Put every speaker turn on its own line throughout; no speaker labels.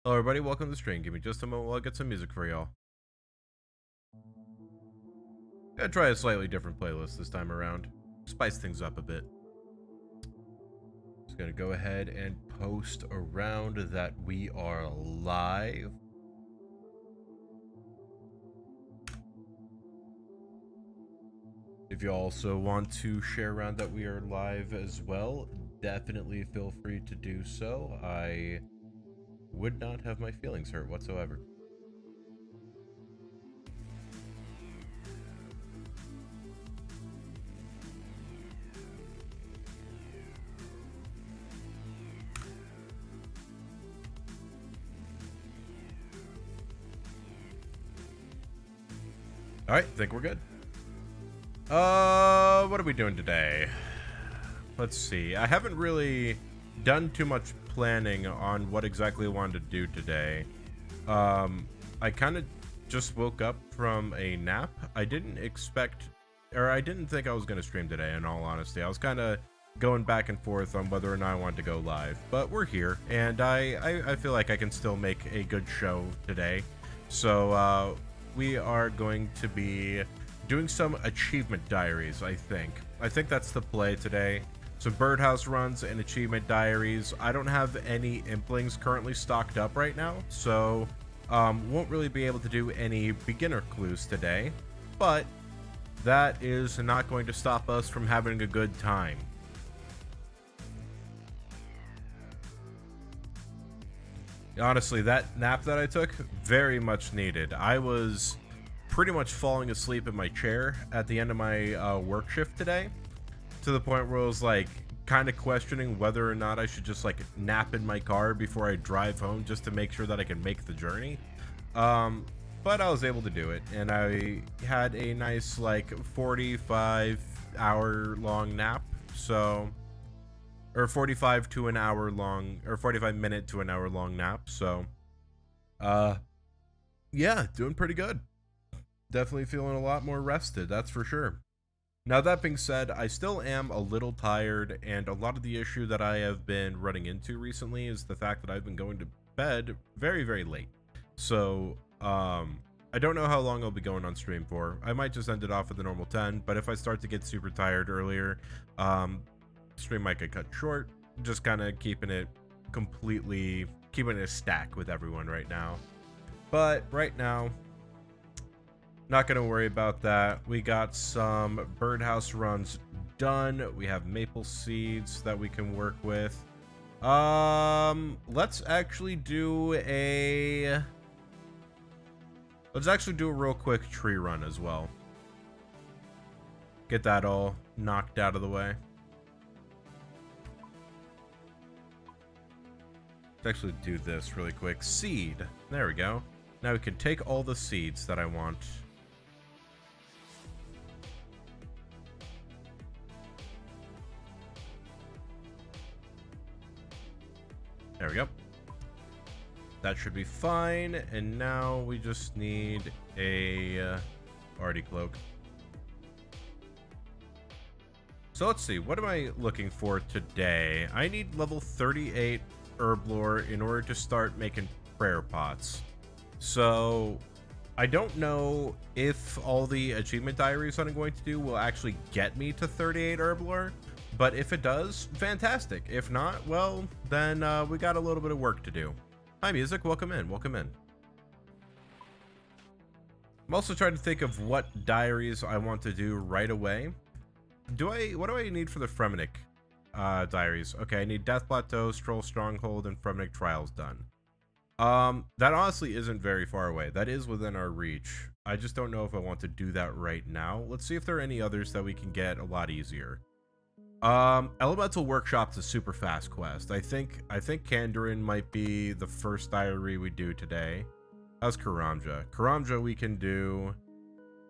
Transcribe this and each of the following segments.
Hello everybody, welcome to the stream. Give me just a moment while I get some music for y'all. Gonna try a slightly different playlist this time around. Spice things up a bit. Just gonna go ahead and post around that we are live. If you also want to share around that we are live as well, definitely feel free to do so. I would not have my feelings hurt whatsoever. Alright, think we're good. What are we doing today? Let's see. I haven't really done too much planning on what exactly I wanted to do today. I kind of just woke up from a nap. I didn't think I was going to stream today, in all honesty. I was kind of going back and forth on whether or not I wanted to go live, but we're here, and I feel like I can still make a good show today. So, we are going to be doing some achievement diaries, I think. I think that's the play today. So birdhouse runs and achievement diaries. I don't have any Implings currently stocked up right now, so won't really be able to do any beginner clues today, but that is not going to stop us from having a good time. Honestly, that nap that I took, very much needed. I was pretty much falling asleep in my chair at the end of my work shift today, to the point where I was like kind of questioning whether or not I should just like nap in my car before I drive home just to make sure that I can make the journey. But I was able to do it, and I had a nice like 45-hour long nap. So, or 45 to an hour long, or 45-minute to an hour long nap. So, yeah, doing pretty good. Definitely feeling a lot more rested, that's for sure. Now, that being said, I still am a little tired, and a lot of the issue that I have been running into recently is the fact that I've been going to bed very, very late. So, I don't know how long I'll be going on stream for. I might just end it off at the normal 10, but if I start to get super tired earlier, stream might get cut short. Just kind of keeping it a stack with everyone right now. But right now, not going to worry about that. We got some birdhouse runs done. We have maple seeds that we can work with. Let's actually do a real quick tree run as well. Get that all knocked out of the way. Let's actually do this really quick. Seed. There we go. Now we can take all the seeds that I want. There we go. That should be fine. And now we just need a arty cloak. So let's see. What am I looking for today? I need level 38 herb lore in order to start making prayer pots. So I don't know if all the achievement diaries that I'm going to do will actually get me to 38 herb lore. But if it does, fantastic. If not, well, then we got a little bit of work to do. Hi, music. Welcome in. Welcome in. I'm also trying to think of what diaries I want to do right away. What do I need for the Fremenic diaries? Okay, I need Death Plateau, Stroll Stronghold, and Fremenic Trials done. That honestly isn't very far away. That is within our reach. I just don't know if I want to do that right now. Let's see if there are any others that we can get a lot easier. Elemental Workshop's a super fast quest. I think Kandarin might be the first diary we do today. How's Karamja? Karamja we can do.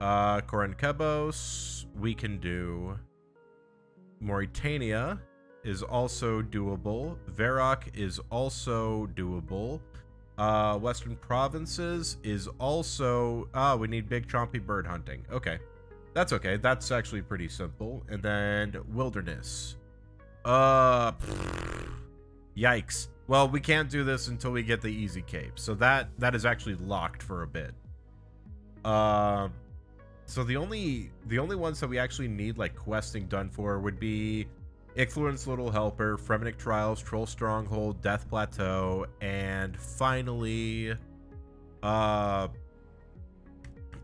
Korenkebos we can do. Mauritania is also doable. Varrock is also doable. Western Provinces is also... we need big chompy bird hunting. Okay. That's okay. That's actually pretty simple. And then Wilderness. Yikes. Well, we can't do this until we get the easy cape. So that is actually locked for a bit. So the only ones that we actually need like questing done for would be Icthluin's Little Helper, Fremennik Trials, Troll Stronghold, Death Plateau, and finally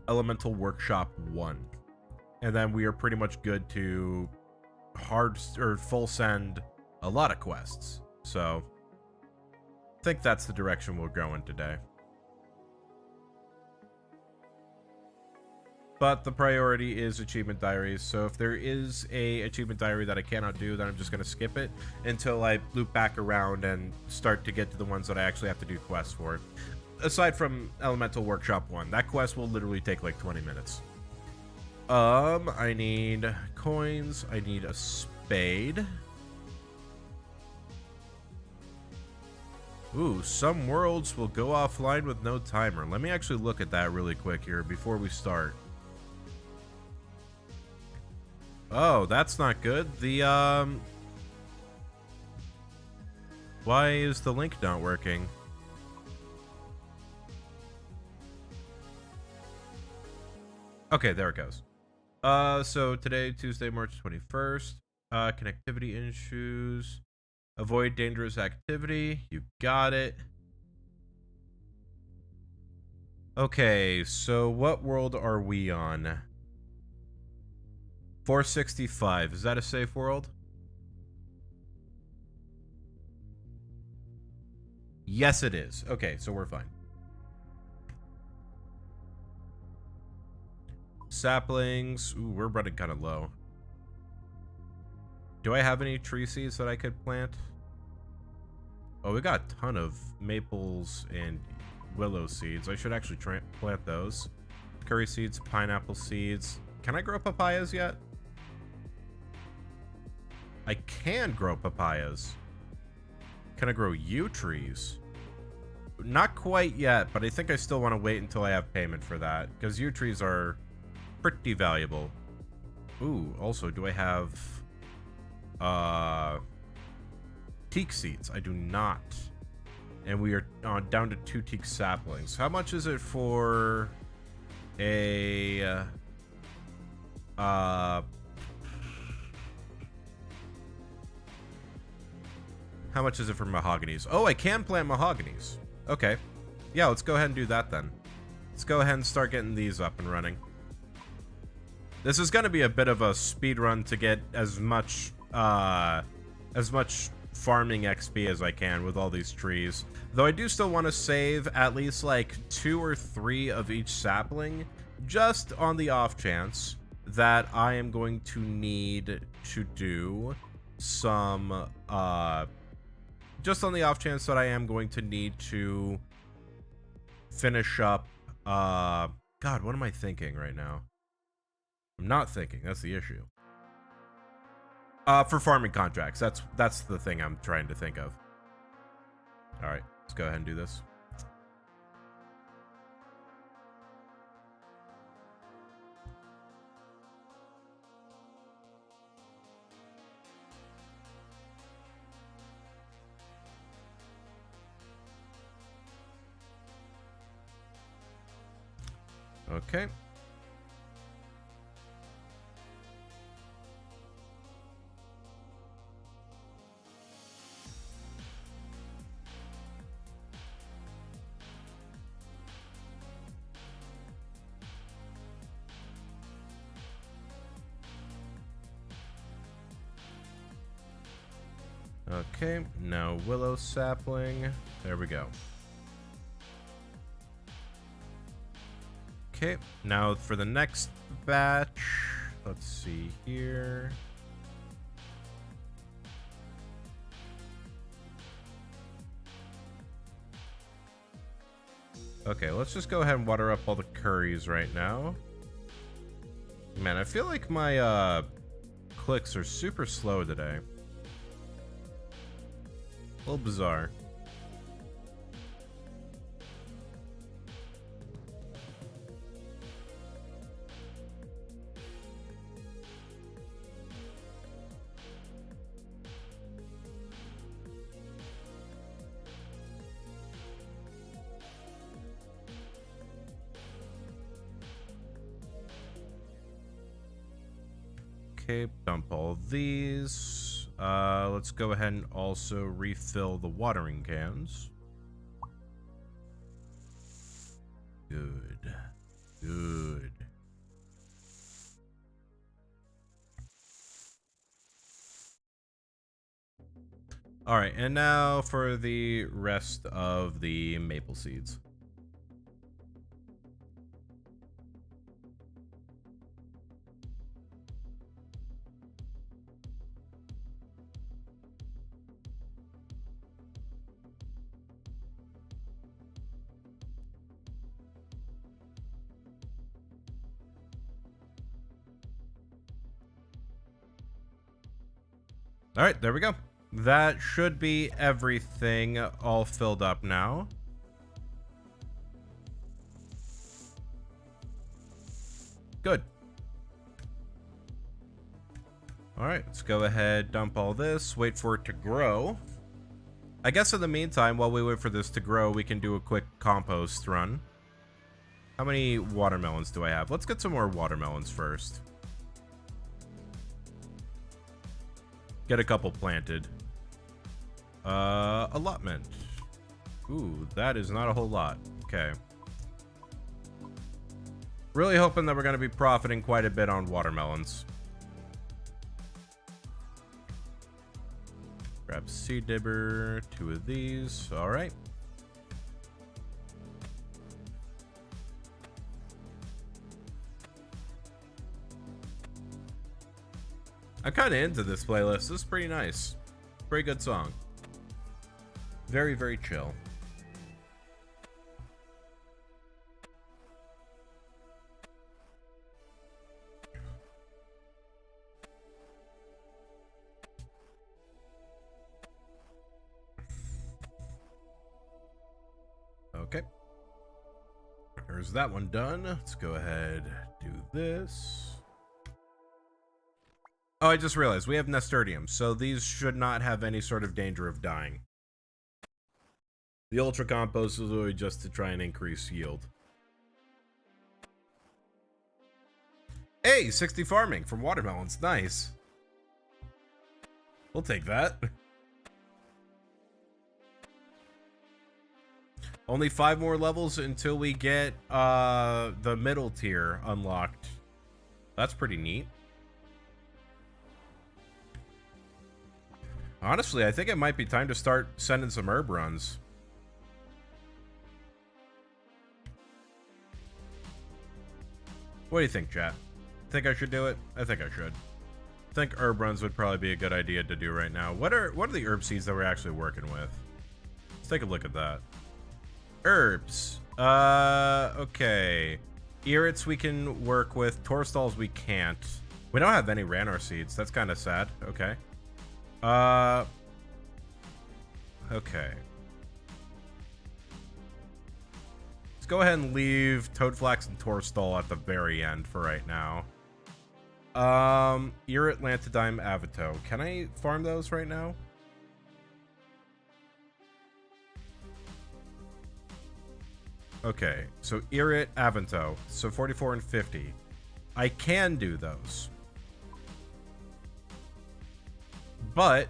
Elemental Workshop 1. And then we are pretty much good to hard or full send a lot of quests. So I think that's the direction we'll go in today. But the priority is achievement diaries, so if there is a achievement diary that I cannot do, then I'm just going to skip it until I loop back around and start to get to the ones that I actually have to do quests for. Aside from Elemental Workshop 1, that quest will literally take like 20 minutes. I need coins, I need a spade. Ooh, some worlds will go offline with no timer. Let me actually look at that really quick here before we start. Oh, that's not good. Why is the link not working? Okay, there it goes. So today, Tuesday, March 21st. Connectivity issues. Avoid dangerous activity. You got it. Okay, so what world are we on? 465. Is that a safe world? Yes, it is. Okay, so we're fine. Saplings. Ooh, we're running kind of low. Do I have any tree seeds that I could plant? Oh, we got a ton of maples and willow seeds. I should actually plant those. Curry seeds, pineapple seeds. Can I grow papayas yet? I can grow papayas. Can I grow yew trees? Not quite yet, but I think I still want to wait until I have payment for that, because yew trees are pretty valuable. Ooh, also, do I have teak seeds? I do not. And we are down to 2 teak saplings. How much is it for a how much is it for mahoganies? Oh, I can plant mahoganies. Okay. Yeah, let's go ahead and do that then. Let's go ahead and start getting these up and running. This is going to be a bit of a speed run to get as much farming XP as I can with all these trees. Though I do still want to save at least like 2 or 3 of each sapling, just on the off chance that I am going to need to do some just on the off chance that I am going to need to finish up God, what am I thinking right now? I'm not thinking, that's the issue. For farming contracts, that's the thing I'm trying to think of. All right, let's go ahead and do this. Okay. Okay, now willow sapling. There we go. Okay, now for the next batch, let's see here. Okay, let's just go ahead and water up all the curries right now. Man, I feel like my clicks are super slow today. A little bizarre. Okay, dump all these. Let's go ahead and also refill the watering cans. Good. Good. All right, and now for the rest of the maple seeds. All right, there we go. That should be everything all filled up now. Good. All right, let's go ahead, dump all this, wait for it to grow. I guess in the meantime, while we wait for this to grow, we can do a quick compost run. How many watermelons do I have? Let's get some more watermelons first. Get a couple planted. Allotment. Ooh, that is not a whole lot. Okay. Really hoping that we're going to be profiting quite a bit on watermelons. Grab seed dibber, 2 of these. All right. I'm kind of into this playlist. This is pretty nice. Very good song. Very, very chill. Okay. There's that one done. Let's go ahead, do this. Oh, I just realized we have nasturtium, so these should not have any sort of danger of dying. The ultra compost is really just to try and increase yield. Hey, 60 farming from watermelons. Nice. We'll take that. Only 5 more levels until we get the middle tier unlocked. That's pretty neat. Honestly, I think it might be time to start sending some herb runs. What do you think, chat? Think I should do it? I think I should. I think herb runs would probably be a good idea to do right now. What are the herb seeds that we're actually working with? Let's take a look at that. Herbs. Okay. Irrits we can work with. Torstalls we can't. We don't have any Ranar seeds. That's kind of sad. Okay. Okay. Let's go ahead and leave Toadflax and Torstall at the very end for right now. Irrit, Lantidime, Avito. Can I farm those right now? Okay, so Irrit, Avento. So 44 and 50. I can do those. But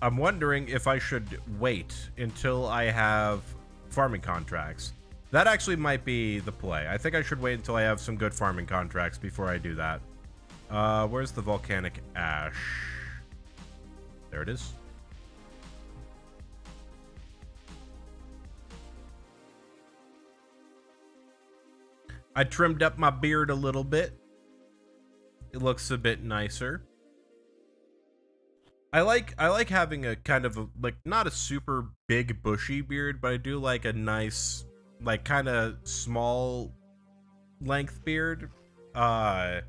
I'm wondering if I should wait until I have farming contracts. That actually might be the play. I think I should wait until I have some good farming contracts before I do that. Where's the volcanic ash? There it is. I trimmed up my beard a little bit. It looks a bit nicer. I like having a kind of a, like, not a super big bushy beard, but I do like a nice, like, kind of small length beard. The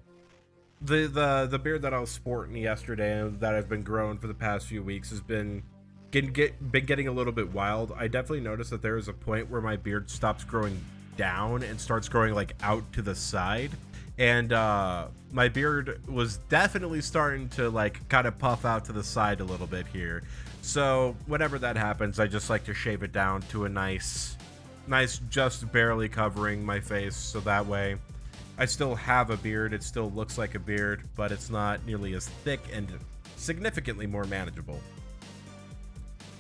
beard that I was sporting yesterday and that I've been growing for the past few weeks has been getting a little bit wild. I definitely noticed that there is a point where my beard stops growing down and starts growing like out to the side. And my beard was definitely starting to like kind of puff out to the side a little bit here. So whenever that happens, I just like to shave it down to a nice just barely covering my face. So that way I still have a beard. It still looks like a beard, but it's not nearly as thick and significantly more manageable.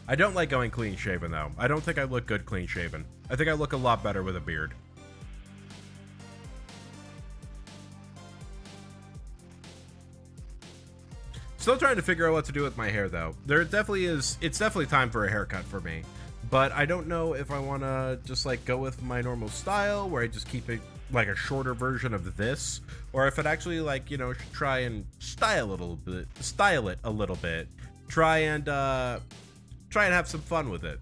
I don't like going clean shaven though. I don't think I look good clean shaven. I think I look a lot better with a beard. Still trying to figure out what to do with my hair though. It's definitely time for a haircut for me. But I don't know if I want to just like go with my normal style where I just keep it like a shorter version of this, or if it actually like, you know, try and style it a little bit. Try and have some fun with it.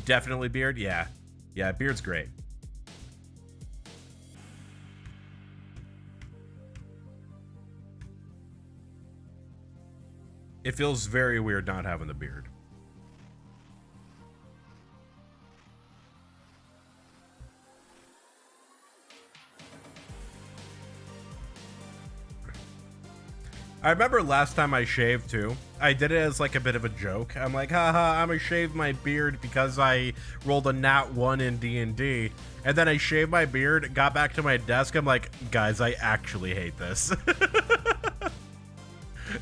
Definitely beard. Yeah, beard's great. It feels very weird not having the beard. I remember last time I shaved too. I did it as like a bit of a joke. I'm like, haha, I'm gonna shave my beard because I rolled a nat 1 in D&D. And then I shaved my beard, got back to my desk. I'm like, guys, I actually hate this.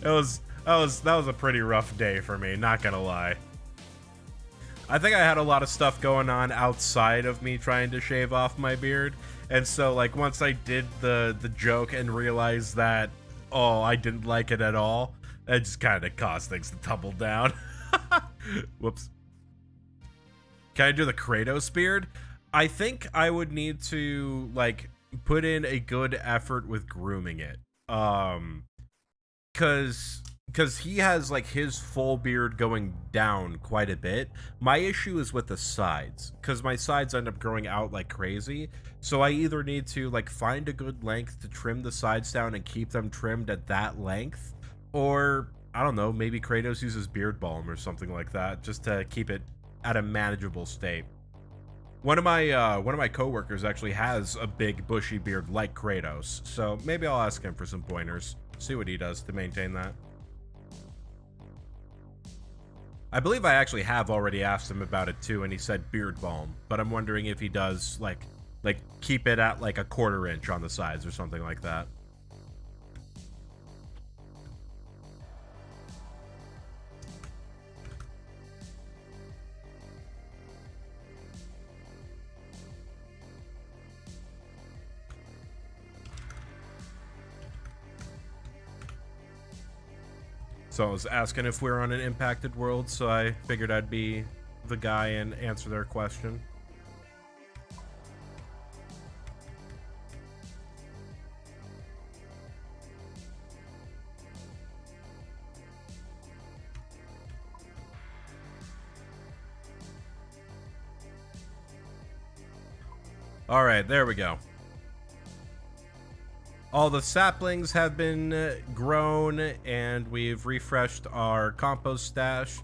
That was a pretty rough day for me, not gonna lie. I think I had a lot of stuff going on outside of me trying to shave off my beard. And so like once I did the joke and realized that, oh, I didn't like it at all, it just kind of caused things to tumble down. Whoops. Can I do the Kratos beard? I think I would need to like put in a good effort with grooming it. Because he has like his full beard going down quite a bit. My issue is with the sides, because my sides end up growing out like crazy. So I either need to like find a good length to trim the sides down and keep them trimmed at that length, or I don't know, maybe Kratos uses beard balm or something like that just to keep it at a manageable state. One of my coworkers actually has a big bushy beard like Kratos, so maybe I'll ask him for some pointers, see what he does to maintain that. I believe I actually have already asked him about it too, and he said beard balm, but I'm wondering if he does like keep it at like a 1/4 inch on the sides or something like that. So I was asking if we're on an impacted world, so I figured I'd be the guy and answer their question. All right, there we go. All the saplings have been grown, and we've refreshed our compost stash.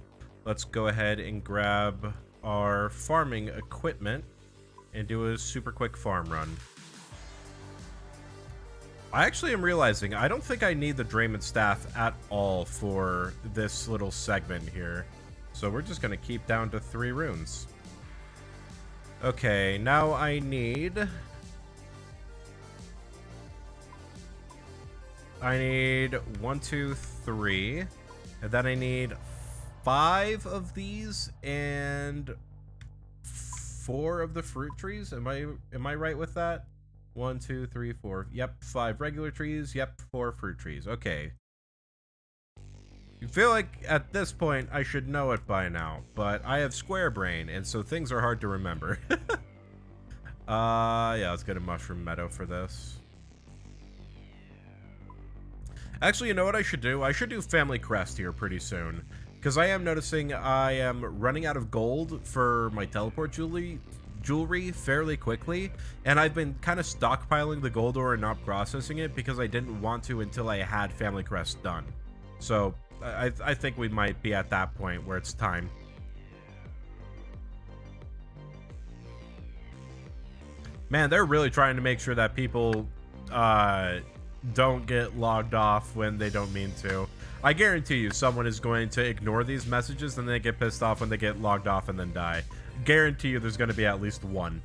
Let's go ahead and grab our farming equipment and do a super quick farm run. I actually am realizing I don't think I need the Drayman staff at all for this little segment here. So we're just going to keep down to 3 runes. Okay, now I need 1, 2, 3, and then I need 5 of these and 4 of the fruit trees. Am I right with that? 1, 2, 3, 4. Yep, 5 regular trees. Yep, 4 fruit trees. Okay. You feel like at this point I should know it by now, but I have square brain, and so things are hard to remember. Yeah, let's get a mushroom meadow for this. Actually, you know what I should do? I should do Family Crest here pretty soon, because I am noticing I am running out of gold for my teleport jewelry fairly quickly, and I've been kind of stockpiling the gold ore and not processing it because I didn't want to until I had Family Crest done. So I think we might be at that point where it's time. Man, they're really trying to make sure that people don't get logged off when they don't mean to. I guarantee you someone is going to ignore these messages and they get pissed off when they get logged off and then die. Guarantee you there's going to be at least one.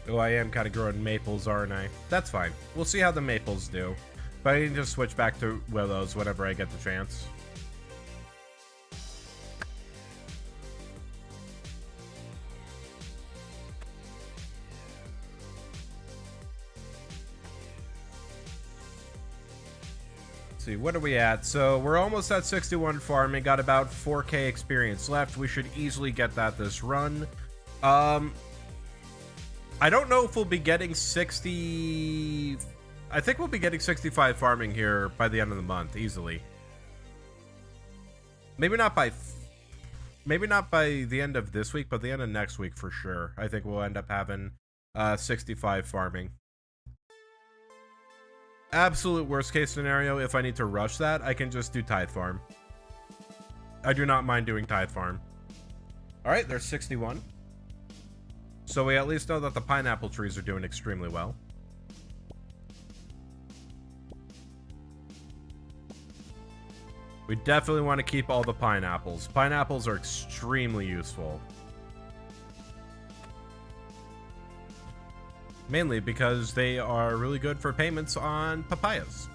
Oh, I am kind of growing maples, aren't I? That's fine. We'll see how the maples do. But I can just switch back to willows whenever I get the chance. See, what are we at? So we're almost at 61 farming, got about 4k experience left. We should easily get that this run. I don't know if we'll be getting 60. I think we'll be getting 65 farming here by the end of the month easily. Maybe not by the end of this week, but the end of next week for sure. I think we'll end up having 65 farming. Absolute worst case scenario, if I need to rush that, I can just do tithe farm. I do not mind doing tithe farm. All right, there's 61. So we at least know that the pineapple trees are doing extremely well. We definitely want to keep all the pineapples. Pineapples are extremely useful. Mainly because they are really good for payments on papayas.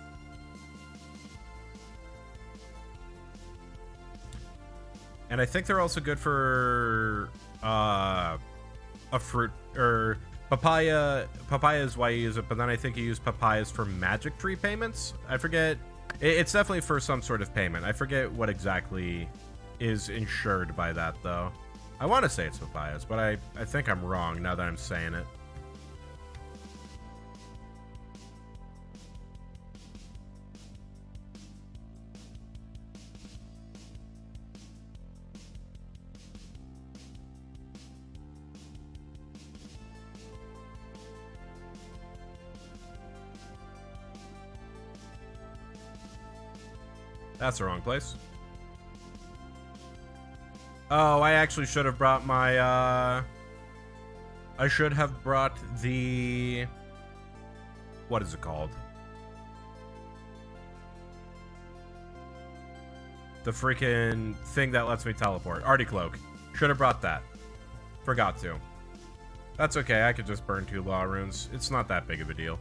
And I think they're also good for a fruit, or papaya. Papaya is why you use it, but then I think you use papayas for magic tree payments. I forget. It's definitely for some sort of payment. I forget what exactly is insured by that, though. I want to say it's papayas, but I think I'm wrong now that I'm saying it. That's the wrong place. Oh, I actually should have brought my, I should have brought the... What is it called? The freaking thing that lets me teleport. Artie Cloak. Should have brought that. Forgot to. That's okay, I could just burn 2 law runes. It's not that big of a deal.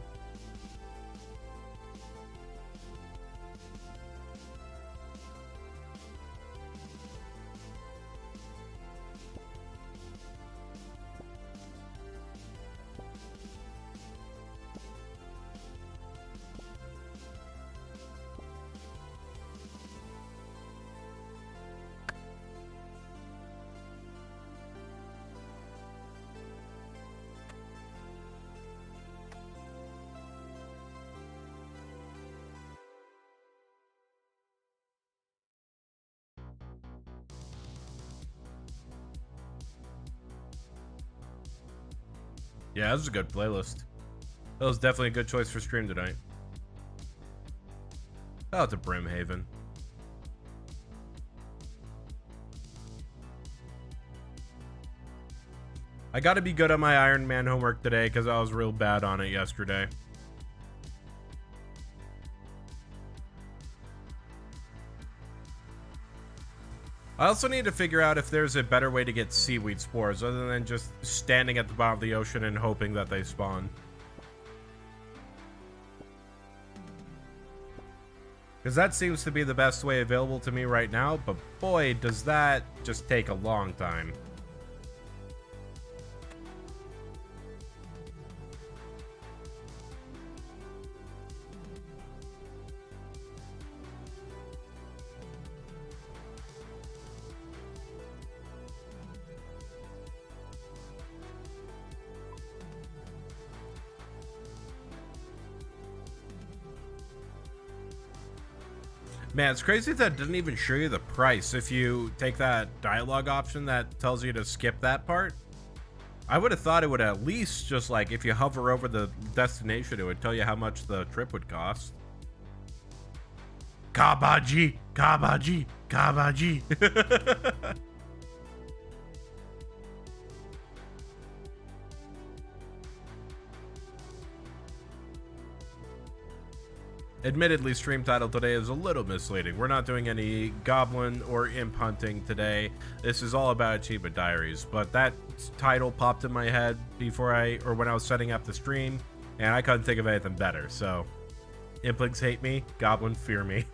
Yeah, this is a good playlist. That was definitely a good choice for stream tonight. Oh, it's a Brimhaven. I gotta be good at my Iron Man homework today because I was real bad on it yesterday. I also need to figure out if there's a better way to get seaweed spores other than just standing at the bottom of the ocean and hoping that they spawn. Because that seems to be the best way available to me right now, but boy, does that just take a long time. Man, it's crazy that it doesn't even show you the price if you take that dialogue option that tells you to skip that part. I would have thought it would at least just like if you hover over the destination, it would tell you how much the trip would cost. Kabaji, Kabaji, Kabaji. Admittedly, stream title today is a little misleading. We're not doing any goblin or imp hunting today. This is all about Achievement Diaries, but that title popped in my head when I was setting up the stream, and I couldn't think of anything better. So, Implings hate me, Goblin fear me.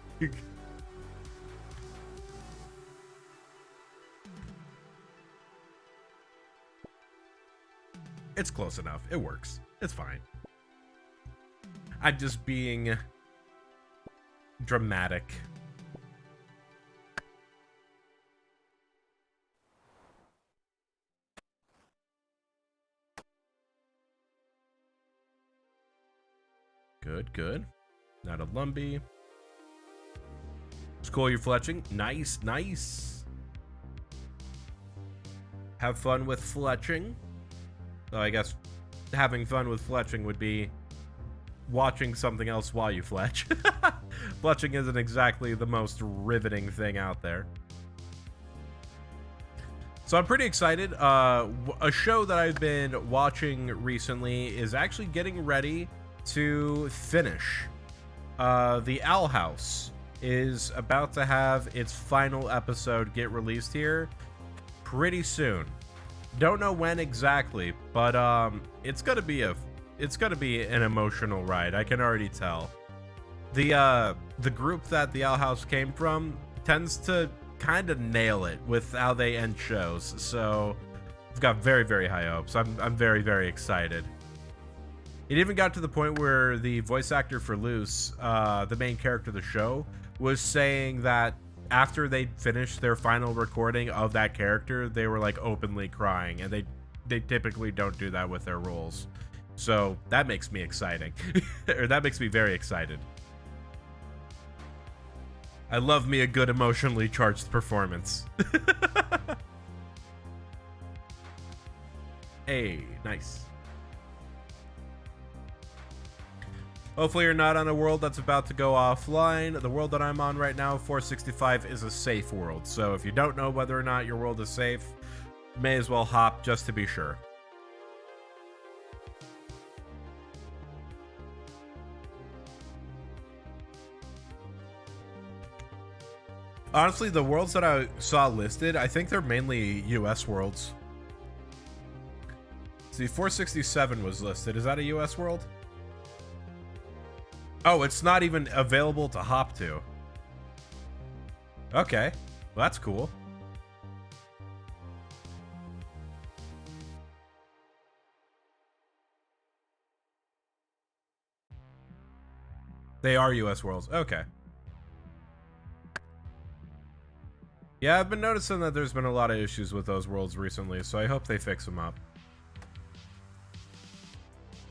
It's close enough. It works. It's fine. I'm just being dramatic. Good, good. Not a Lumbee. School you're fletching. Nice, nice. Have fun with fletching. So I guess having fun with fletching would be watching something else while you fletch. Fletching isn't exactly the most riveting thing out there. So I'm pretty excited. A show that I've been watching recently is actually getting ready to finish. The Owl House is about to have its final episode get released here pretty soon. Don't know when exactly, but it's gonna be an emotional ride. I can already tell. The group that the Owl House came from tends to kind of nail it with how they end shows. So I've got very, very high hopes. I'm very, very excited. It even got to the point where the voice actor for Luce, the main character of the show, was saying that after they finished their final recording of that character, they were like openly crying, and they typically don't do that with their roles. So that makes me exciting. Or that makes me very excited. I love me a good emotionally charged performance. Hey, nice. Hopefully you're not on a world that's about to go offline. The world that I'm on right now, 465, is a safe world. So if you don't know whether or not your world is safe, may as well hop just to be sure. Honestly, the worlds that I saw listed, I think they're mainly US worlds. See, 467 was listed. Is that a US world? Oh, it's not even available to hop to. Okay, well, that's cool. They are US worlds. Okay. Yeah, I've been noticing that there's been a lot of issues with those worlds recently, so I hope they fix them up.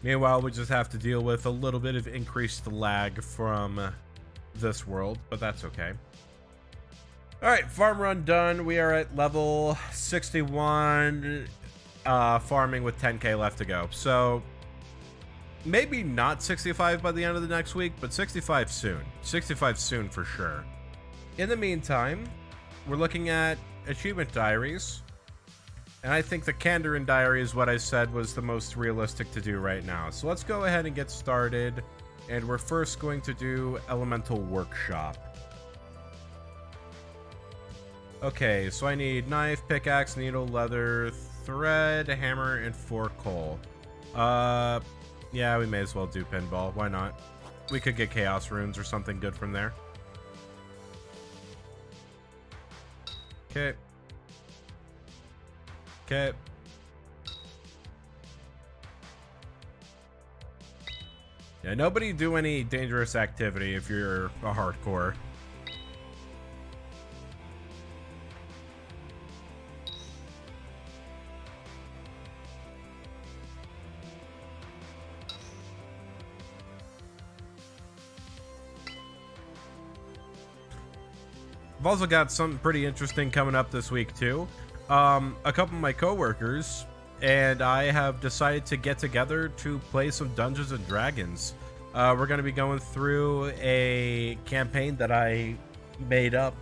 Meanwhile, we just have to deal with a little bit of increased lag from this world, but that's okay. Alright, farm run done. We are at level 61, farming with 10k left to go. So, maybe not 65 by the end of the next week, but 65 soon. 65 soon for sure. In the meantime, we're looking at Achievement Diaries. And I think the Kandarin Diary is what I said was the most realistic to do right now. So let's go ahead and get started. And we're first going to do Elemental Workshop. Okay, so I need knife, pickaxe, needle, leather, thread, hammer, and 4 coal. Yeah, we may as well do pinball. Why not? We could get chaos runes or something good from there. Okay. Okay. Yeah, nobody do any dangerous activity if you're a hardcore. I've also got something pretty interesting coming up this week too. A couple of my coworkers and I have decided to get together to play some Dungeons and Dragons. We're going to be going through a campaign that I made up,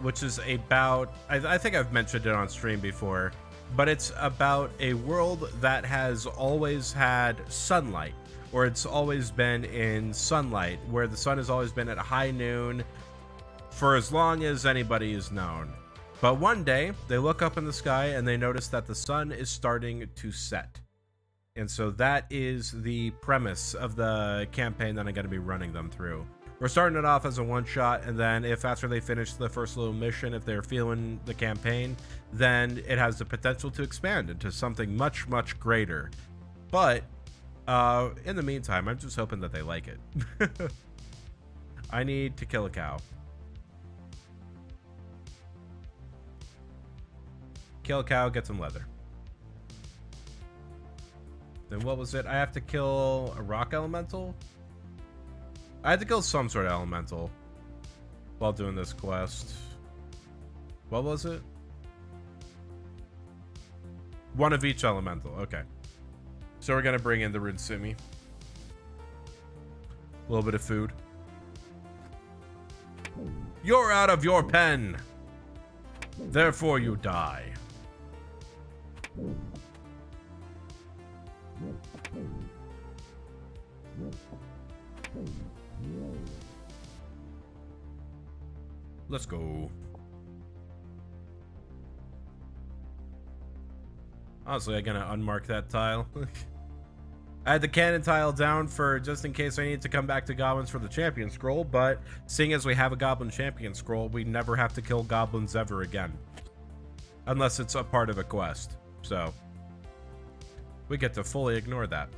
which is about, I think I've mentioned it on stream before, but it's about a world that has always had sunlight. or it's always been in sunlight, where the sun has always been at high noon for as long as anybody is known. But one day, they look up in the sky and they notice that the sun is starting to set. And so that is the premise of the campaign that I'm going to be running them through. We're starting it off as a one-shot, and then if after they finish the first little mission, if they're feeling the campaign, then it has the potential to expand into something much, much greater. But in the meantime, I'm just hoping that they like it. I need to kill a cow. Kill a cow, get some leather. Then what was it? I have to kill a rock elemental? I had to kill some sort of elemental while doing this quest. What was it? One of each elemental. Okay. So we're going to bring in the Rinsimi. A little bit of food. You're out of your pen. Therefore you die. Let's go. Honestly, I'm gonna unmark that tile. I had the cannon tile down for just in case I need to come back to goblins for the champion scroll, but seeing as we have a goblin champion scroll, we never have to kill goblins ever again. Unless it's a part of a quest. So we get to fully ignore that.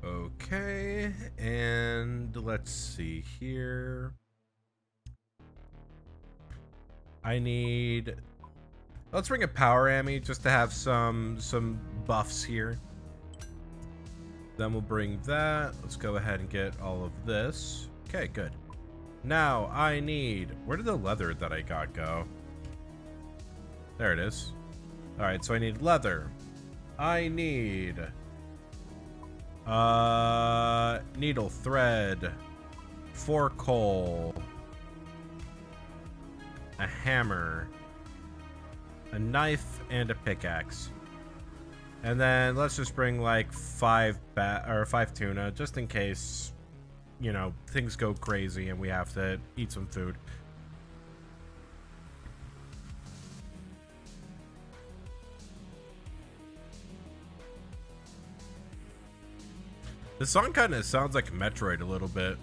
Okay, and let's see here. Let's bring a power ammy just to have some buffs here. Then we'll bring that. Let's go ahead and get all of this. Okay, good. Now I need, where did the leather that I got go? There it is. All right, so I need leather. I need needle thread, 4 coal, a hammer, a knife, and a pickaxe. And then let's just bring like 5 tuna, just in case, you know, things go crazy and we have to eat some food. This song kind of sounds like Metroid a little bit.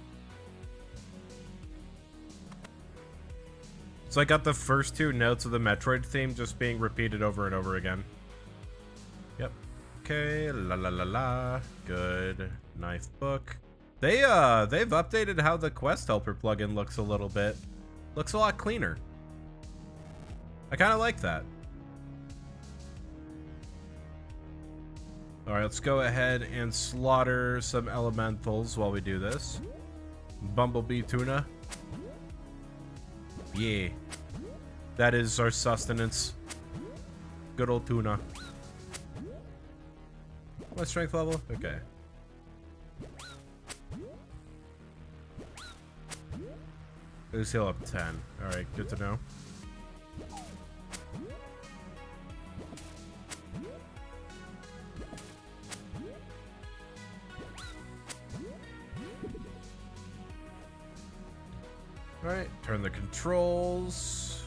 So I got the first 2 notes of the Metroid theme just being repeated over and over again. Yep. Okay, la la la la. Good. Knife book. They've updated how the Quest Helper plugin looks a little bit. Looks a lot cleaner. I kind of like that. Alright, let's go ahead and slaughter some elementals while we do this. Bumblebee tuna. Yeah. That is our sustenance. Good old tuna. My strength level? Okay. Let's heal up 10. Alright, good to know. Alright, turn the controls.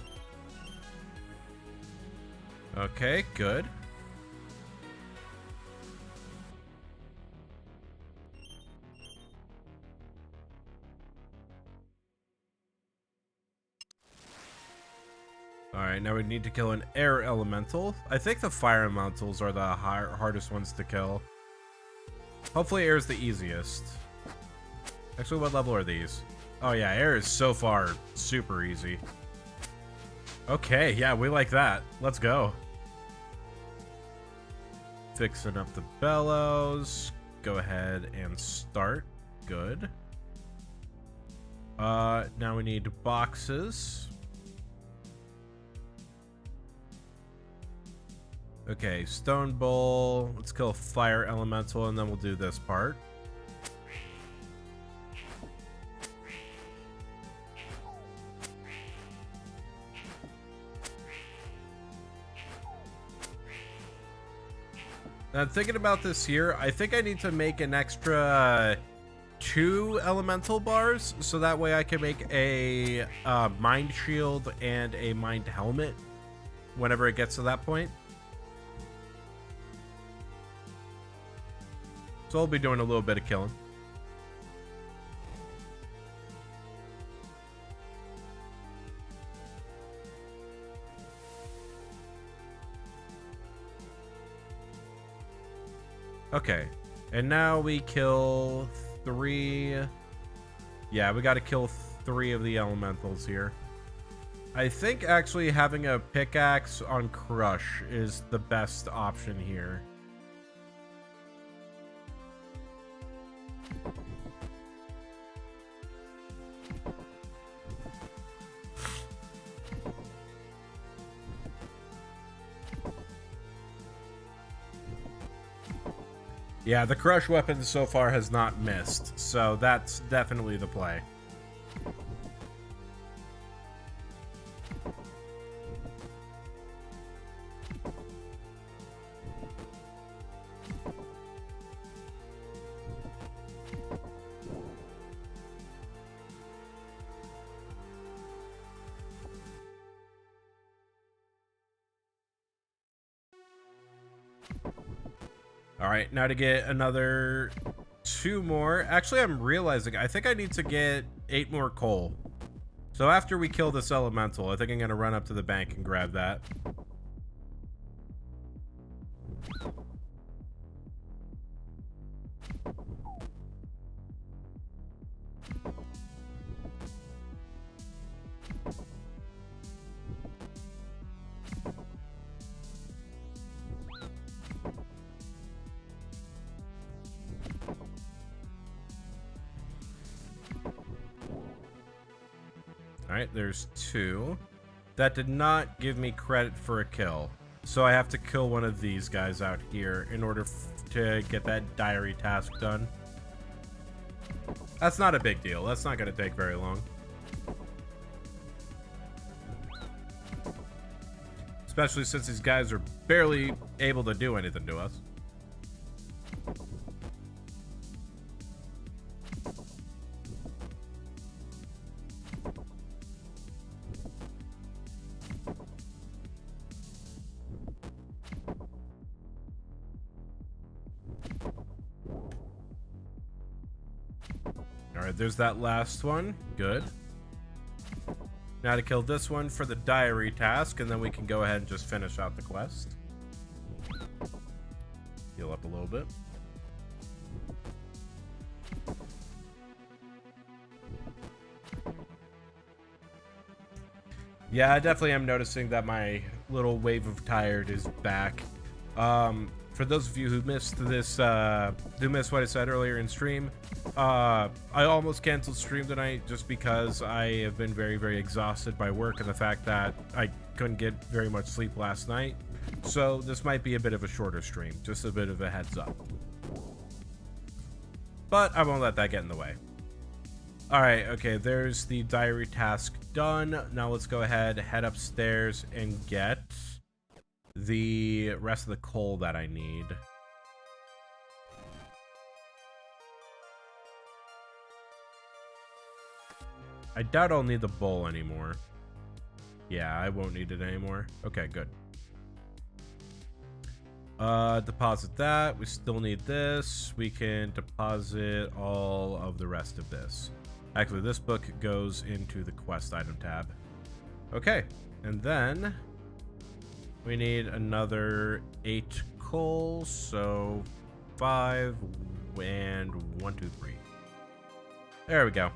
Okay, good. Alright, now we need to kill an air elemental. I think the fire elementals are the hardest ones to kill. Hopefully air is the easiest. Actually, what level are these? Oh yeah, air is so far super easy. Okay, yeah, we like that. Let's go. Fixing up the bellows. Go ahead and start. Good. Now we need boxes. Okay, stone bowl. Let's kill fire elemental and then we'll do this part. Now, thinking about this here, I think I need to make an extra 2 elemental bars so that way I can make a mind shield and a mind helmet whenever it gets to that point. So I'll be doing a little bit of killing. Okay, and now we kill 3. Yeah, we got to kill 3 of the elementals here. I think actually having a pickaxe on Crush is the best option here. Yeah, the Crush weapon so far has not missed, so that's definitely the play. All right, now to get another 2 more. Actually, I'm realizing I think I need to get 8 more coal. So after we kill this elemental, I think I'm gonna run up to the bank and grab that. Alright, there's 2. That did not give me credit for a kill. So I have to kill one of these guys out here in order to get that diary task done. That's not a big deal. That's not going to take very long. Especially since these guys are barely able to do anything to us. Alright, there's that last one. Good. Now to kill this one for the diary task, and then we can go ahead and just finish out the quest. Heal up a little bit. Yeah, I definitely am noticing that my little wave of tired is back. For those of you who missed this, who missed what I said earlier in stream, I almost canceled stream tonight just because I have been very, very exhausted by work and the fact that I couldn't get very much sleep last night. So this might be a bit of a shorter stream, just a bit of a heads up. But I won't let that get in the way. Alright, okay, there's the diary task done. Now let's go ahead, head upstairs, and get the rest of the coal that I need. I doubt I'll need the bowl anymore. Yeah, I won't need it anymore. Okay, good. Deposit that. We still need this. We can deposit all of the rest of this. Actually, this book goes into the quest item tab. Okay, and then we need another 8 coal, so 5 and 1, 2, 3. There we go.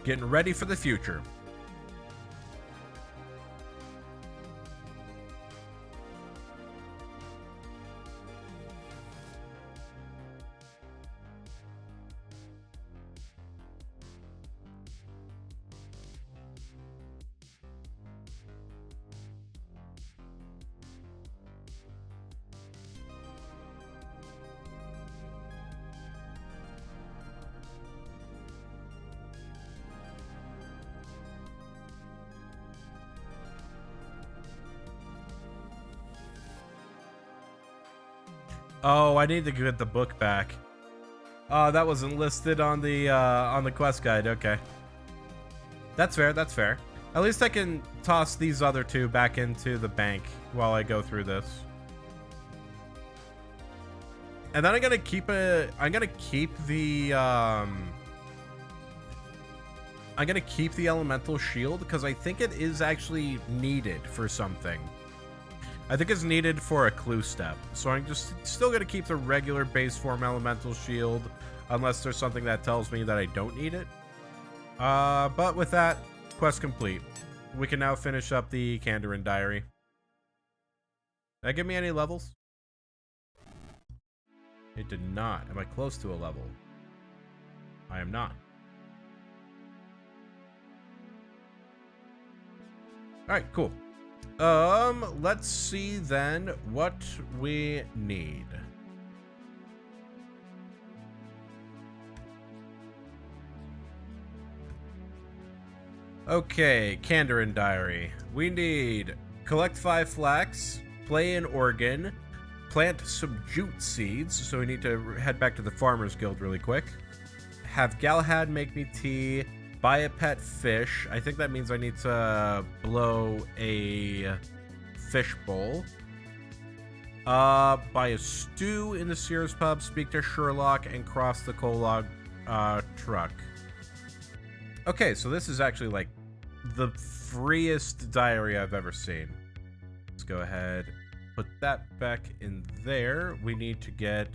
Getting ready for the future. Oh, I need to get the book back. Oh, that wasn't listed on the quest guide. Okay. That's fair, that's fair. At least I can toss these other two back into the bank while I go through this. And then I'm gonna keep the elemental shield because I think it is actually needed for something. I think it's needed for a clue step. So I'm just still going to keep the regular base form elemental shield unless there's something that tells me that I don't need it. But with that, quest complete. We can now finish up the Kandarin diary. Did that give me any levels? It did not. Am I close to a level? I am not. Alright, cool. Let's see then what we need. Okay, Kandarin diary. We need collect 5 flax, play an organ, plant some jute seeds, so we need to head back to the Farmers Guild really quick. Have Galahad make me tea. Buy a pet fish. I think that means I need to blow a fish bowl. Buy a stew in the Sears pub, speak to Sherlock, and cross the Colog truck. Okay, so this is actually like the freest diary I've ever seen. Let's go ahead, put that back in there. We need to get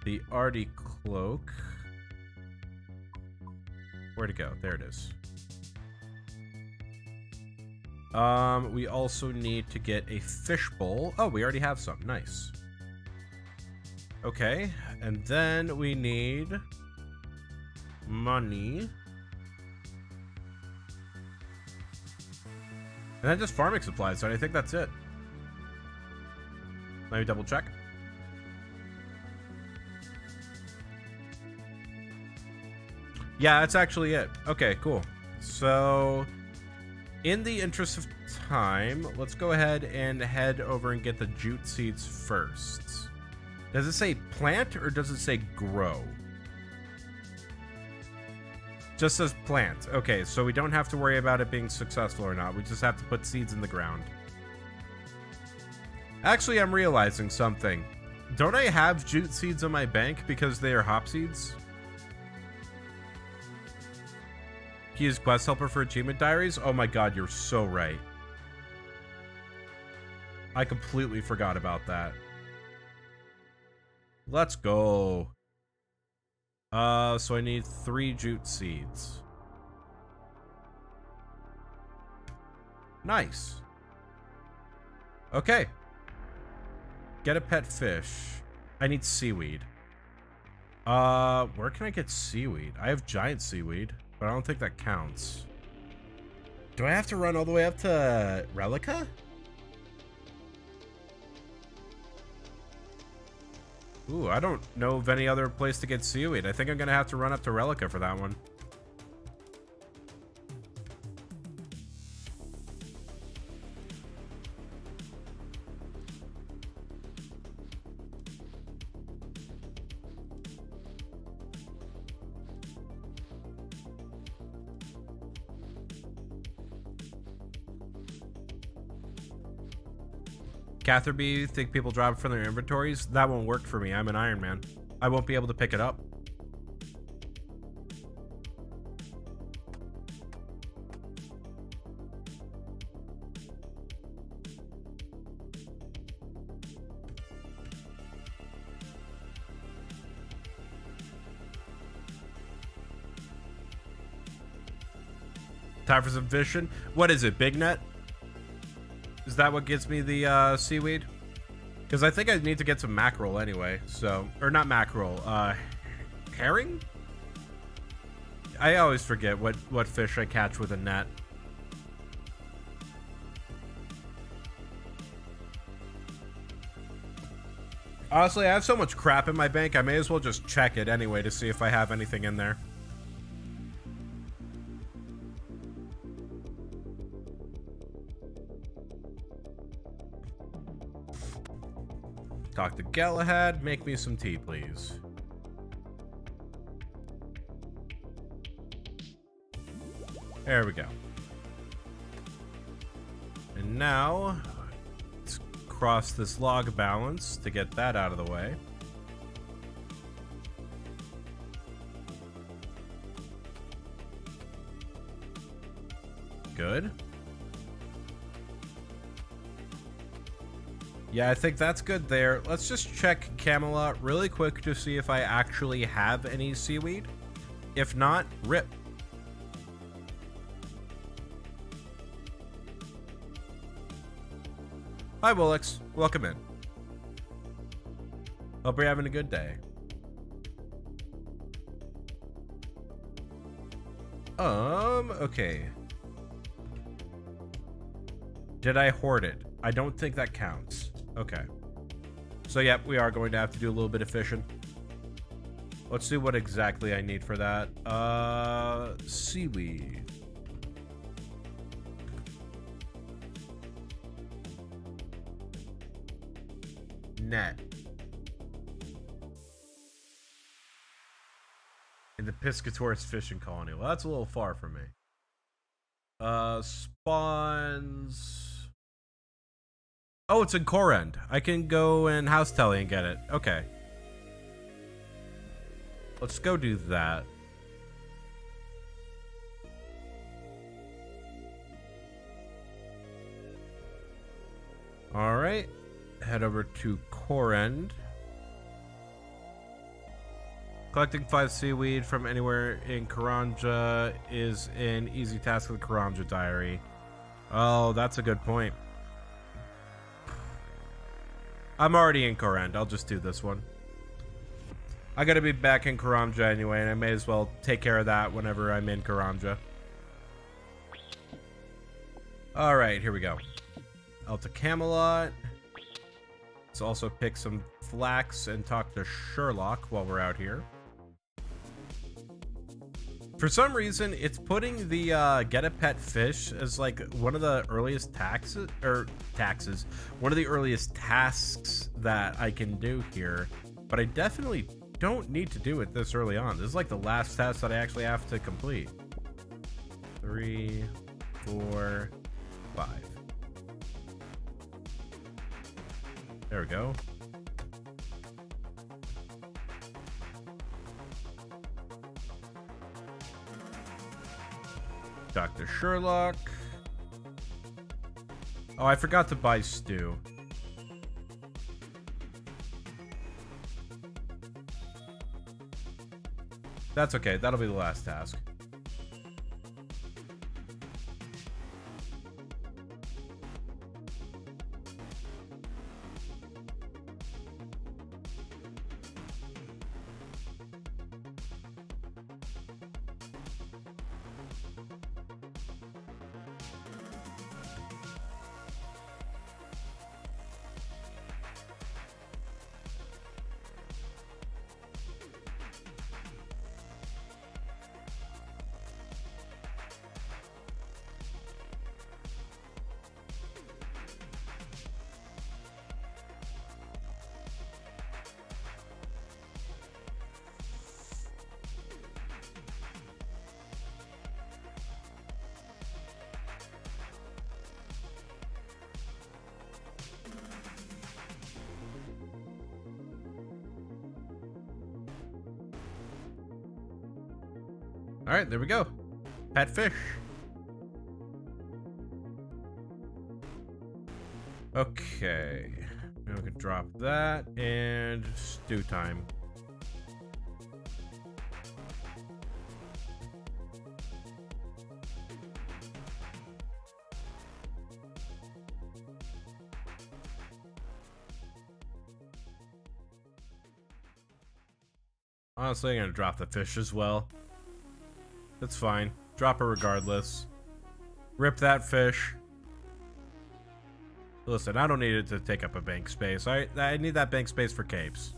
the Artie cloak. Where'd it go? There it is. We also need to get a fishbowl. Oh, we already have some. Nice. Okay, and then we need money. And then just farming supplies, so I think that's it. Let me double check. Yeah, that's actually it. Okay, cool. So, in the interest of time, let's go ahead and head over and get the jute seeds first. Does it say plant or does it say grow? Just says plant. Okay, so we don't have to worry about it being successful or not. We just have to put seeds in the ground. Actually, I'm realizing something. Don't I have jute seeds on my bank because they are hop seeds? Use quest helper for achievement diaries. Oh my god, you're so right. I completely forgot about that. Let's go. So I need 3 jute seeds. Nice. Okay. Get a pet fish. I need seaweed. Where can I get seaweed? I have giant seaweed. But I don't think that counts. Do I have to run all the way up to Relica? Ooh, I don't know of any other place to get seaweed. I think I'm gonna have to run up to Relica for that one. Catherby, think people drop it from their inventories? That won't work for me. I'm an Iron Man. I won't be able to pick it up. Time for some fishing. What is it, big net? Is that what gets me the seaweed? Because I think I need to get some mackerel anyway. So, or not mackerel, herring? I always forget what fish I catch with a net. Honestly, I have so much crap in my bank, I may as well just check it anyway to see if I have anything in there. Talk to Galahad, make me some tea, please. There we go. And now, let's cross this log balance to get that out of the way. Good. Yeah, I think that's good there. Let's just check Camelot really quick to see if I actually have any seaweed. If not, rip. Hi, Woolix. Welcome in. Hope you're having a good day. Okay. Did I hoard it? I don't think that counts. Okay. So, yeah, we are going to have to do a little bit of fishing. Let's see what exactly I need for that. Seaweed. Net. In the Piscators fishing colony. Well, that's a little far from me. Spawns. Oh, it's in Corend. I can go in House Telly and get it. Okay. Let's go do that. All right. Head over to Corend. Collecting 5 seaweed from anywhere in Karanja is an easy task of the Karanja diary. Oh, that's a good point. I'm already in Corend. I'll just do this one. I gotta be back in Karanja anyway, and I may as well take care of that whenever I'm in Karanja. Alright, here we go. Out to Camelot. Let's also pick some flax and talk to Sherlock while we're out here. For some reason, it's putting the get a pet fish as like one of the earliest one of the earliest tasks that I can do here. But I definitely don't need to do it this early on. This is like the last task that I actually have to complete. 3, 4, 5. There we go. Dr. Sherlock. Oh, I forgot to buy stew. That's okay. That'll be the last task. All right, there we go. Pet fish. Okay. Now we can drop that and stew time. Honestly, I'm gonna drop the fish as well. That's fine. Drop it regardless. Rip that fish. Listen, I don't need it to take up a bank space. I need that bank space for capes.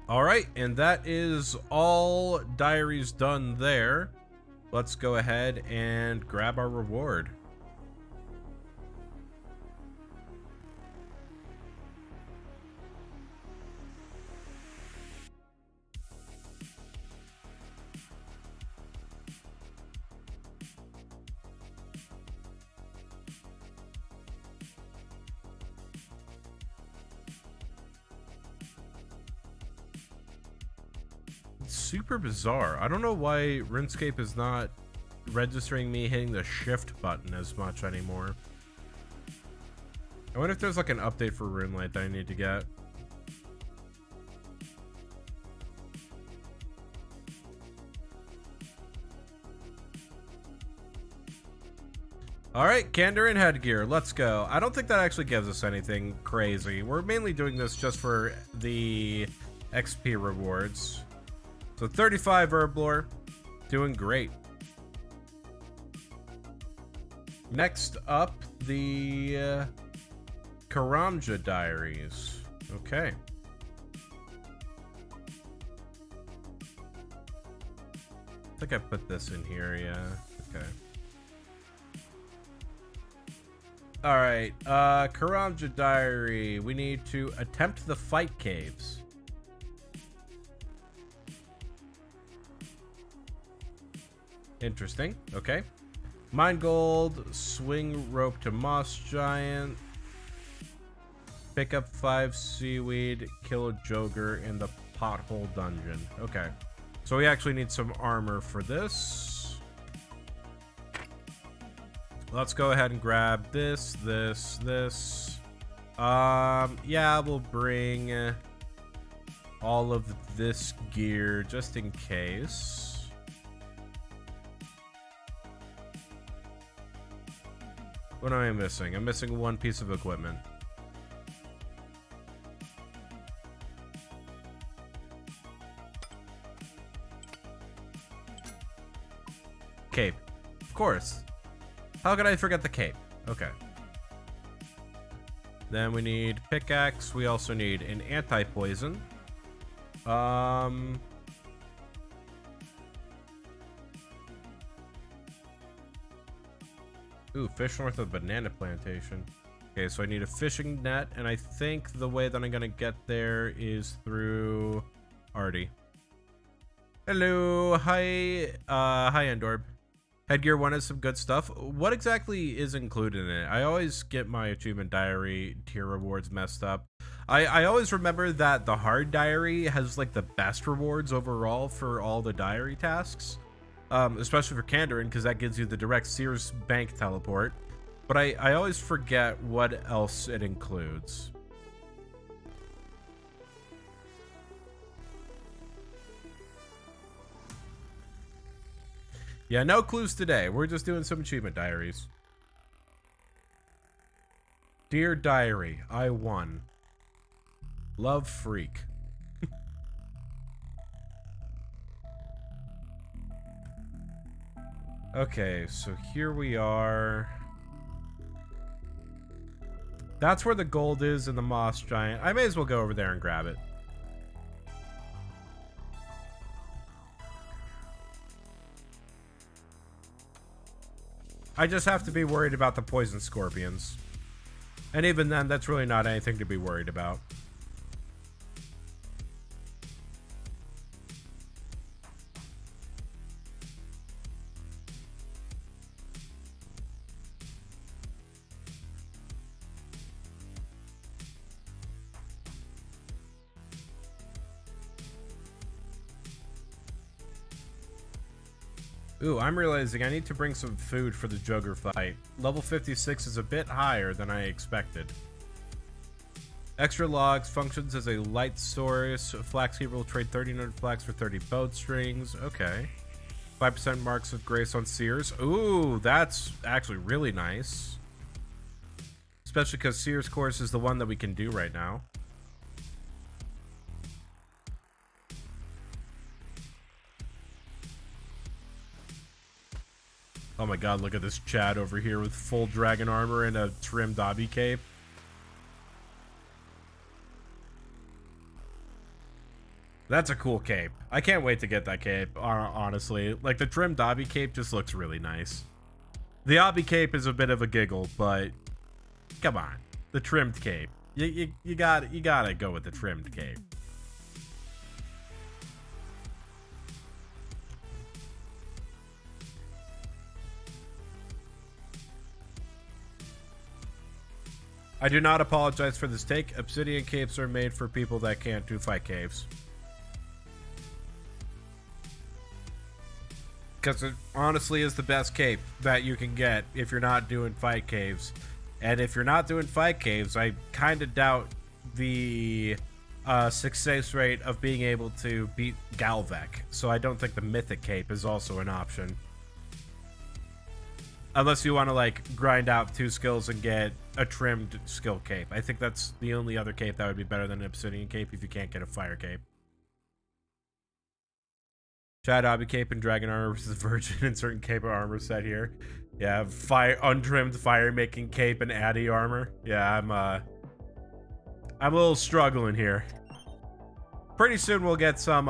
Alright, and that is all diaries done there. Let's go ahead and grab our reward. Super bizarre. I don't know why RuneScape is not registering me hitting the shift button as much anymore. I wonder if there's like an update for RuneLite that I need to get. Alright, Candor and Headgear, let's go. I don't think that actually gives us anything crazy. We're mainly doing this just for the XP rewards. So 35 Herblore, doing great. Next up, the Karamja Diaries. Okay. I think I put this in here, yeah. Okay. Alright, Karamja Diary. We need to attempt the fight caves. Interesting. Okay. Mine gold, swing rope to moss giant, pick up 5 seaweed, kill a joker in the pothole dungeon. Okay. So we actually need some armor for this. Let's go ahead and grab this. Yeah, we'll bring all of this gear just in case. What am I missing? I'm missing one piece of equipment. Cape. Of course. How could I forget the cape? Okay. Then we need pickaxe. We also need an anti-poison. Ooh, fish north of banana plantation. Okay, so I need a fishing net, and I think the way that I'm gonna get there is through Artie. Hello, hi, Endorb. Headgear 1 has some good stuff. What exactly is included in it? I always get my achievement diary tier rewards messed up. I always remember that the hard diary has like the best rewards overall for all the diary tasks. Especially for Kandarin, because that gives you the direct Sears Bank teleport. But I always forget what else it includes. Yeah, no clues today. We're just doing some achievement diaries. Dear Diary, I won. Love Freak. Okay, so here we are. That's where the gold is in the moss giant. I may as well go over there and grab it. I just have to be worried about the poison scorpions. And even then, that's really not anything to be worried about. Ooh, I'm realizing I need to bring some food for the Joker fight. Level 56 is a bit higher than I expected. Extra logs functions as a light source. Flaxseed will trade 39 flax for 30 boat strings. Okay. 5% marks of grace on Sears. Ooh, that's actually really nice. Especially because Sears course is the one that we can do right now. Oh my god, look at this Chad over here with full dragon armor and a trimmed obby cape. That's a cool cape. I can't wait to get that cape, honestly. Like, the trimmed obby cape just looks really nice. The obby cape is a bit of a giggle, but come on. The trimmed cape. You gotta go with the trimmed cape. I do not apologize for this take. Obsidian capes are made for people that can't do fight caves. Because it honestly is the best cape that you can get if you're not doing fight caves. And if you're not doing fight caves, I kind of doubt the success rate of being able to beat Galvek. So I don't think the Mythic cape is also an option. Unless you want to, like, grind out 2 skills and get a trimmed skill cape. I think that's the only other cape that would be better than an Obsidian cape if you can't get a fire cape. Chad Obby cape and dragon armor versus virgin and certain cape armor set here. Yeah, untrimmed fire making cape and Addy armor. Yeah, I'm a little struggling here. Pretty soon we'll get some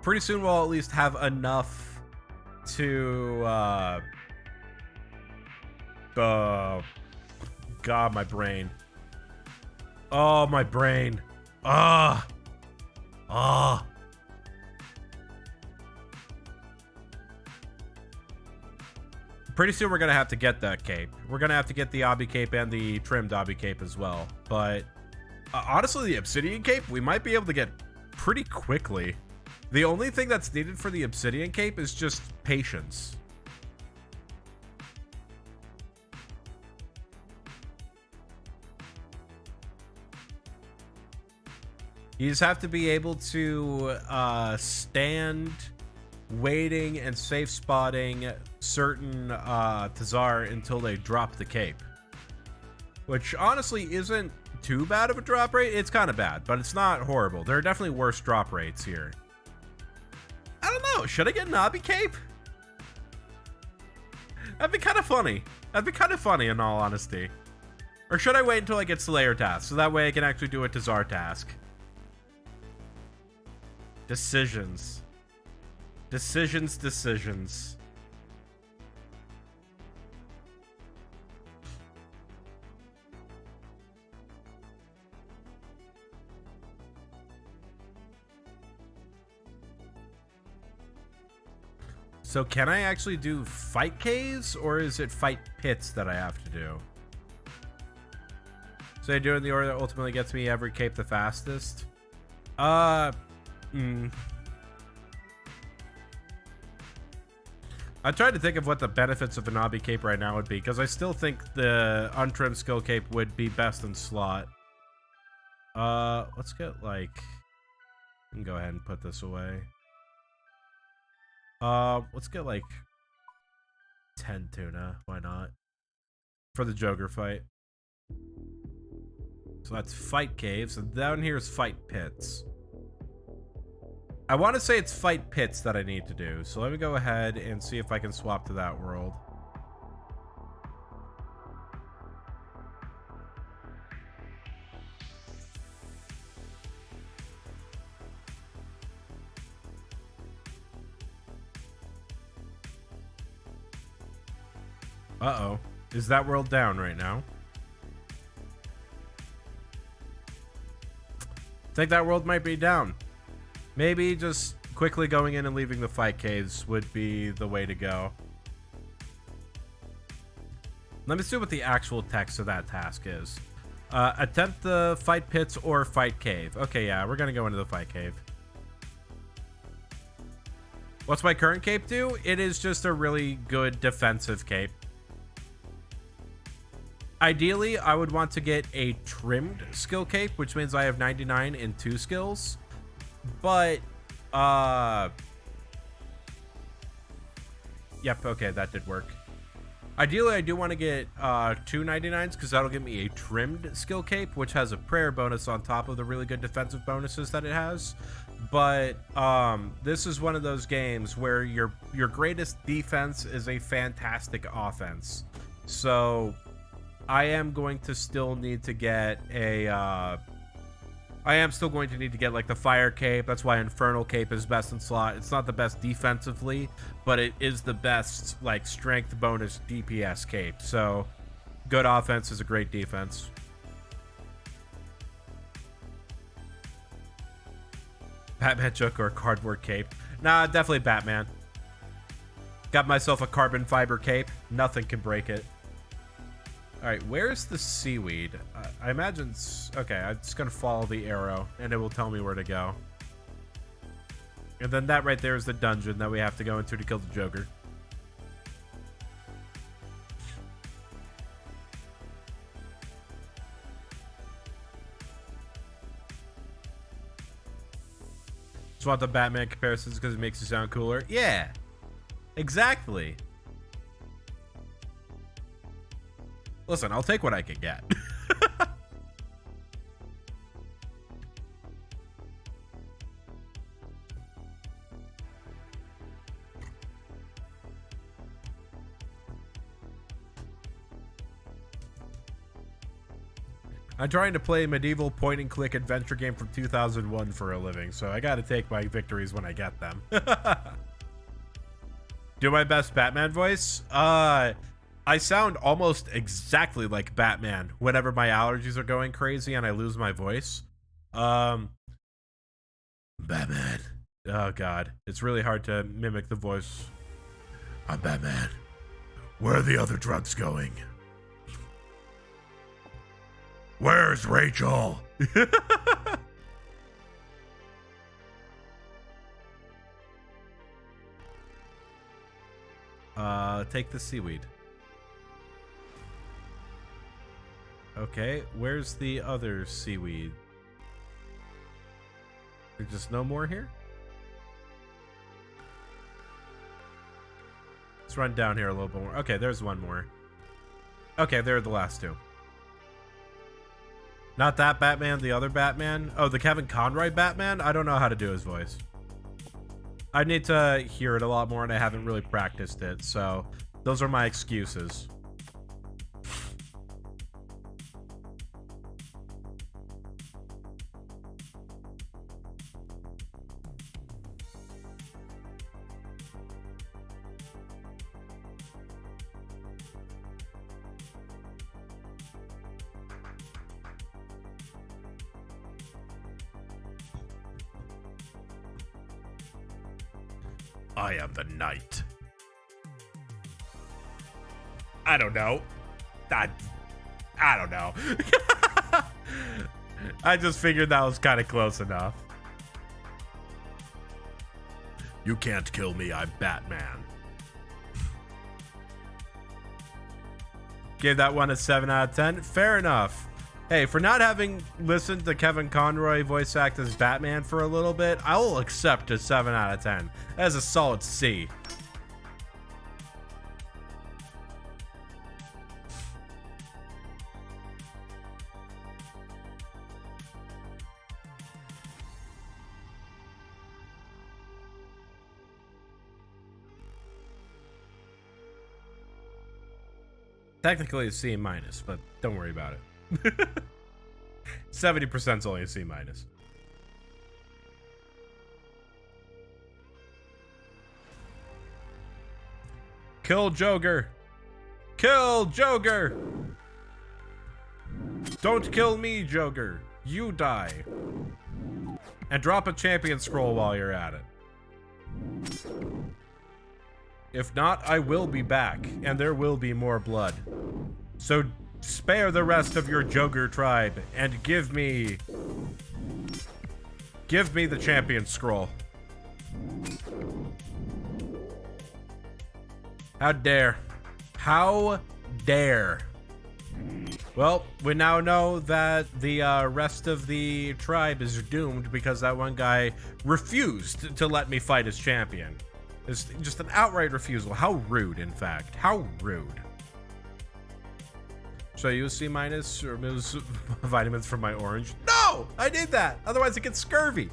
pretty soon we'll at least have enough to God, my brain. Oh, my brain. Pretty soon we're gonna have to get that cape. We're gonna have to get the obby cape and the trimmed obby cape as well. But honestly, the obsidian cape we might be able to get pretty quickly. The only thing that's needed for the obsidian cape is just patience. You just have to be able to stand waiting and safe spotting certain Tazar until they drop the cape. Which honestly isn't too bad of a drop rate. It's kind of bad, but it's not horrible. There are definitely worse drop rates here. I don't know. Should I get an obby cape? That'd be kind of funny. That'd be kind of funny in all honesty. Or should I wait until I get Slayer task so that way I can actually do a Tazar task? Decisions. Decisions. So can I actually do fight caves, or is it fight pits that I have to do? So I do it in the order that ultimately gets me every cape the fastest. I tried to think of what the benefits of an obby cape right now would be, because I still think the untrimmed skill cape would be best in slot. Let's get, like, we can go ahead and put this away. Let's get, like, 10 tuna. Why not? For the Joker fight. So that's fight caves, and down here is fight pits. I want to say it's fight pits that I need to do, so let me go ahead and see if I can swap to that world. Uh-oh. Is that world down right now? I think that world might be down. Maybe just quickly going in and leaving the fight caves would be the way to go. Let me see what the actual text of that task is. Attempt the fight pits or fight cave. Okay, yeah, we're gonna go into the fight cave. What's my current cape do? It is just a really good defensive cape. Ideally, I would want to get a trimmed skill cape, which means I have 99 in 2 skills. But Yep, okay, that did work. Ideally, I do want to get 299s because that'll give me a trimmed skill cape, which has a prayer bonus on top of the really good defensive bonuses that it has. But this is one of those games where your greatest defense is a fantastic offense. So I am going to still need to get a... I am still going to need to get like the fire cape. That's why infernal cape is best in slot. It's not the best defensively, but it is the best like strength bonus DPS cape. So good offense is a great defense. Batman Joker or cardboard cape? Nah, definitely Batman. Got myself a carbon fiber cape. Nothing can break it. All right, where's the seaweed? I imagine okay, I'm just gonna follow the arrow and it will tell me where to go. And then that right there is the dungeon that we have to go into to kill the Joker. Just want the Batman comparisons because it makes you sound cooler. Yeah, exactly. Listen, I'll take what I can get. I'm trying to play a medieval point-and-click adventure game from 2001 for a living, so I gotta take my victories when I get them. Do my best Batman voice? I sound almost exactly like Batman whenever my allergies are going crazy and I lose my voice. Batman. Oh, God. It's really hard to mimic the voice. I'm Batman. Where are the other drugs going? Where's Rachel? Take the seaweed. Okay, where's the other seaweed? There's just no more here? Let's run down here a little bit more. Okay, there's one more. Okay, there are the last two. Not that Batman, the other Batman. Oh, the Kevin Conroy Batman? I don't know how to do his voice. I need to hear it a lot more and I haven't really practiced it, so those are my excuses. I am the knight. I don't know. I don't know. I just figured that was kind of close enough. You can't kill me, I'm Batman. Gave that one a 7 out of 10. Fair enough. Hey, for not having listened to Kevin Conroy voice act as Batman for a little bit, I will accept a 7 out of 10. That is a solid C. Technically a C minus, but don't worry about it. 70% is only a C minus. Kill Joker. Kill Joker. Don't kill me, Joker. You die. And drop a champion scroll while you're at it. If not, I will be back, and there will be more blood. So spare the rest of your Joker tribe and give me the champion scroll. How dare. How dare. Well, we now know that the rest of the tribe is doomed because that one guy refused to let me fight as champion. It's just an outright refusal. How rude, in fact. How rude. So you C- or remove vitamins from my orange? No! I need that! Otherwise it gets scurvy.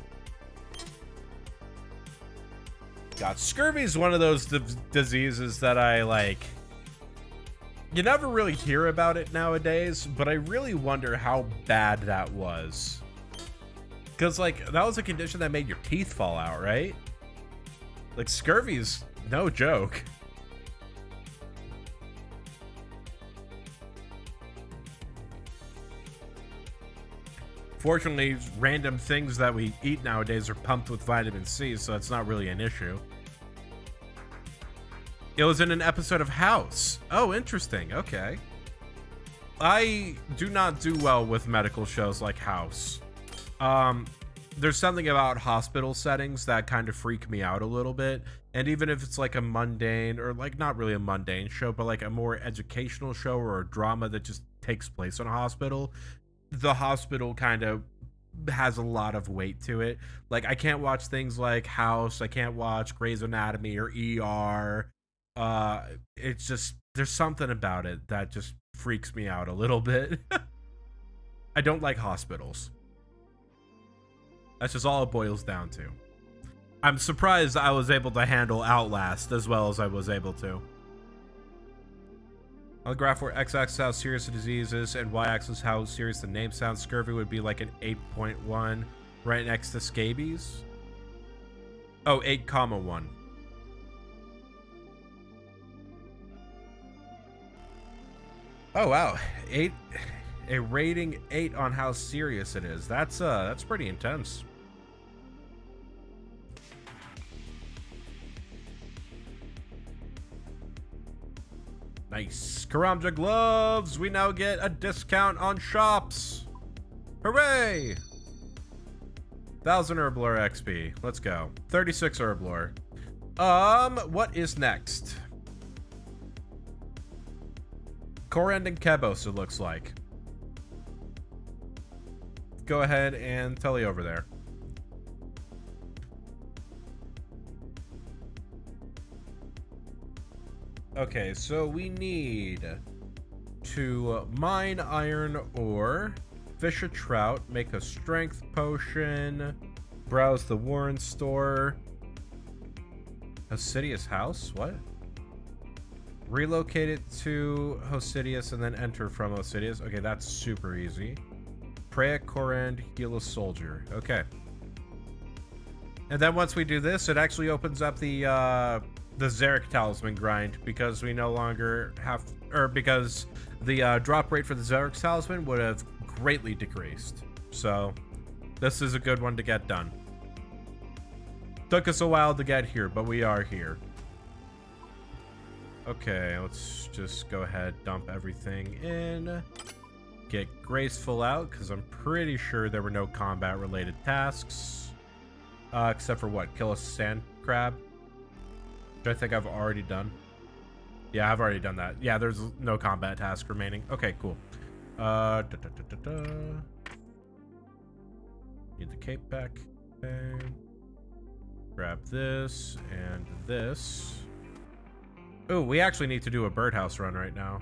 God, scurvy is one of those diseases that I like. You never really hear about it nowadays, but I really wonder how bad that was. Because, like, that was a condition that made your teeth fall out, right? Like, scurvy is no joke. Fortunately, random things that we eat nowadays are pumped with vitamin C, so it's not really an issue. It was in an episode of House. Oh, interesting. Okay. I do not do well with medical shows like House. There's something about hospital settings that kind of freak me out a little bit. And even if it's like a mundane, or like not really a mundane show, but like a more educational show or a drama that just takes place in a hospital, the hospital kind of has a lot of weight to it. Like, I can't watch things like House. I can't watch Grey's Anatomy or ER. It's just, there's something about it that just freaks me out a little bit. I don't like hospitals. That's just all it boils down to. I'm surprised I was able to handle Outlast as well as I was able to. On the graph where x-axis how serious the disease is and y-axis how serious the name sounds, scurvy would be like an 8.1 right next to scabies. Oh, 8,1. Oh wow, a rating 8 on how serious it is. That's pretty intense. Nice. Karamja gloves. We now get a discount on shops. Hooray! 1,000 Herblore XP. Let's go. 36 Herblore. What is next? Korend and Kebos, it looks like. Go ahead and telly over there. Okay, so we need to mine iron ore, fish a trout, make a strength potion, browse the Warren store. Hosidius house? What? Relocate it to Hosidius and then enter from Hosidius. Okay, that's super easy. Pray at Korend, heal a soldier. Okay. And then once we do this, it actually opens up the Zarek talisman grind, because we no longer have, or because the drop rate for the Zarek talisman would have greatly decreased. So this is a good one to get done. Took us a while to get here, but we are here. Okay, let's just go ahead, dump everything in, get Graceful out, because I'm pretty sure there were no combat related tasks, except for what, kill a sand crab, which I think I've already done. Yeah, I've already done that. Yeah, there's no combat task remaining. Okay, cool. Need the cape back. Okay. Grab this and this. Oh, we actually need to do a birdhouse run right now.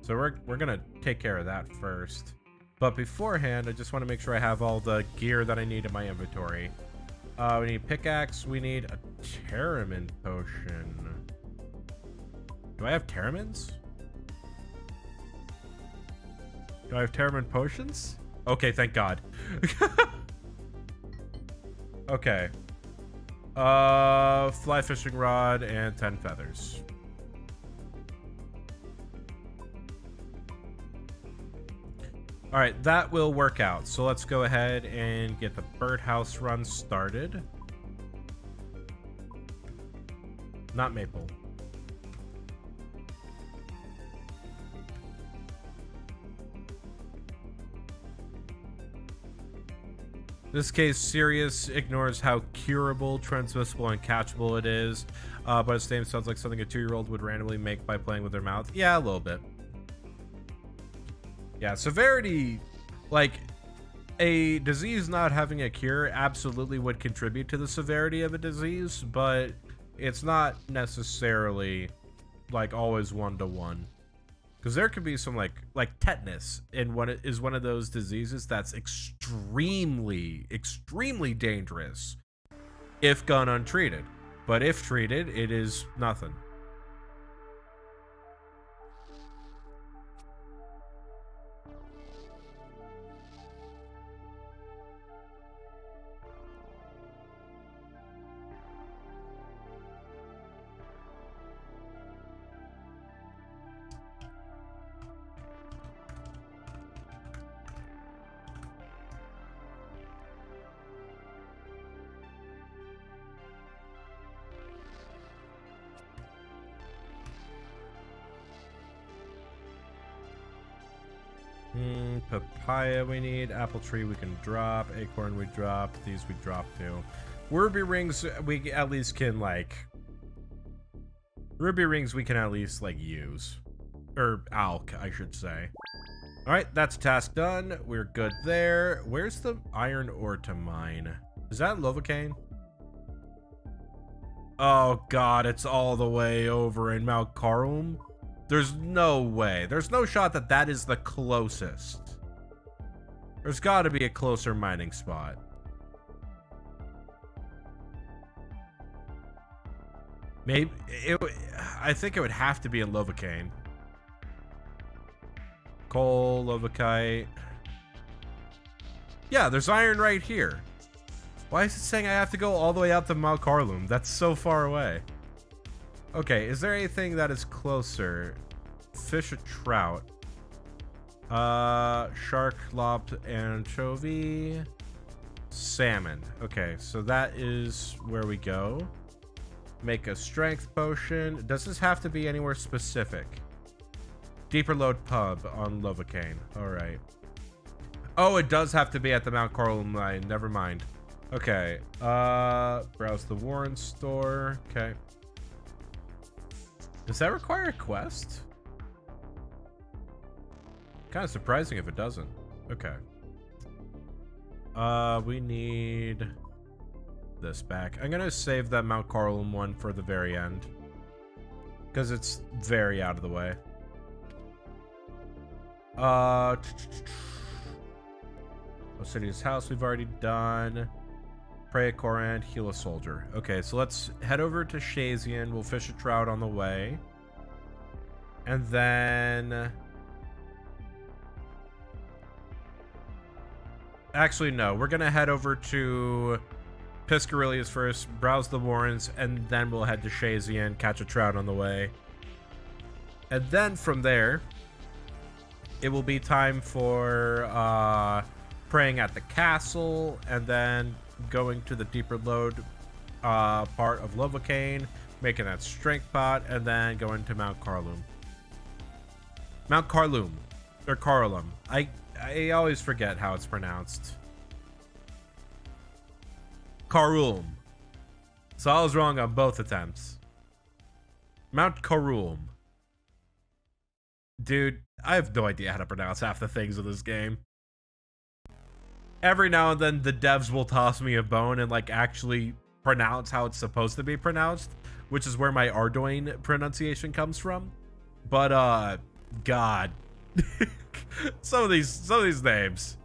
So we're gonna take care of that first. But beforehand, I just want to make sure I have all the gear that I need in my inventory. We need pickaxe. We need a Terramin potion. Do I have Terramins? Do I have Terramin potions? Okay, thank God. Okay. Fly fishing rod and 10 feathers. All right, that will work out. So let's go ahead and get the birdhouse run started. Not maple. This case, Sirius ignores how curable, transmissible, and catchable it is, but its name sounds like something a 2-year-old would randomly make by playing with their mouth. Yeah, a little bit. Yeah, severity, like, a disease not having a cure absolutely would contribute to the severity of a disease, but It's not necessarily like always 1-to-1. Because there could be some like tetanus in one is one of those diseases that's extremely dangerous if gone untreated. But if treated, it is nothing. Papaya we need, apple tree we can drop, acorn we drop, these we drop too. Ruby rings we at least can like use. Or alk, I should say. Alright, that's task done. We're good there. Where's the iron ore to mine? Is that Lovacaine? Oh god, it's all the way over in Mount Carum. There's no way. There's no shot that that is the closest. There's got to be a closer mining spot. Maybe I think it would have to be in Lovacaine. Coal, Lovacite. Yeah, there's iron right here. Why is it saying I have to go all the way out to Mount Carlum? That's so far away. Okay, is there anything that is closer? Fish or trout? Shark, lob, anchovy, salmon. Okay, so that is where we go. Make a strength potion. Does this have to be anywhere specific? Deeper Load Pub on Lovacaine. Alright. Oh, it does have to be at the Mount Carlum line. Never mind. Okay. Browse the Warren store. Okay. Does that require a quest? Kind of surprising if it doesn't. Okay. We need this back. I'm gonna save that Mount Carlum one for the very end, because it's very out of the way. Obsidian's house we've already done. Pray a Korand, heal a soldier. Okay, so let's head over to Shazian. We'll fish a trout on the way. And then... Actually, no. We're going to head over to Piscarilius first, browse the Warrens, and then we'll head to Shazian, catch a trout on the way. And then from there, it will be time for praying at the castle, and then going to the deeper load part of Lovacaine, making that strength pot, and then going to Mount Carlum. Mount Carlum, or Carlum. I always forget how it's pronounced. Carlum. So I was wrong on both attempts. Mount Carlum. Dude, I have no idea how to pronounce half the things in this game. Every now and then the devs will toss me a bone and like actually pronounce how it's supposed to be pronounced, which is where my Ardoin pronunciation comes from. But god. some of these names.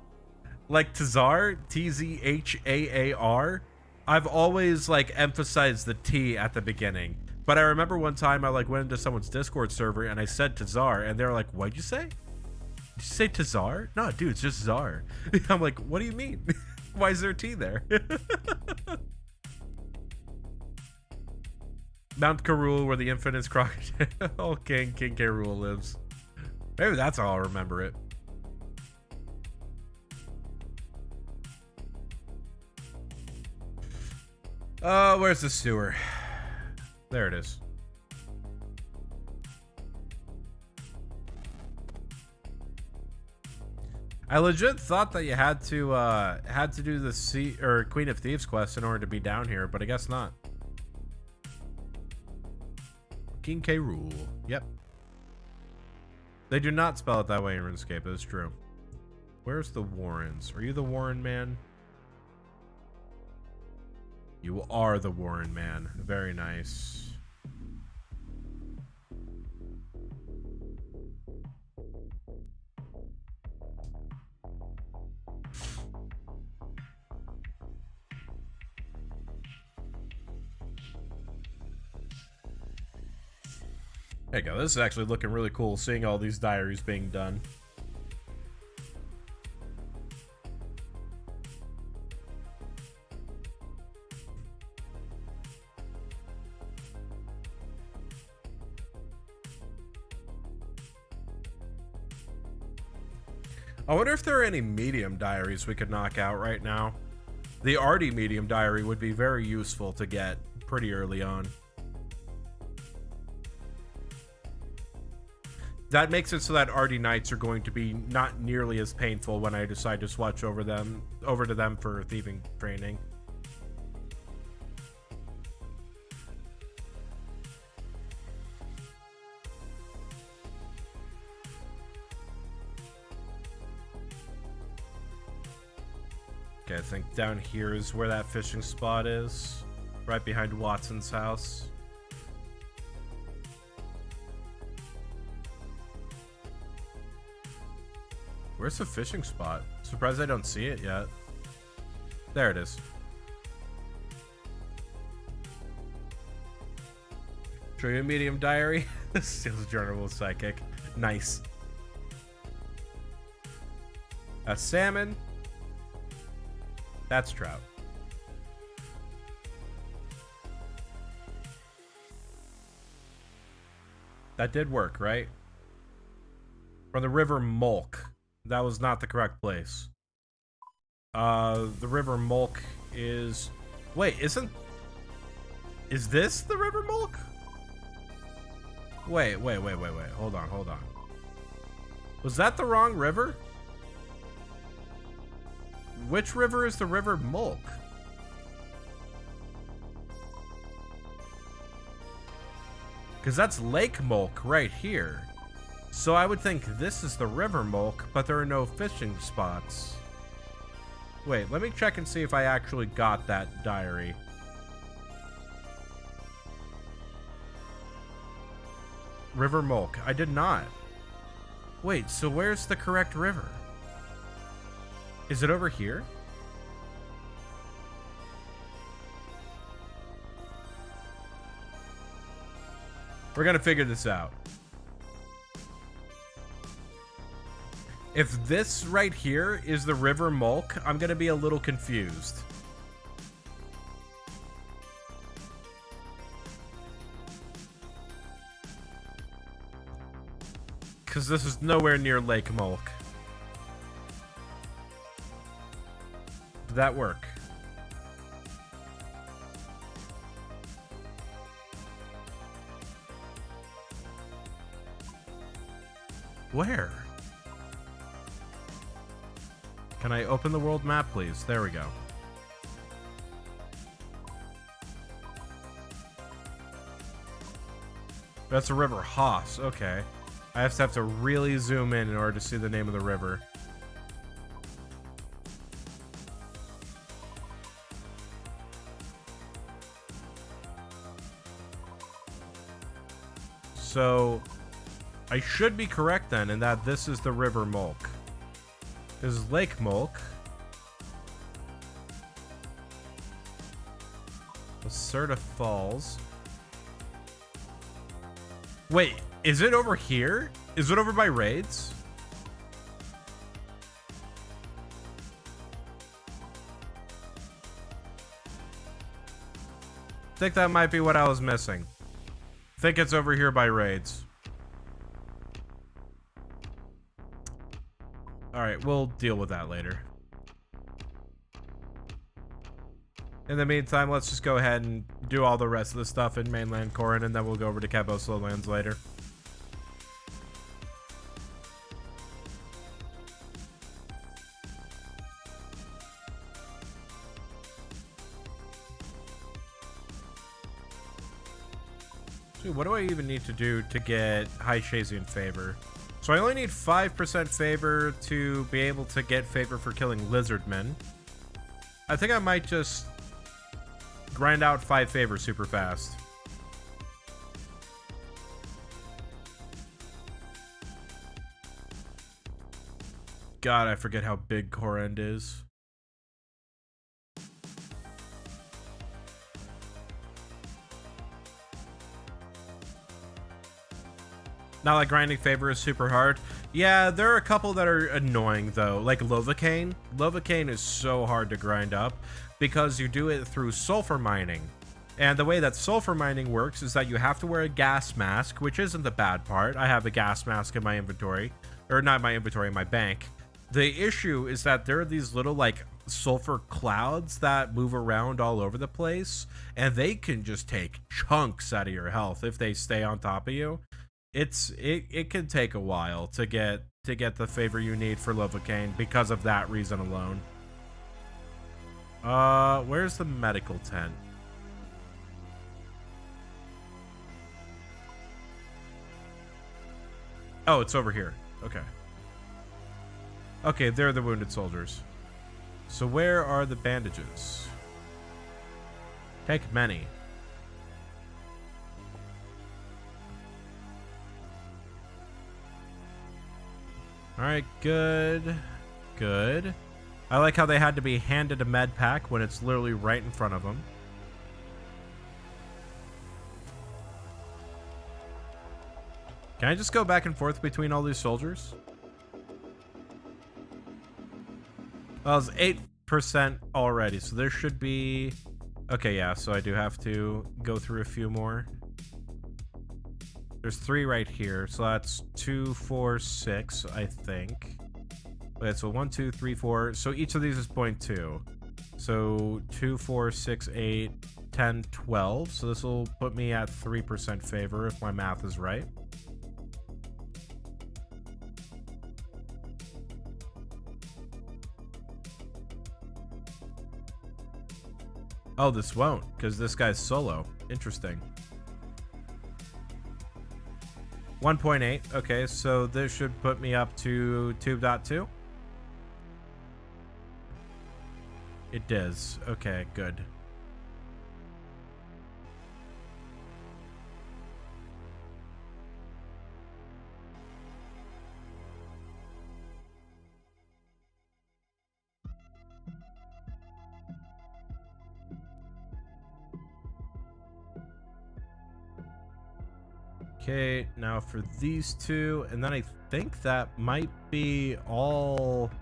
Like Tzaar, T-Z-H-A-A-R. I've always like emphasized the T at the beginning. But I remember one time I like went into someone's Discord server and I said Tzaar and they were like, "What'd you say? Did you say Tzaar?" "No, dude, it's just Czar." I'm like, "What do you mean? Why is there a T there?" Mount Karul, where the infamous crocodile King K. Rool lives. Maybe that's how I'll remember it. Where's the sewer? There it is. I legit thought that you had to do the Sea or Queen of Thieves quest in order to be down here, but I guess not. King K. Rool. Yep. They do not spell it that way in RuneScape. That's true. Where's the Warrens? Are you the Warren man? You are the Warren man. Very nice. There you go. This is actually looking really cool, seeing all these diaries being done. I wonder if there are any medium diaries we could knock out right now. The Artie medium diary would be very useful to get pretty early on. That makes it so that Artie nights are going to be not nearly as painful when I decide to switch over to them for thieving training. Okay, I think down here is where that fishing spot is. Right behind Watson's house. Where's the fishing spot? Surprised I don't see it yet. There it is. Show you a medium diary. Steals journal with psychic. Nice. That's salmon. That's trout. That did work, right? From the River Mulk. That was not the correct place. The River Mulk is... Wait, isn't... Is this the River Mulk? Wait. Hold on. Was that the wrong river? Which river is the River Mulk? Because that's Lake Mulk right here. So I would think this is the River Mulk, but there are no fishing spots. Wait, let me check and see if I actually got that diary. River Mulk. I did not. Wait, so where's the correct river? Is it over here? We're gonna figure this out. If this right here is the River Mulk, I'm gonna be a little confused. Because this is nowhere near Lake Mulk. Did that work? Where? Can I open the world map, please? There we go. That's the River Haas. Okay. I have to really zoom in order to see the name of the river. So, I should be correct then in that this is the River Mulk. This is Lake Mulk. Lacerda Falls. Wait, is it over here? Is it over by raids? I think that might be what I was missing. I think it's over here by raids. Alright, we'll deal with that later. In the meantime, let's just go ahead and do all the rest of the stuff in mainland Corrin, and then we'll go over to Cabos Lowlands later. Dude, what do I even need to do to get High Shazian favor? So I only need 5% favor to be able to get favor for killing lizardmen. I think I might just grind out 5 favors super fast. God, I forget how big core end is. Not like grinding favor is super hard. Yeah, there are a couple that are annoying though, like Lovacaine. Lovacaine is so hard to grind up because you do it through sulfur mining. And the way that sulfur mining works is that you have to wear a gas mask, which isn't the bad part. I have a gas mask in my inventory, or not my inventory, my bank. The issue is that there are these little like sulfur clouds that move around all over the place, and they can just take chunks out of your health if they stay on top of you. It can take a while to get the favor you need for Lovacaine because of that reason alone. Where's the medical tent? Oh, it's over here. Okay. Okay, they're the wounded soldiers. So where are the bandages? Take many. Alright, good. Good. I like how they had to be handed a med pack when it's literally right in front of them. Can I just go back and forth between all these soldiers? Well, it's 8% already, so there should be... Okay, yeah, so I do have to go through a few more. There's 3 right here, so that's 2, 4, 6, I think. Okay, so 1, 2, 3, 4. So each of these is 0.2. So 2, 4, 6, 8, 10, 12. So this will put me at 3% favor if my math is right. Oh, this won't, because this guy's solo. Interesting. 1.8. Okay, so this should put me up to 2.2. It does. Okay, good. Okay, now for these two, and then I think that might be all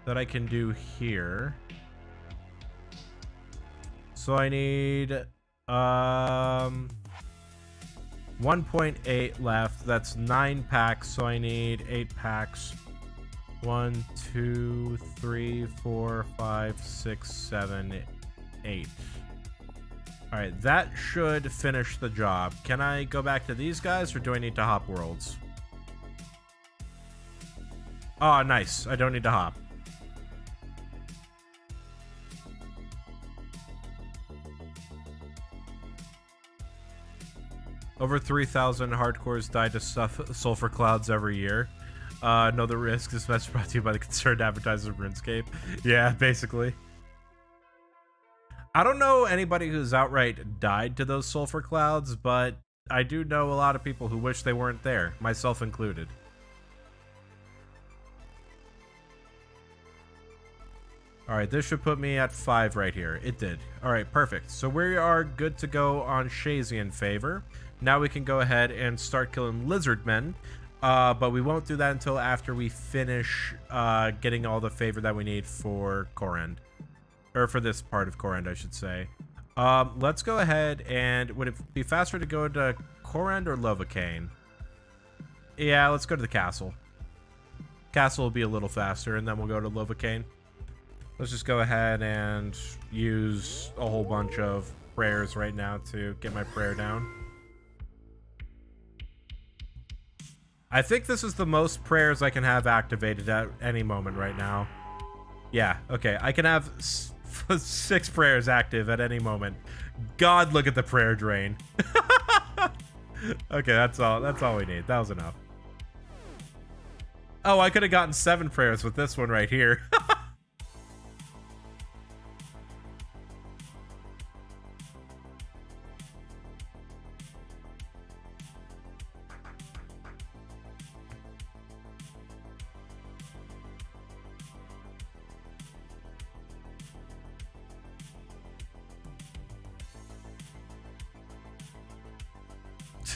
that I can do here. So I need 1.8 left. That's 9 packs, so I need 8 packs. 1, 2, 3, 4, 5, 6, 7, 8. All right, that should finish the job. Can I go back to these guys, or do I need to hop worlds? Oh, nice. I don't need to hop. Over 3,000 hardcores die to sulfur clouds every year. Know the risks. This message brought to you by the concerned advertiser of RuneScape. Yeah, basically. I don't know anybody who's outright died to those sulfur clouds, but I do know a lot of people who wish they weren't there, myself included. Alright, this should put me at 5 right here. It did. Alright, perfect. So we are good to go on Shazian favor. Now we can go ahead and start killing lizard men, but we won't do that until after we finish getting all the favor that we need for Korend. Or for this part of Korend, I should say. Let's go ahead and... Would it be faster to go to Korend or Lovacaine? Yeah, let's go to the castle. Castle will be a little faster, and then we'll go to Lovacaine. Let's just go ahead and use a whole bunch of prayers right now to get my prayer down. I think this is the most prayers I can have activated at any moment right now. Yeah, okay. I can have 6 prayers active at any moment. God, look at the prayer drain. Okay, that's all we need. That was enough. Oh, I could have gotten 7 prayers with this one right here.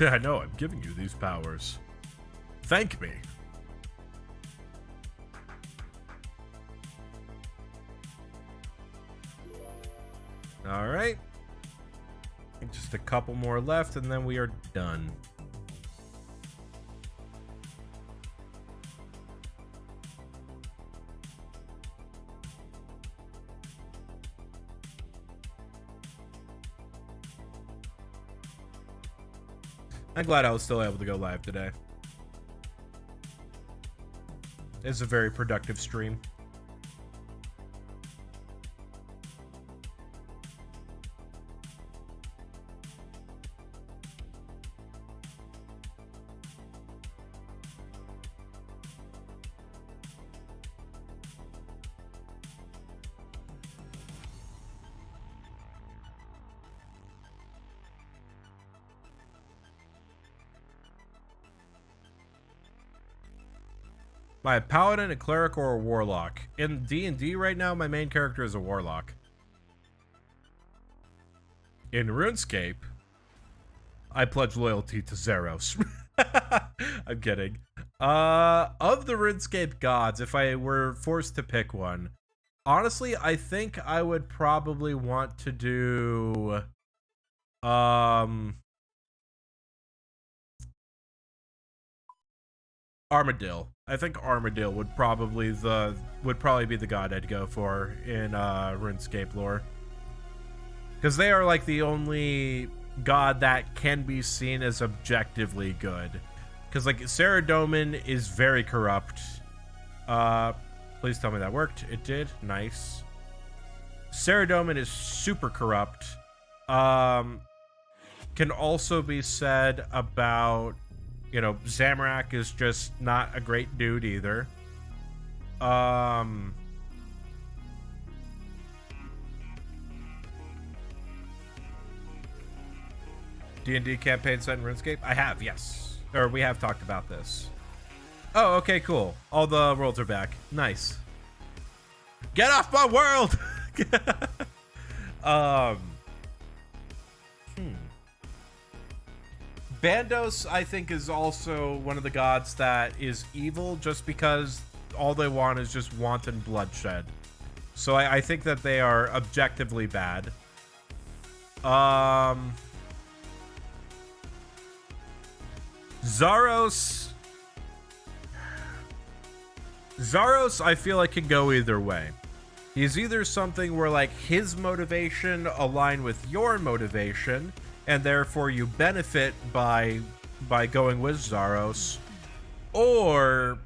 I know, I'm giving you these powers. Thank me. Alright. Just a couple more left, and then we are done. I'm glad I was still able to go live today. It's a very productive stream. By a paladin, a cleric, or a warlock. In D&D right now, my main character is a warlock. In RuneScape, I pledge loyalty to Zeros. I'm kidding. Of the RuneScape gods, if I were forced to pick one, honestly, I think I would probably want to do... Armadillo. I think Armadillo would probably be the god I'd go for in RuneScape lore. Because they are like the only god that can be seen as objectively good. Because like Saradomin is very corrupt. Please tell me that worked. It did. Nice. Saradomin is super corrupt. Can also be said about, you know, Zamorak is just not a great dude either. D&D campaign set in RuneScape? I have, yes. Or we have talked about this. Oh, okay, cool. All the worlds are back. Nice. Get off my world! Bandos, I think, is also one of the gods that is evil just because all they want is just wanton bloodshed. So I think that they are objectively bad. Zaros, I feel like can go either way. He's either something where like his motivation align with your motivation, and therefore you benefit by going with Zaros, or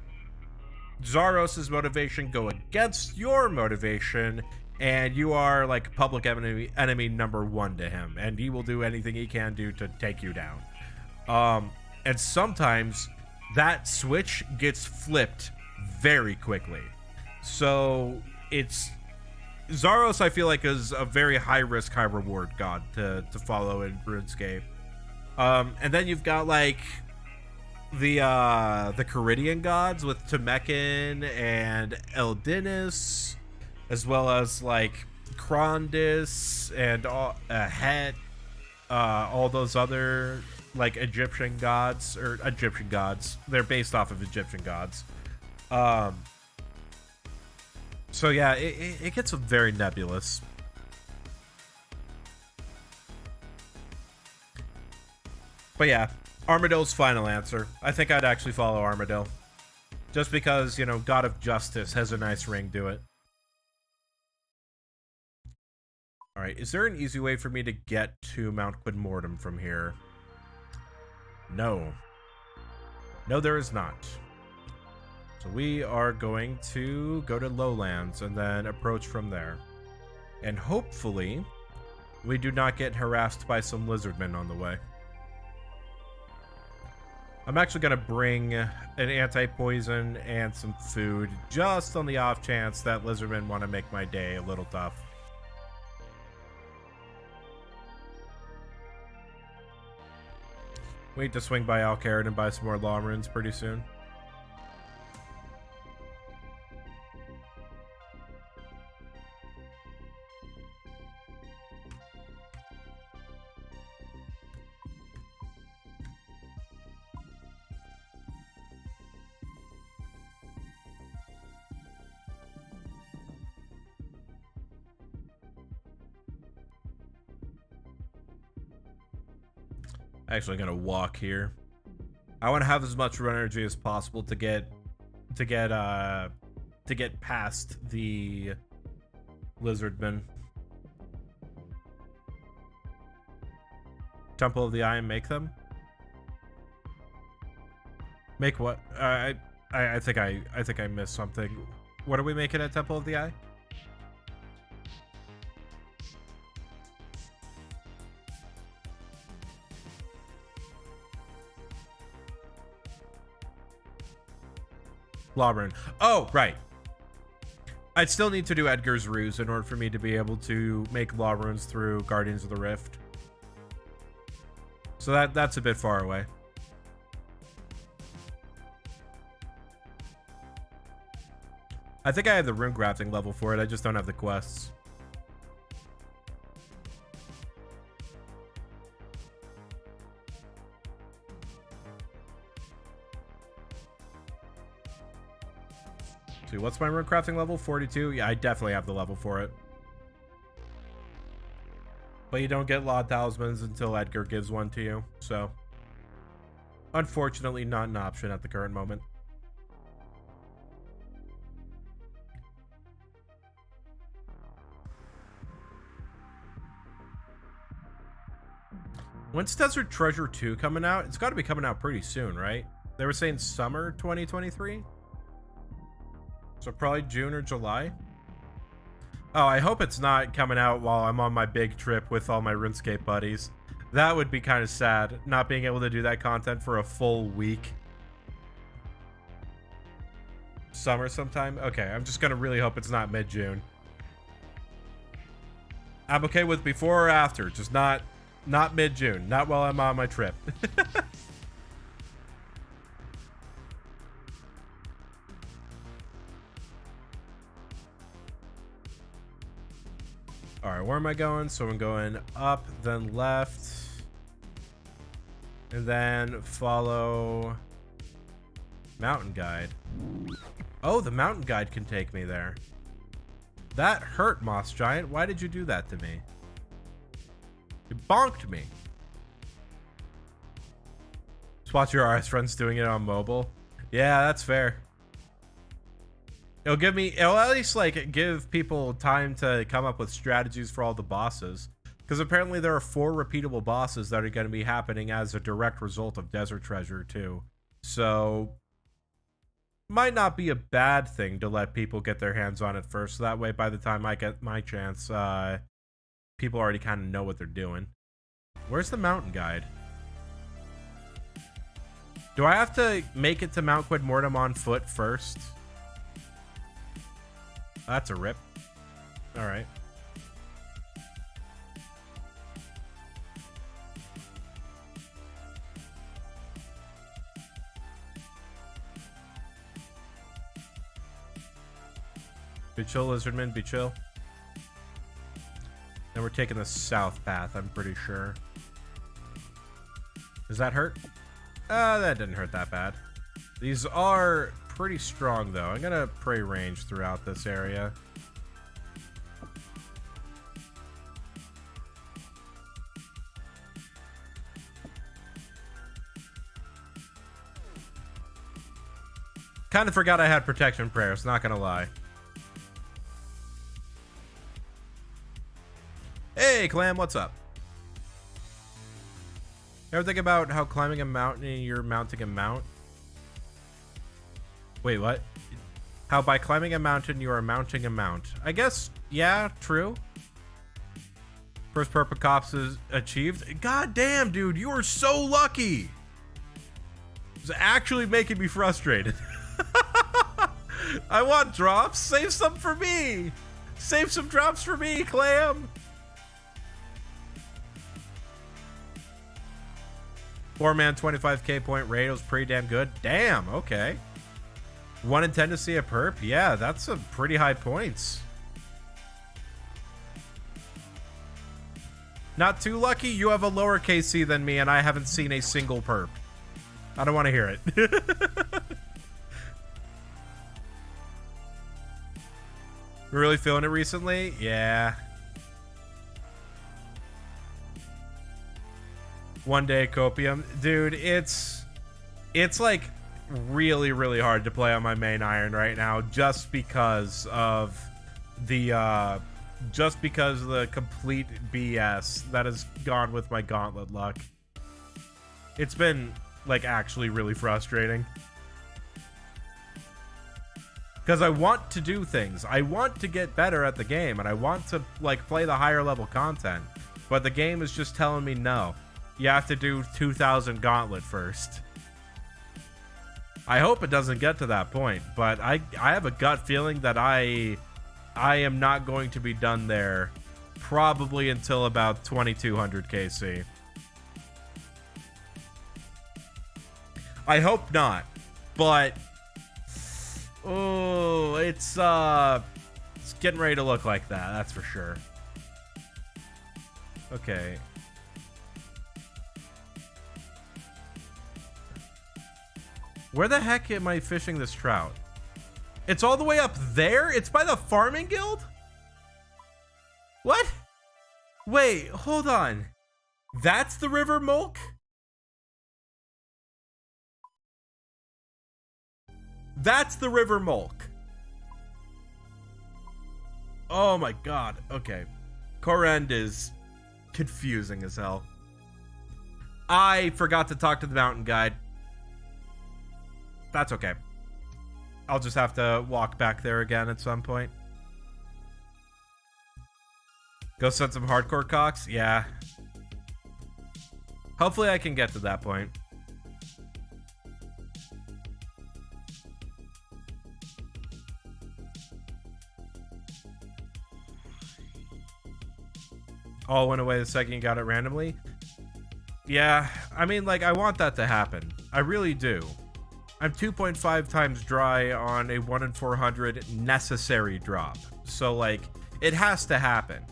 Zaros's motivation go against your motivation, and you are like public enemy number one to him, and he will do anything he can do to take you down. And sometimes that switch gets flipped very quickly. So it's Zaros, I feel like, is a very high risk, high reward god to follow in RuneScape. And then you've got like the Caridian gods with Temekin and Eldinis, as well as like Krondis and Het, all those other like Egyptian gods. They're based off of Egyptian gods. So yeah, it gets very nebulous. But yeah, Armadillo's final answer. I think I'd actually follow Armadillo. Just because, you know, God of Justice has a nice ring to it. Alright, is there an easy way for me to get to Mount Quidmortem from here? No. No, there is not. So we are going to go to Lowlands and then approach from there. And hopefully, we do not get harassed by some lizardmen on the way. I'm actually going to bring an anti-poison and some food, just on the off chance that lizardmen want to make my day a little tough. We need to swing by Alcarid and buy some more law runes pretty soon. Actually gonna walk here. I want to have as much run energy as possible to get past the lizardmen. Temple of the Eye and make them? Make what? I think I missed something. What are we making at Temple of the Eye? Lawburn. Oh, right. I'd still need to do Edgar's Ruse in order for me to be able to make law runes through Guardians of the Rift. So that's a bit far away. I think I have the rune crafting level for it. I just don't have the quests. See, what's my rune crafting level? 42? Yeah, I definitely have the level for it. But you don't get law talismans until Edgar gives one to you, so unfortunately not an option at the current moment. When's Desert Treasure 2 coming out? It's got to be coming out pretty soon, right? They were saying summer 2023? So probably June or July? Oh, I hope it's not coming out while I'm on my big trip with all my RuneScape buddies. That would be kind of sad, not being able to do that content for a full week. Summer sometime? Okay, I'm just gonna really hope it's not mid-June. I'm okay with before or after, just not mid-June, not while I'm on my trip. Alright, where am I going? So I'm going up, then left. And then follow Mountain Guide. Oh, the Mountain Guide can take me there. That hurt, Moss Giant. Why did you do that to me? You bonked me. Just watch your RS friends doing it on mobile. Yeah, that's fair. It'll at least like give people time to come up with strategies for all the bosses. Because apparently there are 4 repeatable bosses that are going to be happening as a direct result of Desert Treasure 2. So, might not be a bad thing to let people get their hands on it first. So that way, by the time I get my chance, people already kind of know what they're doing. Where's the Mountain Guide? Do I have to make it to Mount Quidmortem on foot first? That's a rip. Alright. Be chill, Lizardman, be chill. Then we're taking the south path, I'm pretty sure. Does that hurt? That didn't hurt that bad. These are pretty strong, though. I'm gonna pray range throughout this area. Kind of forgot I had protection prayers, not gonna lie. Hey, Clam, what's up? Ever think about how climbing a mountain and you're mounting a mount? Wait, what? How by climbing a mountain you are mounting a mount. I guess, yeah, true. First purple cops is achieved. God damn, dude, you are so lucky. It's actually making me frustrated. I want drops. Save some for me. Save some drops for me, Clam. 4-man 25k point raid was pretty damn good. Damn, okay. 1 in 10 to see a perp? Yeah, that's a pretty high points. Not too lucky, you have a lower KC than me and I haven't seen a single perp. I don't want to hear it. Really feeling it recently? Yeah. One day copium, dude. It's like really, really hard to play on my main iron right now, just because of the complete BS that has gone with my gauntlet luck. It's been like actually really frustrating. Because I want to do things. I want to get better at the game, and I want to like play the higher level content. But the game is just telling me no. You have to do 2,000 gauntlet first. I hope it doesn't get to that point, but I have a gut feeling that I am not going to be done there probably until about 2200 KC. I hope not, but oh, it's getting ready to look like that, that's for sure. Okay. Where the heck am I fishing this trout? It's all the way up there? It's by the farming guild? What? Wait, hold on. That's the river Mulk? That's the river Mulk. Oh my god. Okay. Korend is confusing as hell. I forgot to talk to the mountain guide. That's okay. I'll just have to walk back there again at some point. Go set some hardcore cocks? Yeah. Hopefully I can get to that point. All went away the second you got it randomly? Yeah, I mean, like, I want that to happen. I really do. I'm 2.5 times dry on a 1 in 400 necessary drop. So, like, it has to happen.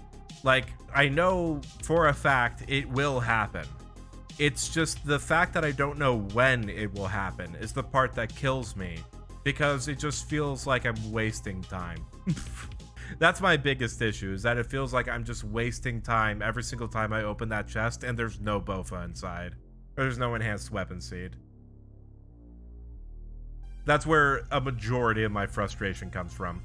Like, I know for a fact it will happen. It's just the fact that I don't know when it will happen is the part that kills me. Because it just feels like I'm wasting time. That's my biggest issue, is that it feels like I'm just wasting time every single time I open that chest and there's no Bofa inside. Or there's no enhanced weapon seed. That's where a majority of my frustration comes from.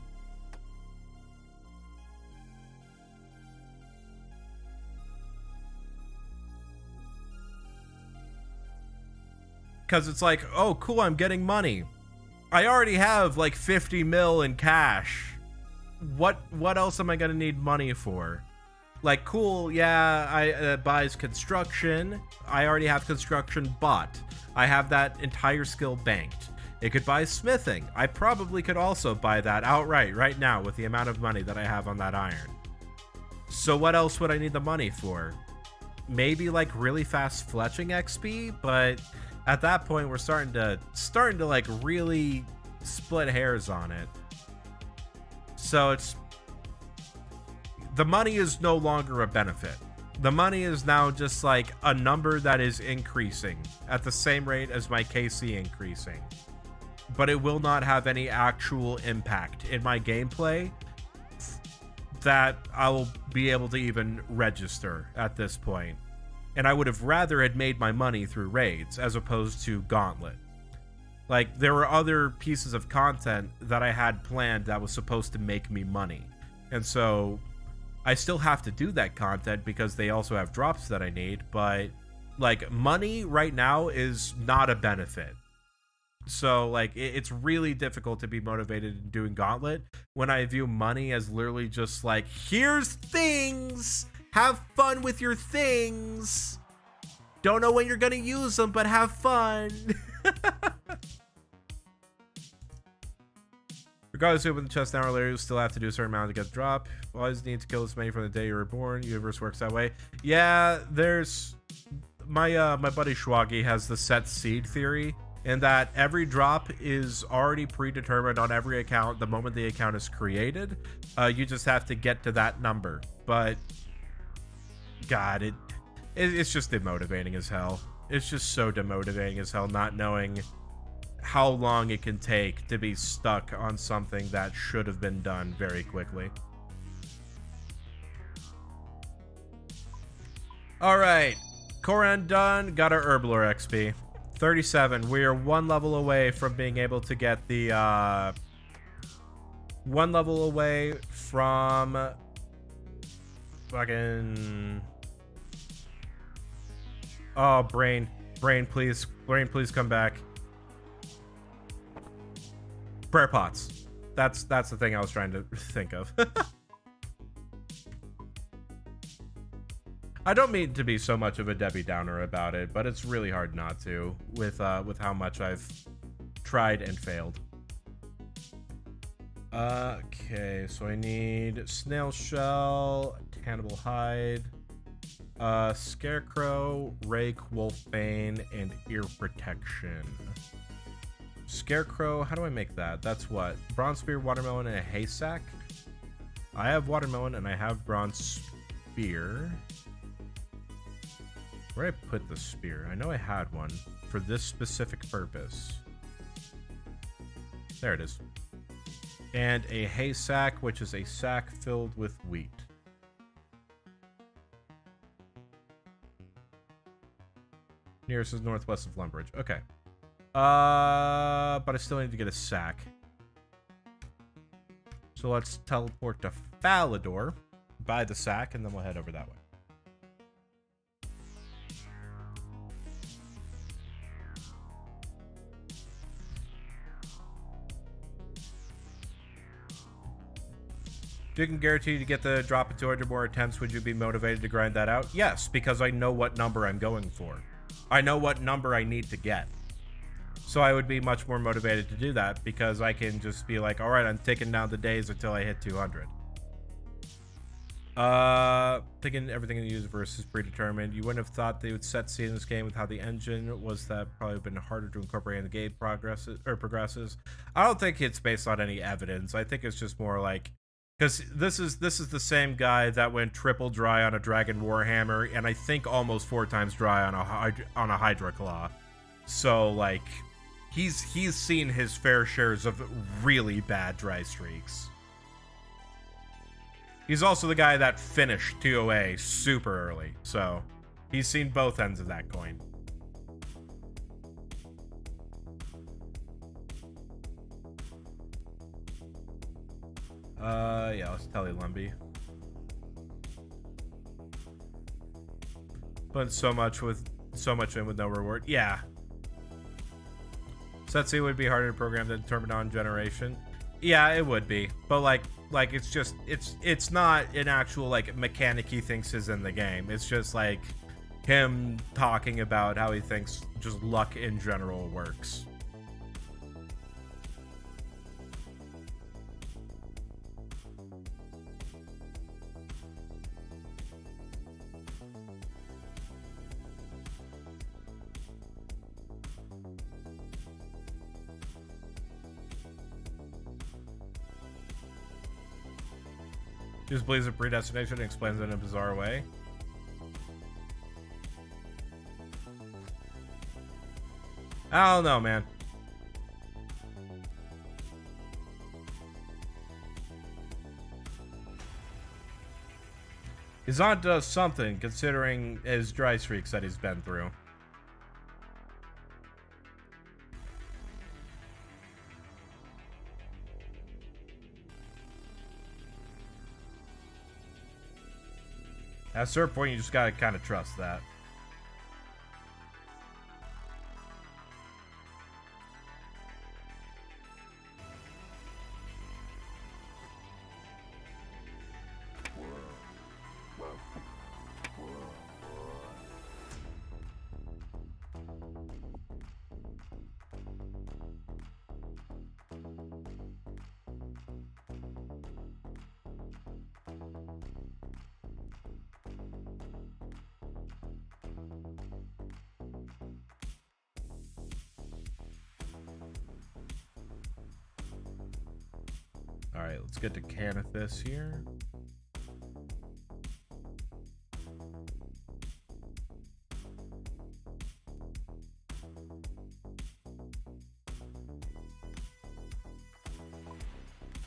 Because it's like, oh, cool, I'm getting money. I already have like 50 mil in cash. What else am I going to need money for? Like, cool, yeah, buys construction. I already have construction bought. I have that entire skill banked. It could buy smithing. I probably could also buy that outright right now with the amount of money that I have on that iron. So what else would I need the money for? Maybe like really fast fletching XP, but at that point we're starting to like really split hairs on it. So it's, the money is no longer a benefit. The money is now just like a number that is increasing at the same rate as my KC increasing. But it will not have any actual impact in my gameplay that I will be able to even register at this point. And I would have rather had made my money through raids as opposed to Gauntlet. Like, there were other pieces of content that I had planned that was supposed to make me money. And so I still have to do that content because they also have drops that I need, but like money right now is not a benefit. So like it's really difficult to be motivated in doing Gauntlet when I view money as literally just like, here's things, have fun with your things, don't know when you're gonna use them, but have fun. Regardless of when the chest hour later, you still have to do a certain amount to get the drop. Always need to kill this many from the day you were born. Universe works that way. Yeah, there's my buddy Schwaggy has the set seed theory, in that every drop is already predetermined on every account the moment the account is created. You just have to get to that number. But God, it's just demotivating as hell. It's just so demotivating as hell not knowing how long it can take to be stuck on something that should have been done very quickly. All right, Koran done. Got our Herblore XP. 37. We are 1 level away from being able to get the 1 level away from fucking... Oh, brain, please come back. Prayer pots. That's the thing I was trying to think of. I don't mean to be so much of a Debbie Downer about it, but it's really hard not to with how much I've tried and failed. Okay, so I need snail shell, cannibal hide, scarecrow, rake, wolfbane, and ear protection. Scarecrow, how do I make that? That's what? Bronze spear, watermelon, and a haystack? I have watermelon and I have bronze spear. Where did I put the spear? I know I had one for this specific purpose. There it is. And a haystack, which is a sack filled with wheat. Nearest is northwest of Lumbridge. Okay. But I still need to get a sack. So let's teleport to Falador, buy the sack, and then we'll head over that way. If you can guarantee to get the drop of 200 more attempts, would you be motivated to grind that out? Yes, because I know what number I'm going for. I know what number I need to get. So I would be much more motivated to do that because I can just be like, all right, I'm taking down the days until I hit 200. Thinking everything in the universe is predetermined. You wouldn't have thought they would set scene in this game with how the engine was. That probably been harder to incorporate in the game progresses. I don't think it's based on any evidence. I think it's just more like, because this is the same guy that went triple dry on a Dragon Warhammer, and I think almost 4 times dry on a Hydra Claw. So like, he's seen his fair shares of really bad dry streaks. He's also the guy that finished TOA super early, so he's seen both ends of that coin. Yeah, let's tell you, Lumby. Put so much in with no reward. Yeah. Setsu would be harder to program than determine on generation. Yeah, it would be. But like it's just it's not an actual like mechanic he thinks is in the game. It's just like him talking about how he thinks just luck in general works. Just believes in predestination and explains it in a bizarre way. I don't know, man. Izan does something, considering his dry streaks that he's been through. At a certain point, you just gotta kind of trust that. Alright, let's get to Canithus here.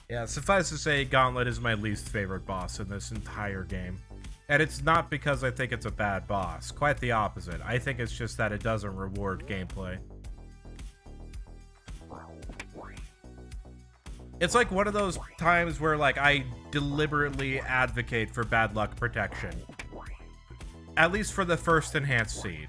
Yeah, suffice to say, Gauntlet is my least favorite boss in this entire game. And it's not because I think it's a bad boss. Quite the opposite. I think it's just that it doesn't reward gameplay. It's like one of those times where, like, I deliberately advocate for bad luck protection. At least for the first enhanced seed.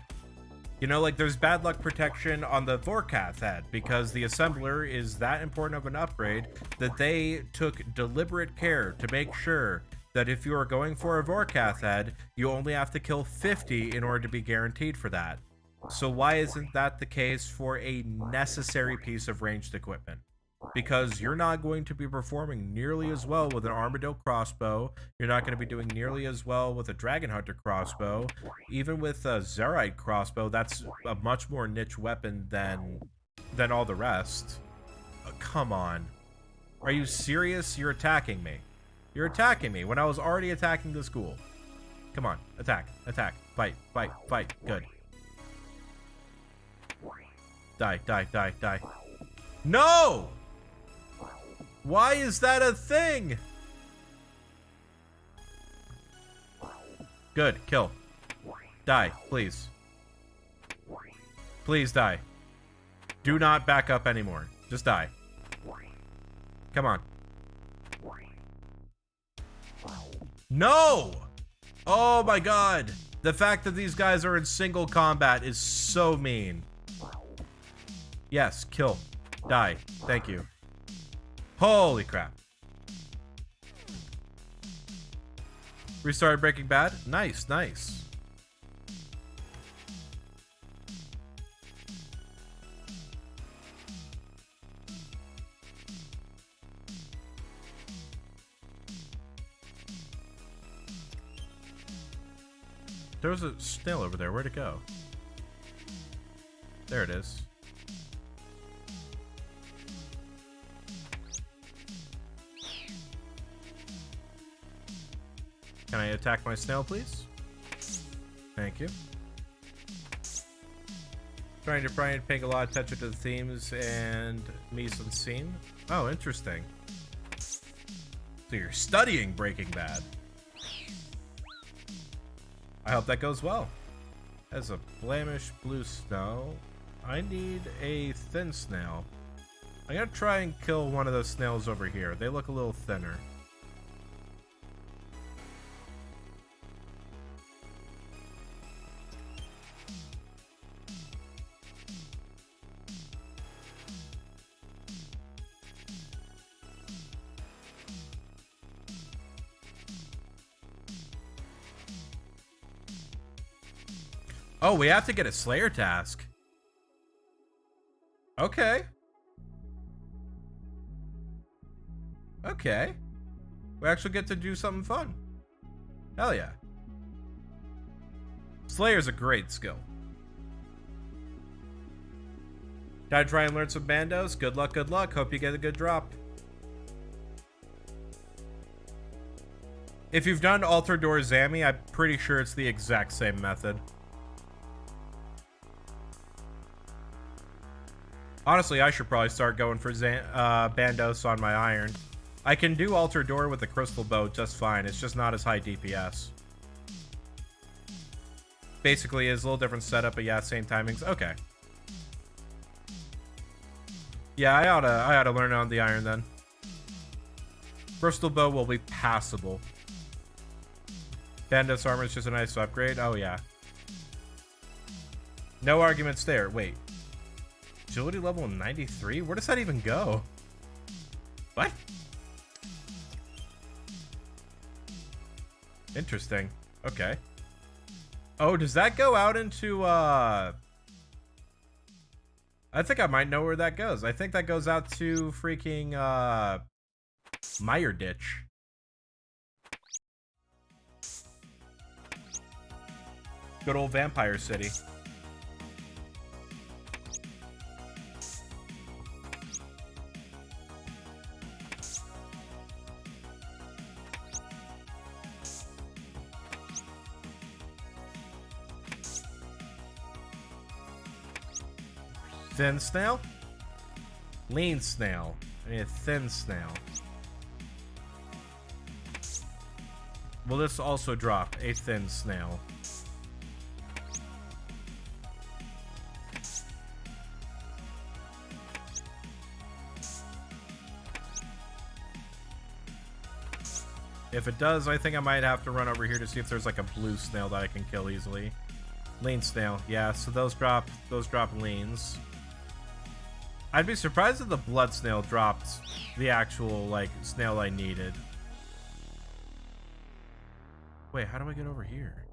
You know, like, there's bad luck protection on the Vorkath head because the assembler is that important of an upgrade that they took deliberate care to make sure that if you are going for a Vorkath head, you only have to kill 50 in order to be guaranteed for that. So why isn't that the case for a necessary piece of ranged equipment? Because you're not going to be performing nearly as well with an Armadillo crossbow. You're not going to be doing nearly as well with a Dragon Hunter crossbow. Even with a Zerite crossbow, that's a much more niche weapon than all the rest. Come on. Are you serious? You're attacking me. You're attacking me when I was already attacking the school. Come on. Attack. Attack. Fight. Fight. Fight. Good. Die. Die. Die. Die. No! Why is that a thing? Good. Kill. Die, please. Please die. Do not back up anymore. Just die. Come on. No! Oh my god. The fact that these guys are in single combat is so mean. Yes, kill. Die. Thank you. Holy crap. Restarted Breaking Bad. Nice, nice. There was a snail over there. Where'd it go? There it is. Can I attack my snail, please? Thank you. Trying to paying a lot of attention to the themes and mise en scene. Oh, interesting. So you're studying Breaking Bad. I hope that goes well. As a blamish blue snail, I need a thin snail. I'm gonna try and kill one of those snails over here. They look a little thinner. Oh, we have to get a Slayer task. Okay. Okay. We actually get to do something fun. Hell yeah. Slayer's a great skill. Did I try and learn some bandos? Good luck, good luck. Hope you get a good drop. If you've done Altar Door Zami, I'm pretty sure it's the exact same method. Honestly, I should probably start going for Bandos on my iron. I can do Altar Door with the Crystal Bow just fine. It's just not as high DPS. Basically, it's a little different setup, but yeah, same timings. Okay. Yeah, I oughta learn on the iron then. Crystal Bow will be passable. Bandos armor is just a nice upgrade. Oh yeah. No arguments there. Wait. Agility level 93? Where does that even go? What? Interesting. Okay. Oh, does that go out into, I think I might know where that goes. I think that goes out to freaking, Mire Ditch. Good old Vampire City. Thin snail? Lean snail. I mean a thin snail. Will this also drop a thin snail? If it does, I think I might have to run over here to see if there's like a blue snail that I can kill easily. Lean snail, yeah, so those drop leans. I'd be surprised if the blood snail dropped the actual like snail I needed. Wait, how do I get over here?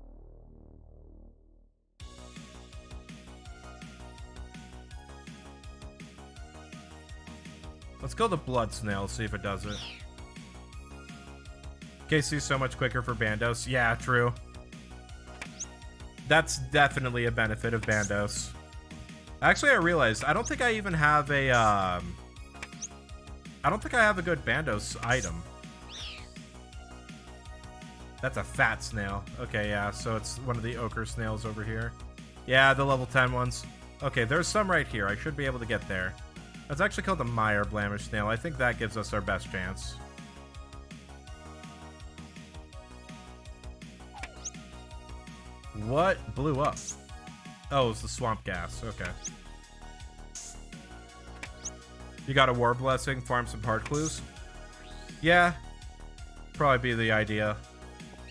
Let's go the blood snail, see if it does it. KC's so much quicker for Bandos. Yeah, true. That's definitely a benefit of Bandos. Actually, I realized I don't think I even have a I don't think I have a good Bandos item. That's a fat snail. Okay, yeah, so it's one of the ochre snails over here. Yeah, the level 10 ones. Okay, there's some right here. I should be able to get there. That's actually called the Mire Blamish snail. I think that gives us our best chance. What blew up? Oh, it's the swamp gas. Okay. You got a war blessing, farm some heart clues. Yeah, probably be the idea.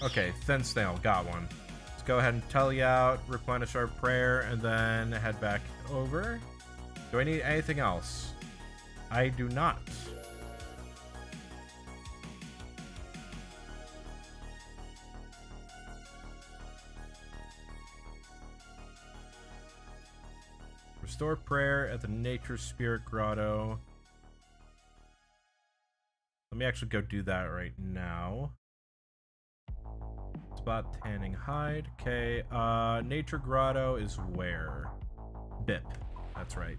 Okay, thin snail, got one. Let's go ahead and tally out, replenish our prayer, and then head back over. Do I need anything else? I do not. Restore prayer at the Nature Spirit Grotto. Let me actually go do that right now. Spot tanning hide. Okay, Nature Grotto is where? BIP. That's right.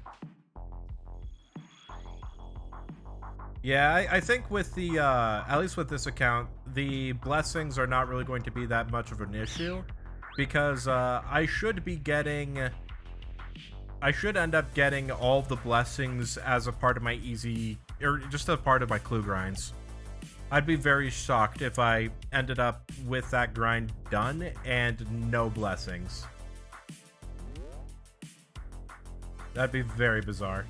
Yeah, I think with the, at least with this account, the blessings are not really going to be that much of an issue. Because, I should end up getting all of the blessings as a part of my easy, or just a part of my clue grinds. I'd be very shocked if I ended up with that grind done and no blessings. That'd be very bizarre.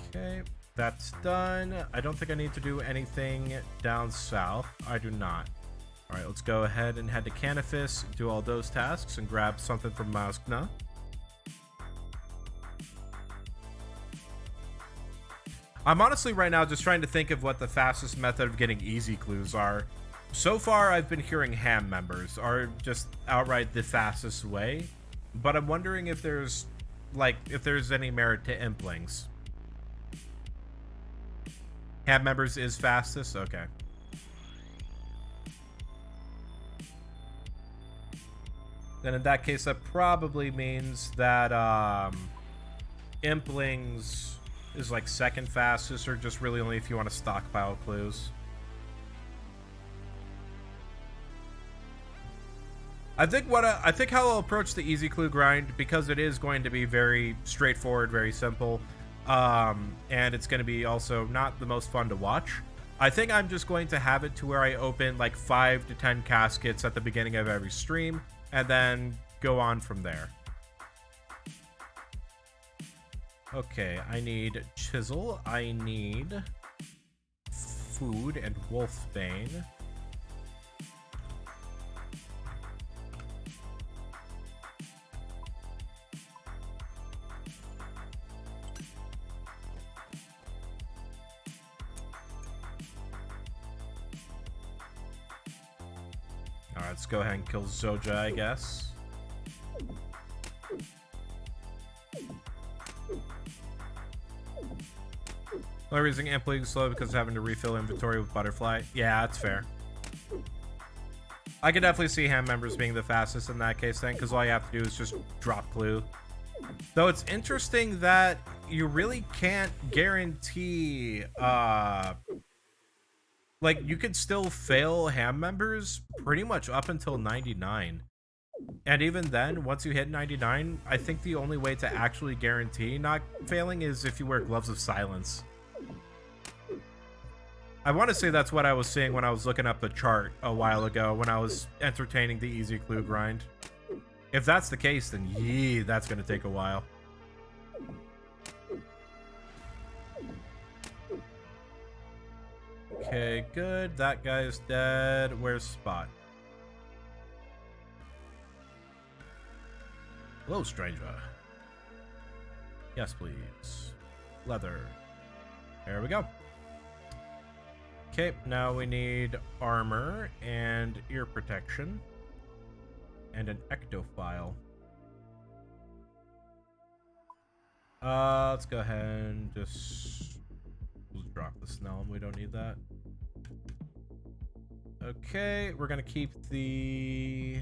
Okay, that's done. I don't think I need to do anything down south. I do not. Alright, let's go ahead and head to Canifis, do all those tasks, and grab something from Maskna. I'm honestly right now just trying to think of what the fastest method of getting easy clues are. So far, I've been hearing ham members are just outright the fastest way, but I'm wondering if there's any merit to Implings. Ham members is fastest? Okay. Then in that case, that probably means that Implings is like second fastest, or just really only if you want to stockpile clues. I think how I'll approach the easy clue grind, because it is going to be very straightforward, very simple, and it's going to be also not the most fun to watch. I think I'm just going to have it to where I open like 5 to 10 caskets at the beginning of every stream, and then go on from there. Okay, I need chisel, I need food and wolfbane. Alright, let's go ahead and kill Zoja, I guess. Only reason Implings is slow because of having to refill inventory with Butterfly. Yeah, that's fair. I could definitely see ham members being the fastest in that case then, because all you have to do is just drop clue. Though it's interesting that you really can't guarantee, like, you could still fail ham members pretty much up until 99. And even then, once you hit 99, I think the only way to actually guarantee not failing is if you wear Gloves of Silence. I want to say that's what I was seeing when I was looking up the chart a while ago when I was entertaining the easy clue grind. If that's the case, then yee, that's going to take a while. Okay, good. That guy's dead. Where's Spot? Hello, stranger. Yes, please. Leather. There we go. Okay, now we need armor and ear protection. And an ectophile. Let's go ahead and just drop the Snellum. We don't need that. Okay, we're gonna keep the...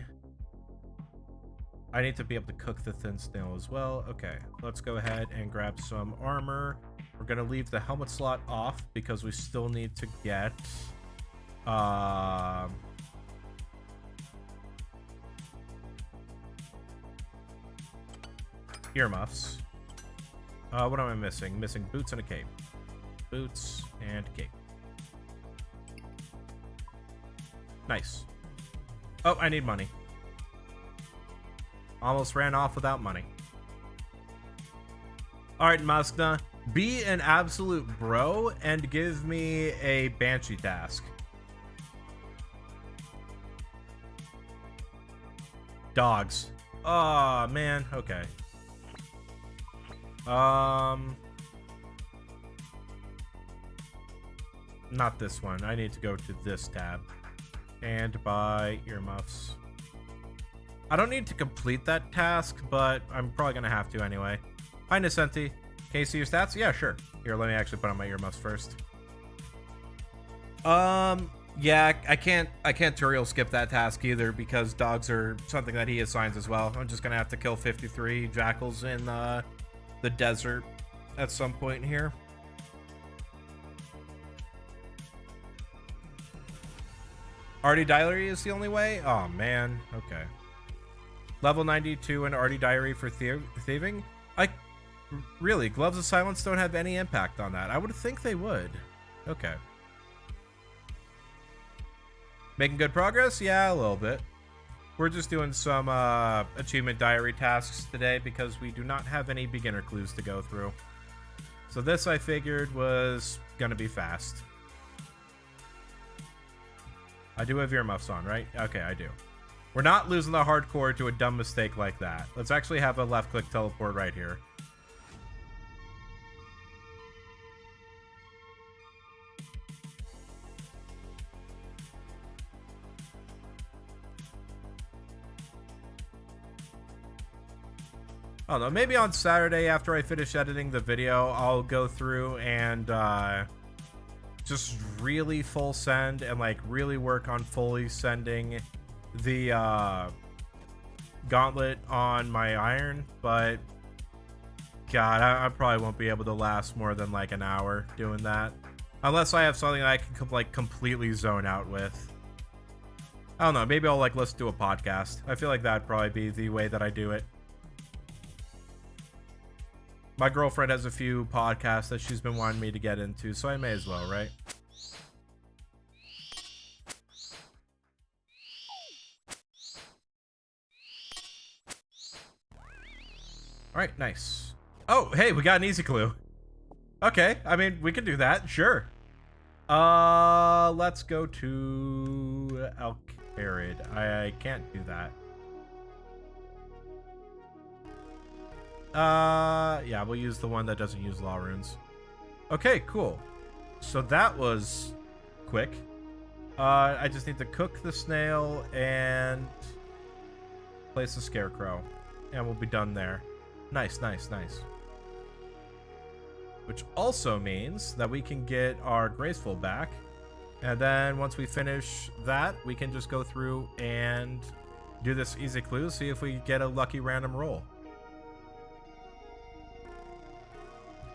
I need to be able to cook the thin snail as well. Okay, let's go ahead and grab some armor. We're gonna leave the helmet slot off because we still need to get earmuffs. What am I missing? Missing boots and a cape. Boots and cape. Nice. Oh, I need money. Almost ran off without money. Alright, Maskna. Be an absolute bro and give me a Banshee task. Dogs. Oh, man. Okay. Not this one. I need to go to this tab and buy earmuffs. I don't need to complete that task, but I'm probably gonna have to anyway. Hi, Nisenti. Can you see your stats? Yeah, sure. Here, let me actually put on my earmuffs first. Yeah, I can't tutorial skip that task either because dogs are something that he assigns as well. I'm just gonna have to kill 53 jackals in the desert at some point here. Artie Diary is the only way? Oh, man. Okay. Level 92 and Artie Diary for thieving? Really, Gloves of Silence don't have any impact on that. I would think they would. Okay. Making good progress? Yeah, a little bit. We're just doing some achievement diary tasks today because we do not have any beginner clues to go through. So this, I figured, was gonna be fast. I do have earmuffs on, right? Okay, I do. We're not losing the hardcore to a dumb mistake like that. Let's actually have a left-click teleport right here. I don't know, maybe on Saturday after I finish editing the video, I'll go through and just really full send and like really work on fully sending the gauntlet on my iron, but God, I probably won't be able to last more than like an hour doing that unless I have something that I can like completely zone out with. I don't know, maybe I'll like listen to a podcast. I feel like that'd probably be the way that I do it. My girlfriend has a few podcasts that she's been wanting me to get into, so I may as well, right? Alright, nice. Oh, hey, we got an easy clue. Okay, I mean, we can do that, sure. Let's go to Alcarid. I can't do that. Yeah, we'll use the one that doesn't use law runes. Okay, cool. So that was quick. I just need to cook the snail and place the scarecrow, and we'll be done there. Nice, nice, nice. Which also means that we can get our graceful back, and then once we finish that, we can just go through and do this easy clue, see if we get a lucky random roll.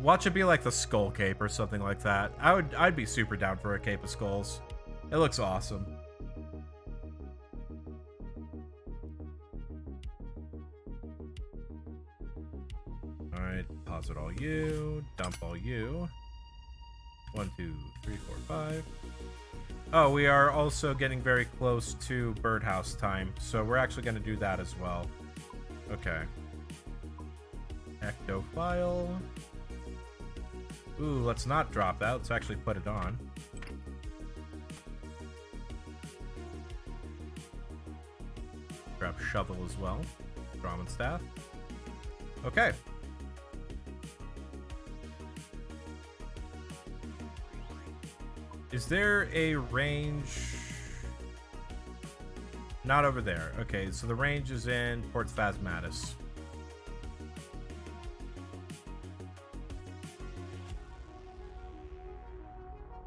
Watch it be like the skull cape or something like that. I'd be super down for a cape of skulls. It looks awesome. Alright, deposit all you, dump all you. 1, 2, 3, 4, 5. Oh, we are also getting very close to birdhouse time, so we're actually going to do that as well. Okay. Ecto file. Ooh, let's not drop that. Let's actually put it on. Grab shovel as well. Drum and staff. Okay. Is there a range? Not over there. Okay, so the range is in Port Phasmatis.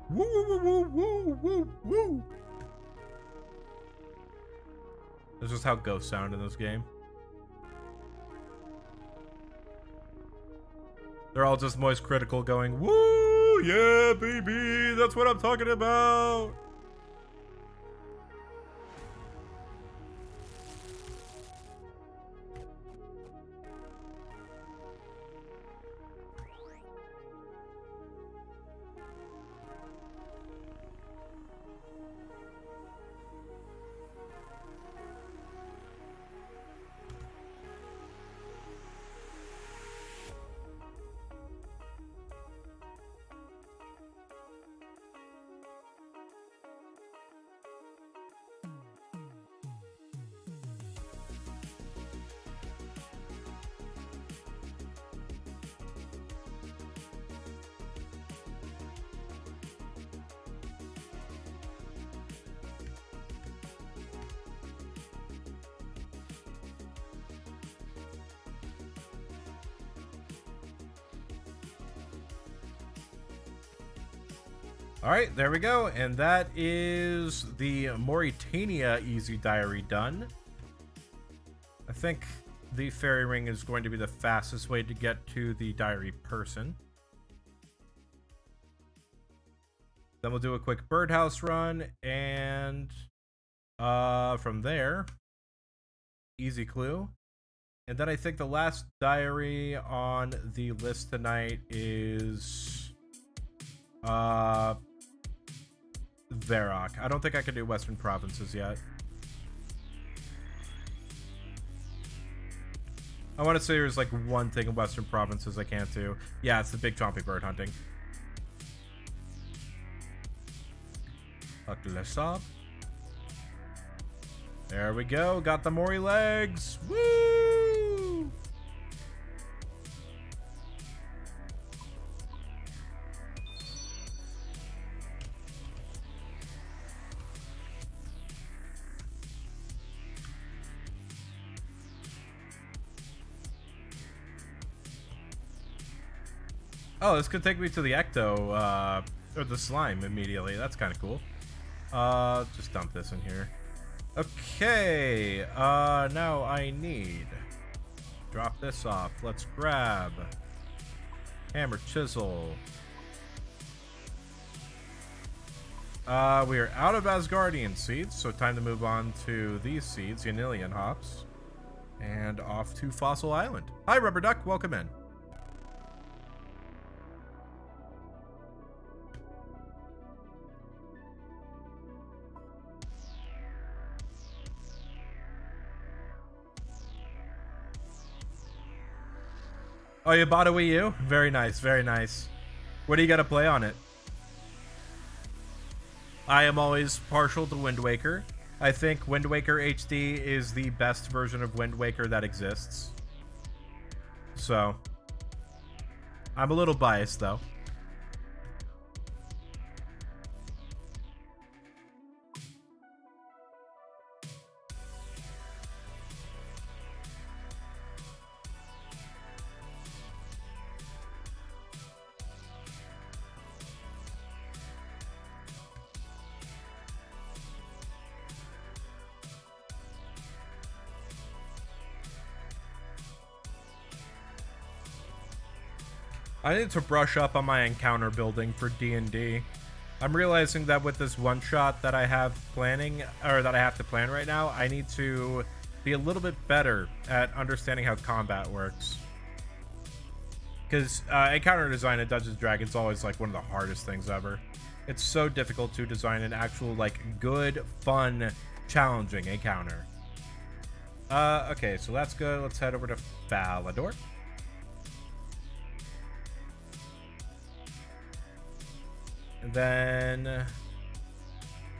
Woo, woo, woo, woo, woo, woo. That's just how ghosts sound in this game. They're all just moist critical going, woo, yeah, baby, that's what I'm talking about. All right, there we go. And that is the Mauritania Easy Diary done. I think the fairy ring is going to be the fastest way to get to the diary person. Then we'll do a quick birdhouse run, and from there, easy clue. And then I think the last diary on the list tonight is Varrock. I don't think I can do Western Provinces yet. I want to say there's like one thing in Western Provinces I can't do. Yeah, it's the big chompy bird hunting. There we go. Got the Mori legs. Woo! Oh, this could take me to the Ecto, or the slime immediately. That's kind of cool. Just dump this in here. Okay, now I need... Drop this off. Let's grab... Hammer, chisel. We are out of Asgardian seeds, so time to move on to these seeds, Yanilian hops. And off to Fossil Island. Hi, Rubber Duck. Welcome in. Oh, you bought a Wii U? Very nice, very nice. What do you got to play on it? I am always partial to Wind Waker. I think Wind Waker HD is the best version of Wind Waker that exists. So, I'm a little biased though. I need to brush up on my encounter building for D&D. I'm realizing that with this one shot that I have planning, or that I have to plan right now, I need to be a little bit better at understanding how combat works. Because encounter design in Dungeons & Dragons is always like one of the hardest things ever. It's so difficult to design an actual like good, fun, challenging encounter. Okay, so that's good. Let's head over to Falador. And then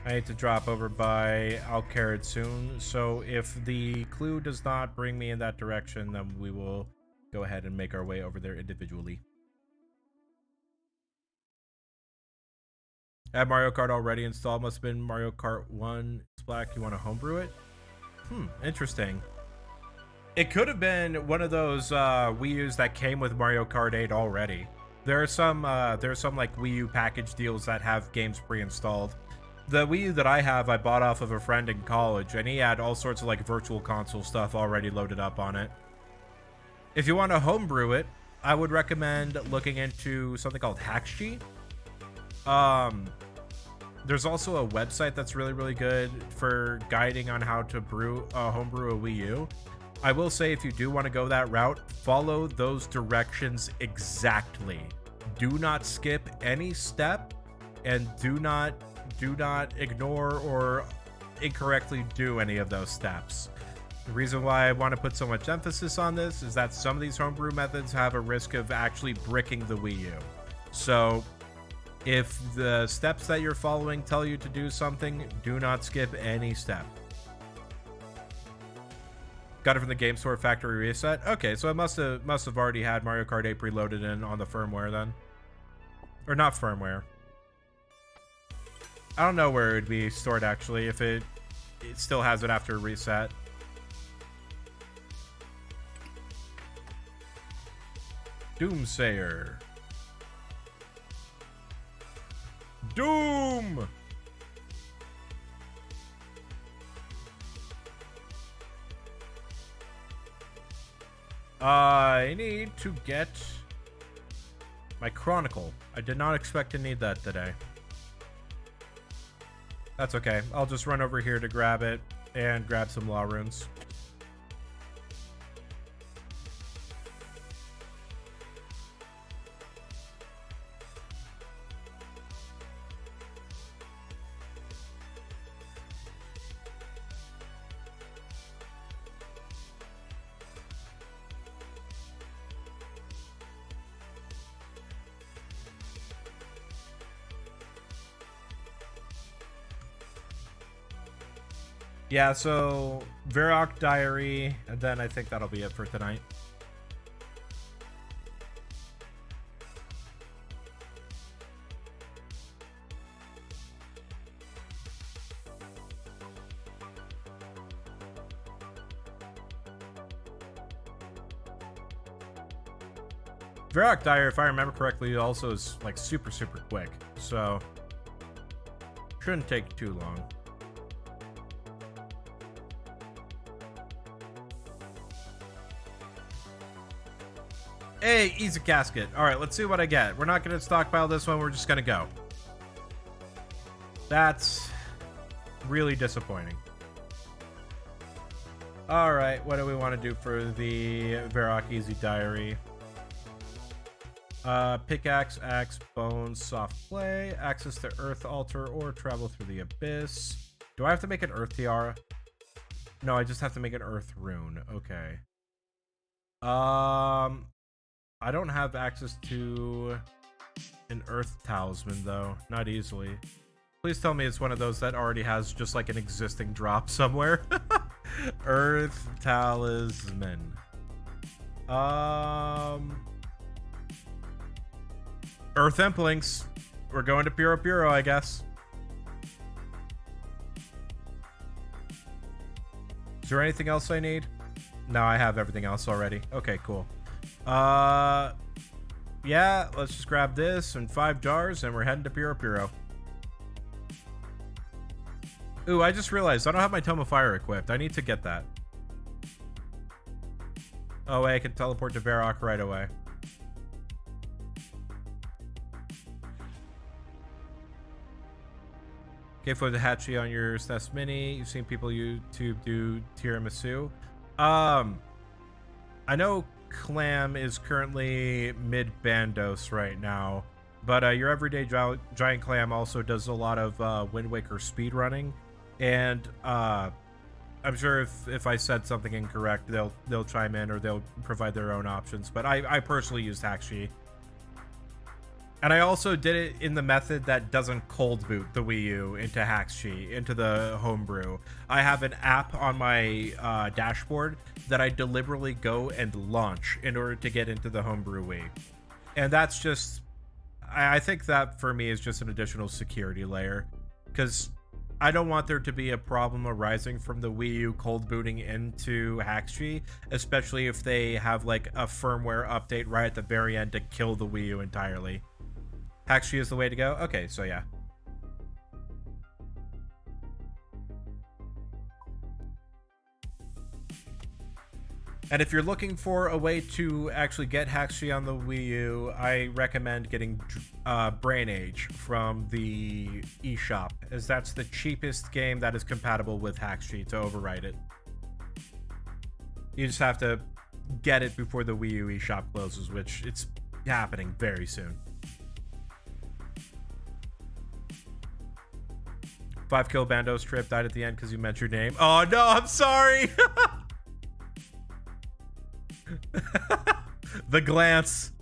I need to drop over by Alcarid soon. So if the clue does not bring me in that direction, then we will go ahead and make our way over there individually. I have Mario Kart already installed. Must have been Mario Kart 1. It's black. You want to homebrew it? Interesting. It could have been one of those Wii U's that came with Mario Kart 8 already. There are some like Wii U package deals that have games pre-installed. The Wii U that I have, I bought off of a friend in college, and he had all sorts of like virtual console stuff already loaded up on it. If you want to homebrew it, I would recommend looking into something called Hacksheet. There's also a website that's really, really good for guiding on how to homebrew a Wii U. I will say, if you do want to go that route, follow those directions exactly. Do not skip any step, and do not ignore or incorrectly do any of those steps. The reason why I want to put so much emphasis on this is that some of these homebrew methods have a risk of actually bricking the Wii U. So if the steps that you're following tell you to do something, do not skip any step. Got it from the Game Store factory reset. Okay, so I must have already had Mario Kart 8 preloaded in on the firmware then. Or not firmware. I don't know where it would be stored actually, if it still has it after reset. Doomsayer. Doom! I need to get my Chronicle. I did not expect to need that today. That's okay. I'll just run over here to grab it and grab some law runes. Yeah, so Varrock Diary, and then I think that'll be it for tonight. Varrock Diary, if I remember correctly, also is like super quick, so shouldn't take too long. Hey, easy casket. All right, let's see what I get. We're not going to stockpile this one. We're just going to go. That's really disappointing. All right, what do we want to do for the Varrock Easy Diary? Pickaxe, axe, bones, soft clay, access to Earth Altar, or travel through the abyss. Do I have to make an Earth Tiara? No, I just have to make an Earth Rune. Okay. I don't have access to an Earth Talisman, though. Not easily. Please tell me it's one of those that already has just like an existing drop somewhere. Earth Talisman. Earth Implings. We're going to Puro, I guess. Is there anything else I need? No, I have everything else already. Okay, cool. Yeah, let's just grab this and 5 jars and we're heading to Puro. Ooh, I just realized I don't have my Tome of Fire equipped. I need to get that. Oh, wait, I can teleport to Varrock right away. Okay, for the Hatchie on your SNES Mini. You've seen people YouTube do tiramisu. I know clam is currently mid-bandos right now, but your everyday giant clam also does a lot of Wind Waker speedrunning, and I'm sure if I said something incorrect, they'll chime in or they'll provide their own options. But I personally used Hackshi. And I also did it in the method that doesn't cold boot the Wii U into Hackshi, into the homebrew. I have an app on my dashboard that I deliberately go and launch in order to get into the homebrew Wii. And that's just, I think that for me is just an additional security layer, because I don't want there to be a problem arising from the Wii U cold booting into Hackshi, especially if they have like a firmware update right at the very end to kill the Wii U entirely. Hackshi is the way to go? Okay, so yeah. And if you're looking for a way to actually get Hackshi on the Wii U, I recommend getting Brain Age from the eShop, as that's the cheapest game that is compatible with Hackshi to overwrite it. You just have to get it before the Wii U eShop closes, which it's happening very soon. 5-kill Bando strip died at the end because you meant your name. Oh no, I'm sorry! The glance.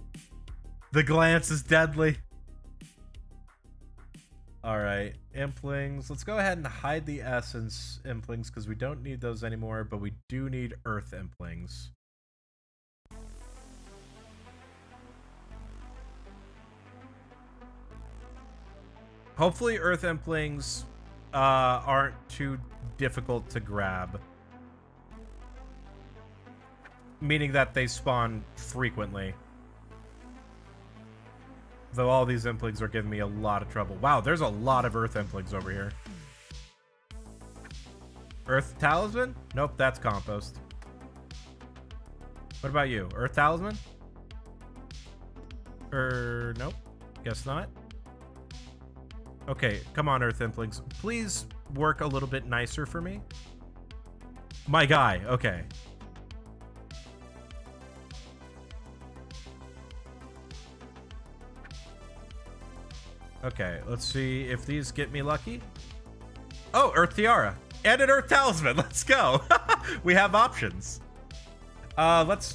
The glance is deadly. Alright, Implings. Let's go ahead and hide the Essence Implings because we don't need those anymore, but we do need Earth Implings. Hopefully Earth Implings aren't too difficult to grab. Meaning that they spawn frequently. Though all these Implings are giving me a lot of trouble. Wow, there's a lot of Earth Implings over here. Earth Talisman? Nope, that's Compost. What about you? Earth Talisman? Nope. Guess not. Okay, come on, Earth Implings. Please work a little bit nicer for me. My guy, okay. Okay, let's see if these get me lucky. Oh, Earth Tiara and an Earth Talisman. Let's go. We have options. Let's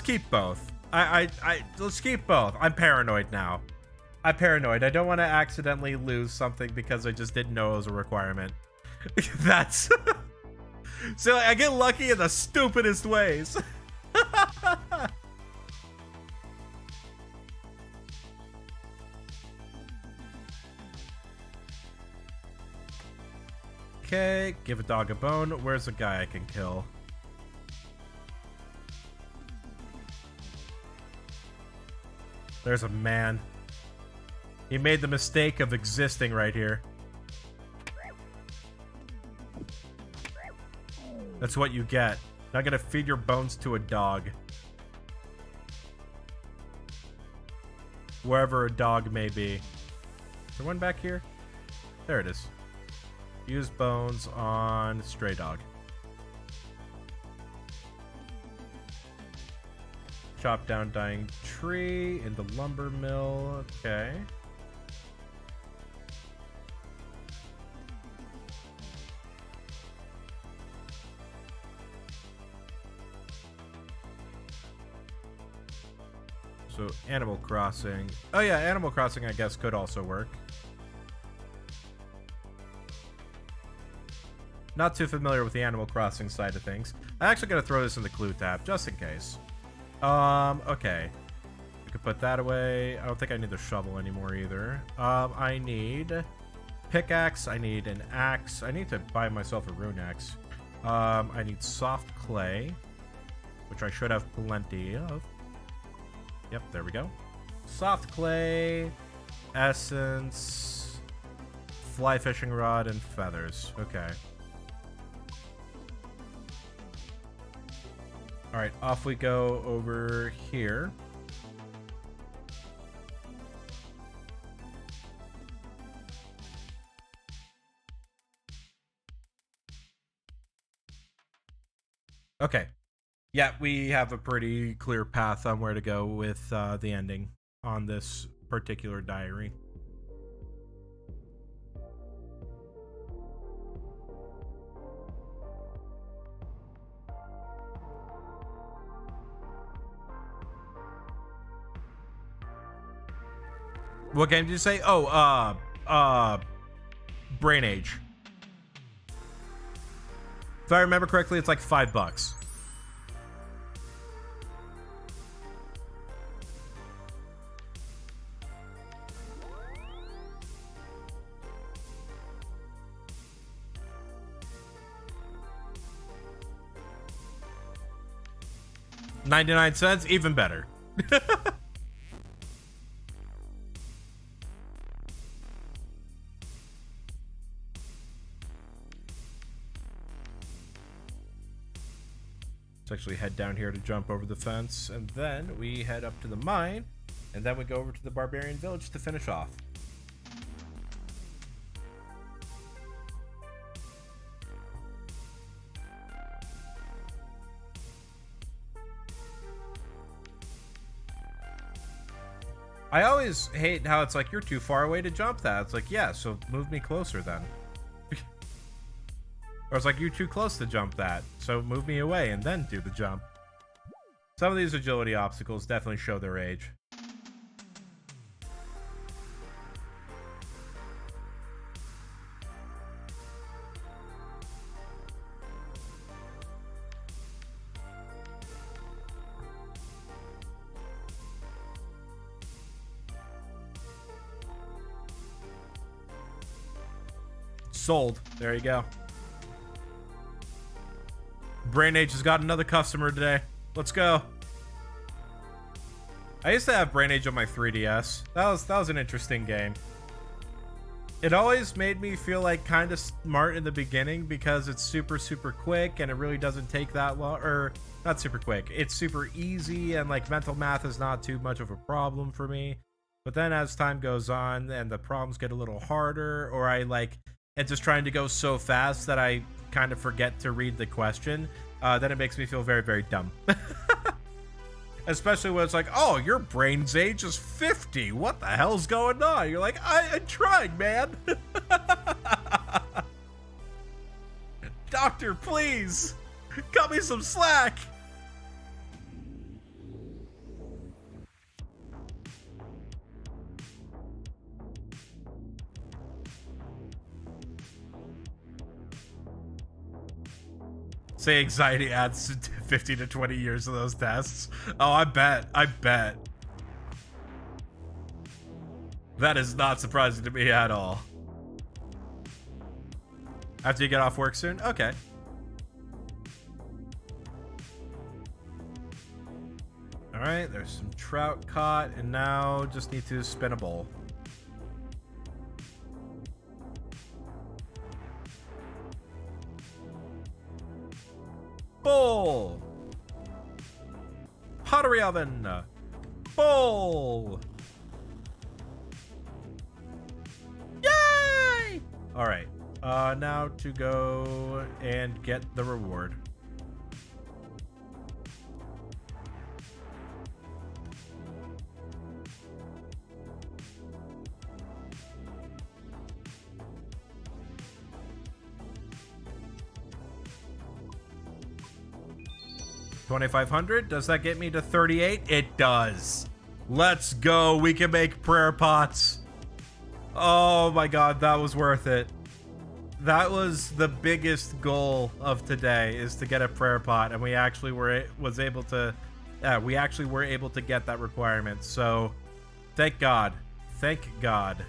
keep both. Let's keep both. I'm paranoid now. I'm paranoid. I don't want to accidentally lose something because I just didn't know it was a requirement. That's so I get lucky in the stupidest ways. Okay, give a dog a bone. Where's a guy I can kill? There's a man. He made the mistake of existing right here. That's what you get. Not gonna feed your bones to a dog. Wherever a dog may be. Is there one back here? There it is. Use bones on stray dog. Chop down dying tree in the lumber mill. Okay. So Animal Crossing. Oh yeah, Animal Crossing I guess could also work. Not too familiar with the Animal Crossing side of things. I'm actually gonna throw this in the clue tab just in case. Okay. I could put that away. I don't think I need the shovel anymore either. I need pickaxe. I need an axe. I need to buy myself a rune axe. I need soft clay, which I should have plenty of. Yep, there we go. Soft clay, essence, fly fishing rod, and feathers. Okay. Alright, off we go over here. Okay. Yeah, we have a pretty clear path on where to go with the ending on this particular diary. What game did you say? Oh, Brain Age. If I remember correctly, it's like $5. $0.99, even better. Let's actually head down here to jump over the fence, and then we head up to the mine, and then we go over to the Barbarian Village to finish off. I always hate how it's like, you're too far away to jump that. It's like, yeah, so move me closer then. Or it's like, you're too close to jump that, so move me away and then do the jump. Some of these agility obstacles definitely show their age. Sold. There you go. Brain Age has got another customer today. Let's go. I used to have Brain Age on my 3DS. That was an interesting game. It always made me feel like kind of smart in the beginning because it's super quick and it really doesn't take that long, or not super quick. It's super easy and like mental math is not too much of a problem for me. But then as time goes on and the problems get a little harder, or I like it's just trying to go so fast that I kind of forget to read the question, then it makes me feel very dumb. Especially when it's like, oh, your brain's age is 50. What the hell's going on? You're like, I'm trying, man. Doctor, please. Cut me some slack. Say anxiety adds 50 to 20 years of those tests. Oh, I bet. That is not surprising to me at all. After you get off work soon? Okay. Alright, there's some trout caught, and now just need to spin a bowl. Bowl! Pottery oven! Bowl! Yay! Alright, now to go and get the reward. $2,500. Does that get me to 38? It does. Let's go. We can make prayer pots. Oh my god, that was worth it. That was the biggest goal of today, is to get a prayer pot, and we actually were able to get that requirement. So, thank God. Thank God.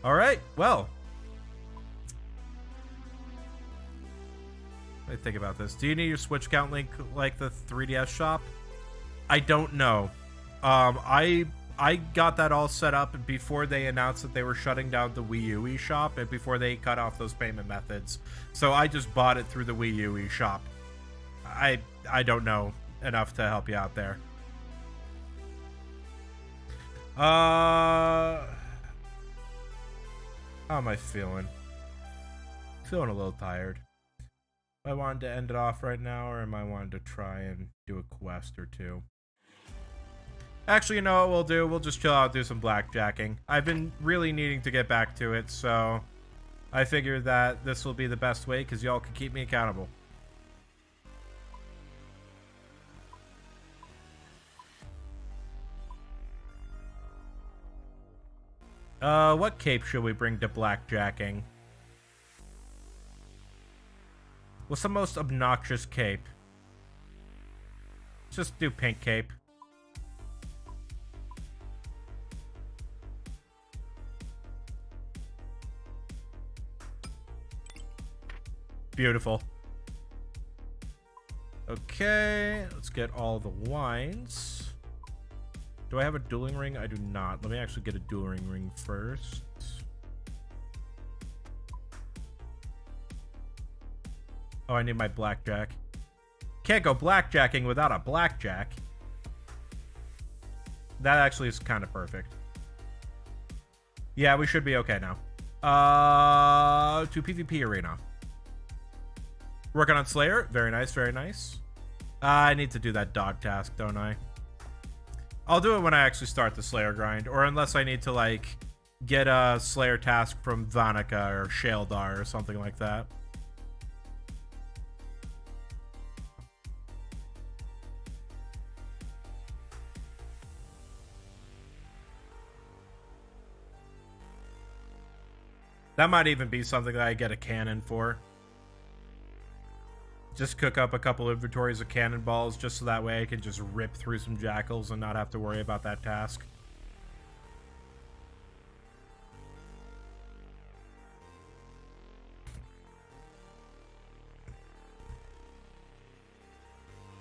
All right. Well, let me think about this. Do you need your Switch account link like the 3DS shop? I don't know. I got that all set up before they announced that they were shutting down the Wii U eShop and before they cut off those payment methods. So I just bought it through the Wii U eShop. I don't know enough to help you out there. How am I feeling? Feeling a little tired. I wanted to end it off right now, or am I wanting to try and do a quest or two? Actually, you know what we'll do? We'll just chill out, do some blackjacking. I've been really needing to get back to it, so I figured that this will be the best way because y'all can keep me accountable. What cape should we bring to blackjacking? What's the most obnoxious cape? Let's just do pink cape. Beautiful. Okay, let's get all the wines. Do I have a dueling ring? I do not. Let me actually get a dueling ring first. Oh, I need my blackjack. Can't go blackjacking without a blackjack. That actually is kind of perfect. Yeah, we should be okay now. To PvP arena. Working on Slayer. Very nice, very nice. I need to do that dog task, don't I? I'll do it when I actually start the Slayer grind, or unless I need to, like, get a Slayer task from Vanica or Sheldar or something like that. That might even be something that I get a cannon for. Just cook up a couple inventories of cannonballs just so that way I can just rip through some jackals and not have to worry about that task.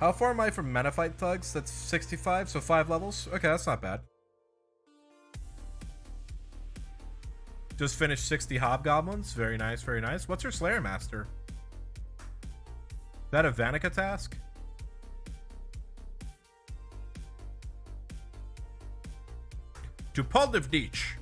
How far am I from Menophyte Thugs? That's 65, so 5 levels? Okay, that's not bad. Just finished 60 Hobgoblins. Very nice, very nice. What's your Slayer Master? Is that a Vanica task? To Poldivnich.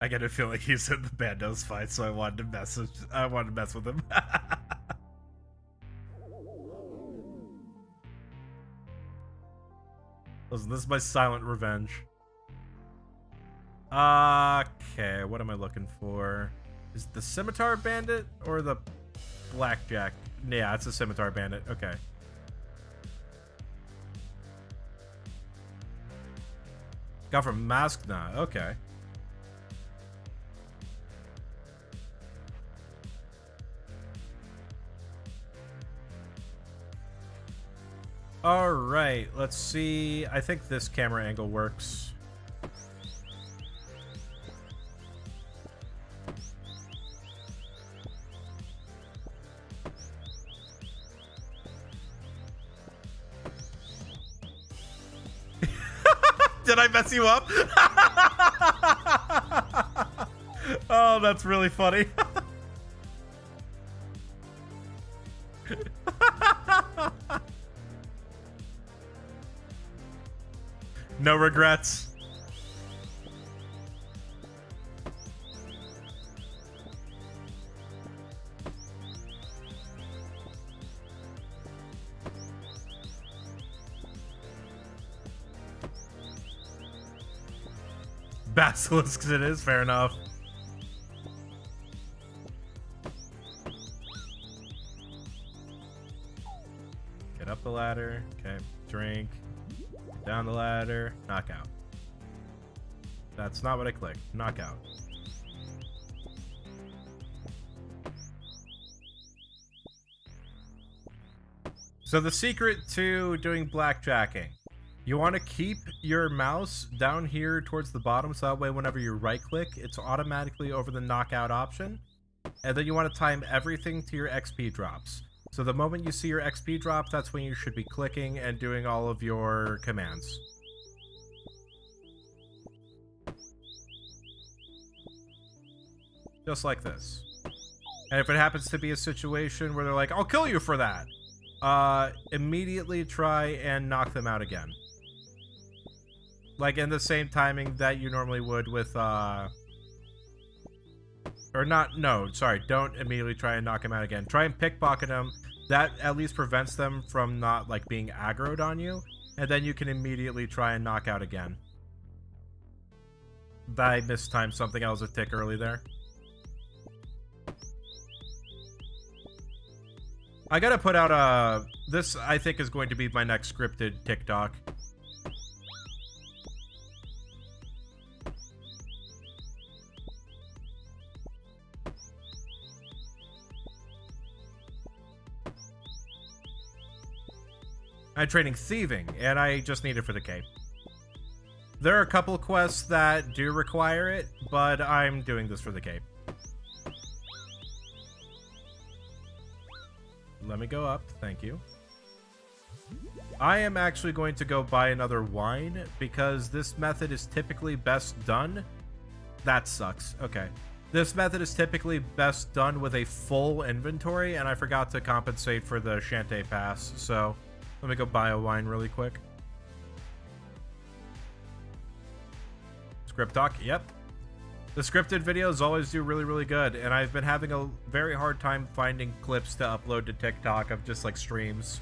I get a feeling he's in the Bandos fight, so I wanted to mess with him. Listen, this is my silent revenge. Okay, what am I looking for? Is it the Scimitar Bandit or the Blackjack? Yeah, it's a Scimitar Bandit. Okay. Got from Maskna. Okay. All right, let's see. I think this camera angle works. Did I mess you up? Oh, that's really funny. No regrets. Basilisks it is, fair enough. Get up the ladder. Okay, drink. Down the ladder. Knockout. That's not what I clicked. Knockout. So the secret to doing blackjacking. You want to keep your mouse down here towards the bottom so that way whenever you right click, it's automatically over the knockout option. And then you want to time everything to your XP drops. So the moment you see your XP drop, that's when you should be clicking and doing all of your commands. Just like this. And if it happens to be a situation where they're like, I'll kill you for that, immediately try and knock them out again. Like in the same timing that you normally would with, or not, no, sorry, don't immediately try and knock them out again. Try and pickpocket them. That at least prevents them from not, like, being aggroed on you. And then you can immediately try and knock out again. I mistimed something else a tick early there. I gotta put out a... This, I think, is going to be my next scripted TikTok. I'm training thieving, and I just need it for the cape. There are a couple quests that do require it, but I'm doing this for the cape. Let me go up, thank you. I am actually going to go buy another wine, because this method is typically best done... That sucks, okay. This method is typically best done with a full inventory, and I forgot to compensate for the Shantae Pass, so... Let me go buy a wine really quick. Script talk, yep. The scripted videos always do really, really good, and I've been having a very hard time finding clips to upload to TikTok of just like streams.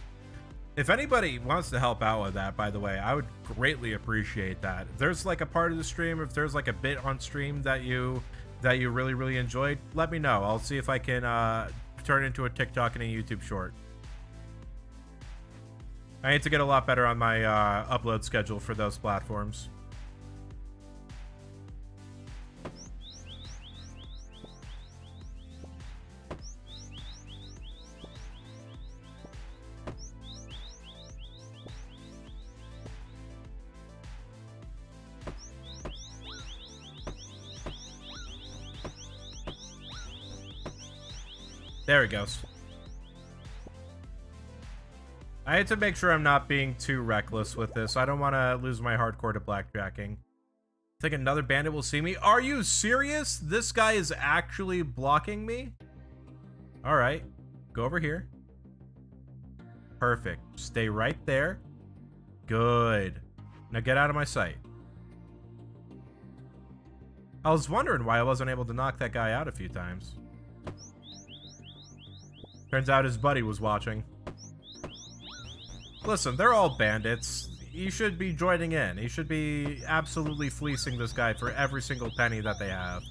If anybody wants to help out with that, by the way, I would greatly appreciate that. If there's like a part of the stream, if there's like a bit on stream that you really, really enjoyed, let me know. I'll see if I can turn it into a TikTok and a YouTube short. I need to get a lot better on my upload schedule for those platforms. There he goes. I had to make sure I'm not being too reckless with this. I don't want to lose my hardcore to blackjacking. Think another bandit will see me? Are you serious? This guy is actually blocking me? Alright. Go over here. Perfect. Stay right there. Good. Now get out of my sight. I was wondering why I wasn't able to knock that guy out a few times. Turns out his buddy was watching. Listen, they're all bandits. You should be joining in. You should be absolutely fleecing this guy for every single penny that they have.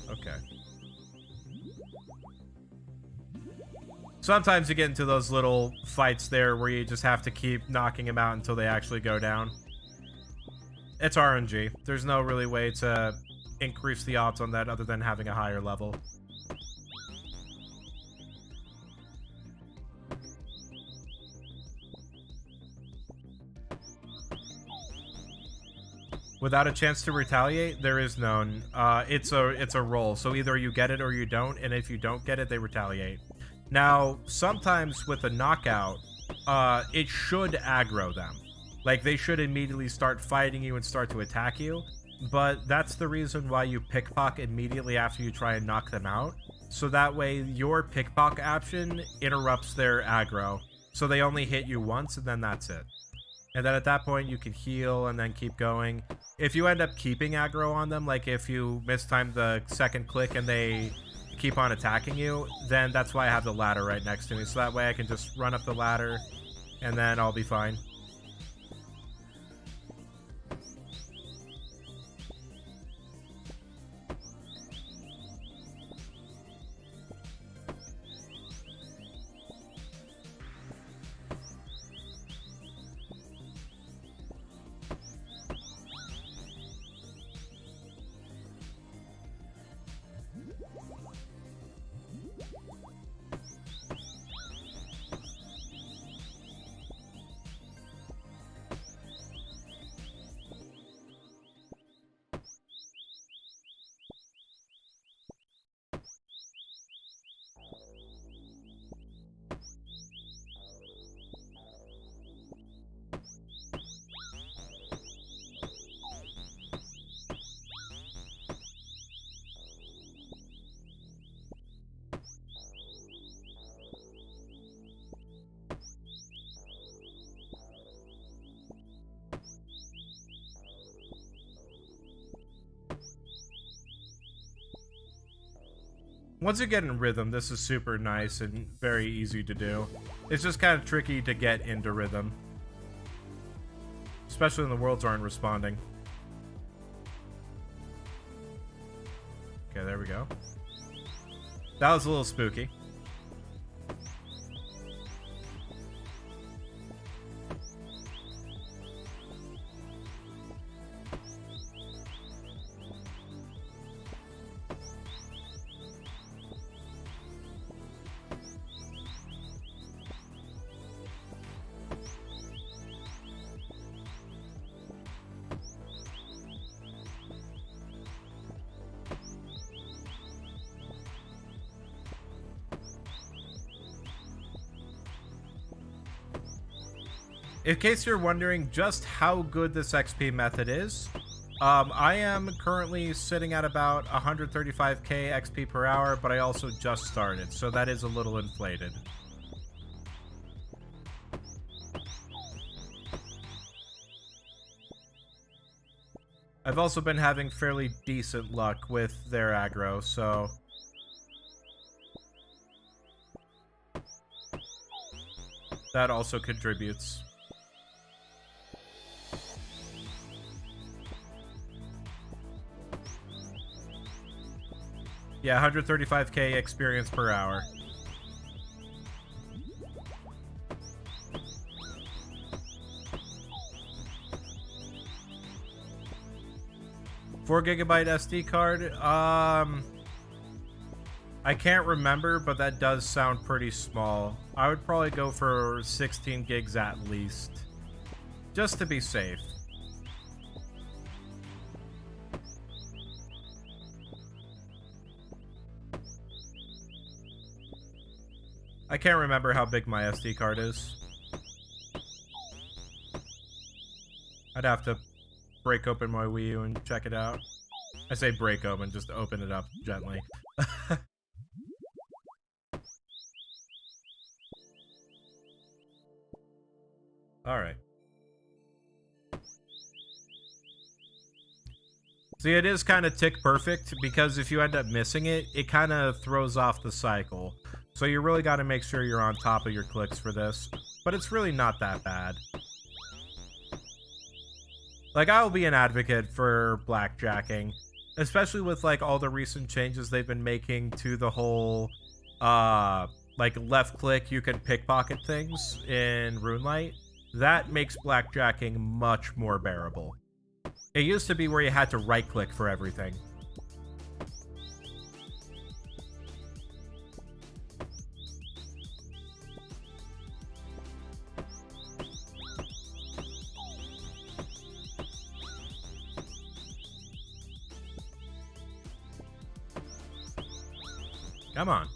Okay. Sometimes you get into those little fights there where you just have to keep knocking them out until they actually go down. It's RNG. There's no really way to increase the odds on that other than having a higher level. Without a chance to retaliate, there is none. It's a roll, so either you get it or you don't, and if you don't get it, they retaliate. Now, sometimes with a knockout, it should aggro them. Like, they should immediately start fighting you and start to attack you, but that's the reason why you pickpocket immediately after you try and knock them out, so that way your pickpocket option interrupts their aggro, so they only hit you once, and then that's it. And then at that point, you can heal and then keep going. If you end up keeping aggro on them, like if you mistime the second click and they keep on attacking you, then that's why I have the ladder right next to me. So that way I can just run up the ladder and then I'll be fine. Once you get in rhythm, this is super nice and very easy to do. It's just kind of tricky to get into rhythm. Especially when the worlds aren't responding. Okay, there we go. That was a little spooky. In case you're wondering just how good this XP method is, I am currently sitting at about 135k XP per hour, but I also just started, so that is a little inflated. I've also been having fairly decent luck with their aggro, so... that also contributes. Yeah, 135k experience per hour. $4GB SD card? I can't remember, but that does sound pretty small. I would probably go for 16 gigs at least, just to be safe. I can't remember how big my SD card is. I'd have to break open my Wii U and check it out. I say break open, just open it up gently. Alright. See, it is kind of tick perfect, because if you end up missing it, it kind of throws off the cycle. So you really got to make sure you're on top of your clicks for this. But it's really not that bad. Like, I'll be an advocate for blackjacking, especially with, like, all the recent changes they've been making to the whole, like, left click, you can pickpocket things in RuneLite. That makes blackjacking much more bearable. It used to be where you had to right click for everything. Come on.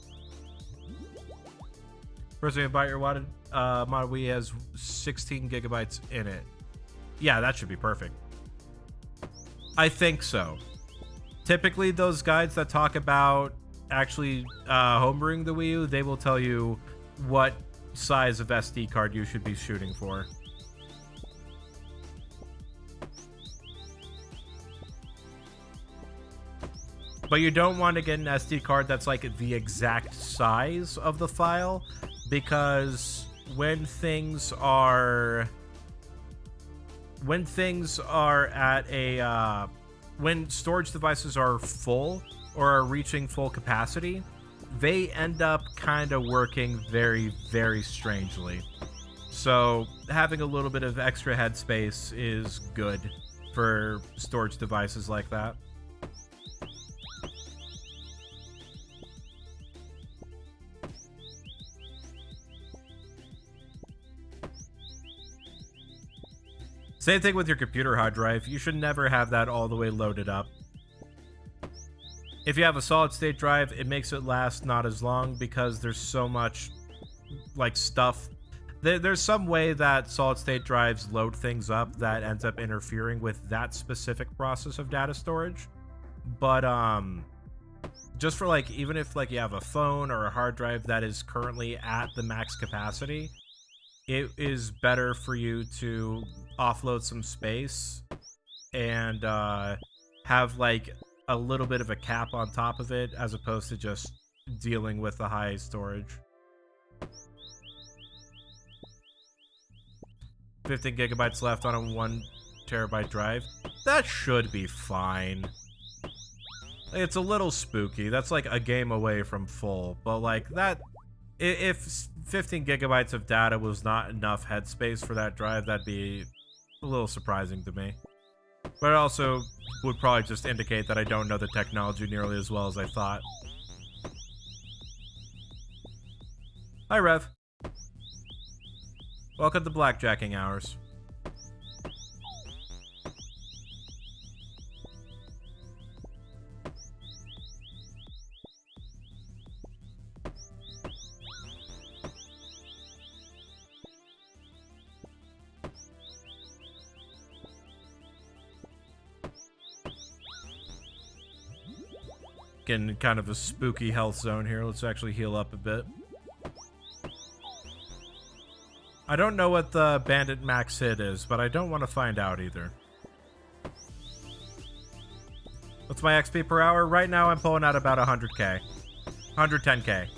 First thing about your mod Wii has 16 gigabytes in it. Yeah, that should be perfect. I think so. Typically, those guides that talk about actually homebrewing the Wii U, they will tell you what size of SD card you should be shooting for. But you don't want to get an SD card that's like the exact size of the file, because when things are at a when storage devices are full or are reaching full capacity, they end up kind of working very, very strangely. So having a little bit of extra headspace is good for storage devices like that. Same thing with your computer hard drive. You should never have that all the way loaded up. If you have a solid state drive, it makes it last not as long because there's so much like stuff. There's some way that solid state drives load things up that ends up interfering with that specific process of data storage. But just for like, even if like you have a phone or a hard drive that is currently at the max capacity, it is better for you to offload some space and have like a little bit of a cap on top of it, as opposed to just dealing with the high storage. 15 gigabytes left on a 1 terabyte drive. That should be fine. It's a little spooky. That's like a game away from full. But like that, if 15 gigabytes of data was not enough headspace for that drive, that'd be a little surprising to me. But it also would probably just indicate that I don't know the technology nearly as well as I thought. Hi, Rev. Welcome to Blackjacking Hours. Getting kind of a spooky health zone here. Let's actually heal up a bit. I don't know what the bandit max hit is, but I don't want to find out either. What's my XP per hour? Right now I'm pulling out about 100k. 110k.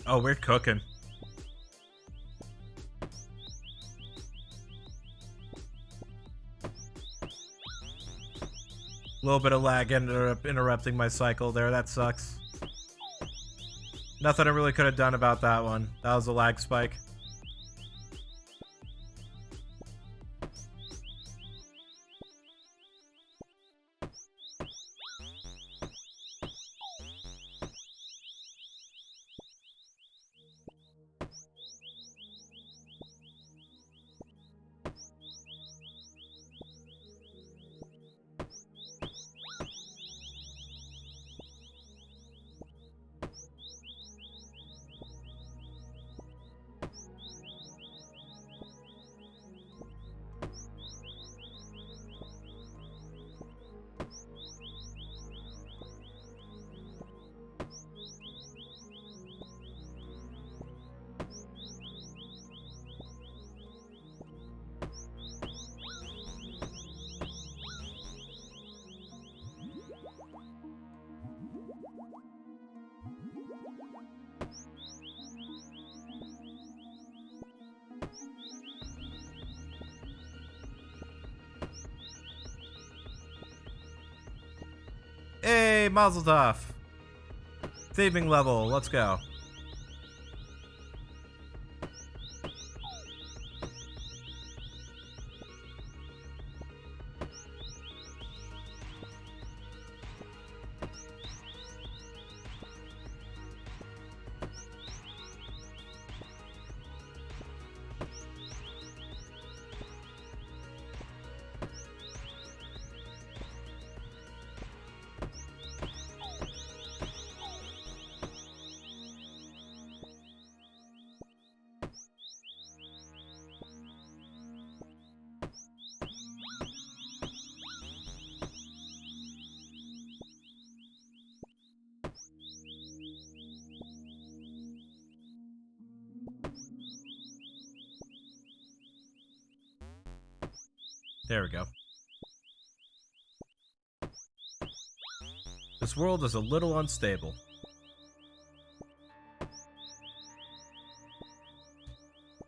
Oh, we're cooking. A little bit of lag ended up interrupting my cycle there. That sucks. Nothing I really could have done about that one. That was a lag spike. Hey, Mazel Tov. Thieving level, let's go. There we go. This world is a little unstable.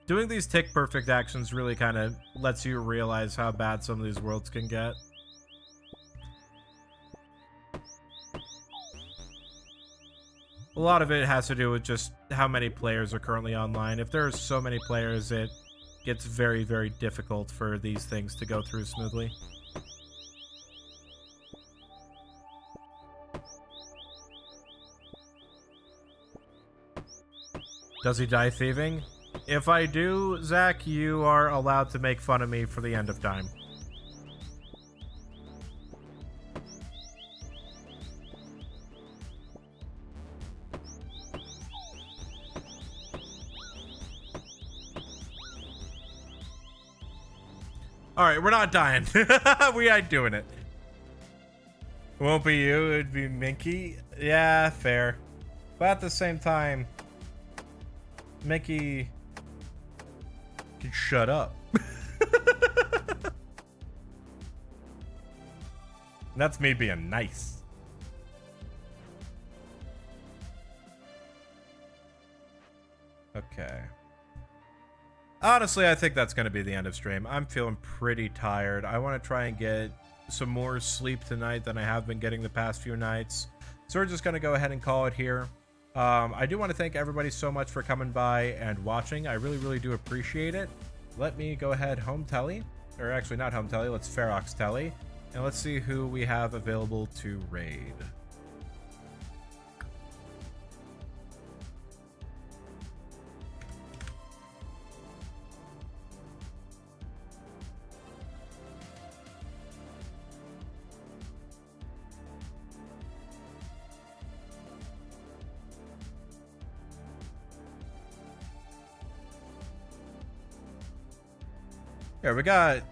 Doing these tick perfect actions really kind of lets you realize how bad some of these worlds can get. A lot of it has to do with just how many players are currently online. If there are so many players, it gets very, very difficult for these things to go through smoothly. Does he die thieving? If I do, Zach, you are allowed to make fun of me for the end of time. All right, we're not dying. We ain't doing it. Won't be you, it'd be Minky. Yeah, fair. But at the same time, Mickey can shut up. That's me being nice. Okay. Honestly, I think that's going to be the end of stream. I'm feeling pretty tired. I want to try and get some more sleep tonight than I have been getting the past few nights. So we're just going to go ahead and call it here. I do want to thank everybody so much for coming by and watching. I really, really do appreciate it. Let me go ahead home telly. Or actually not home telly, let's Ferox telly. And let's see who we have available to raid. Here, we got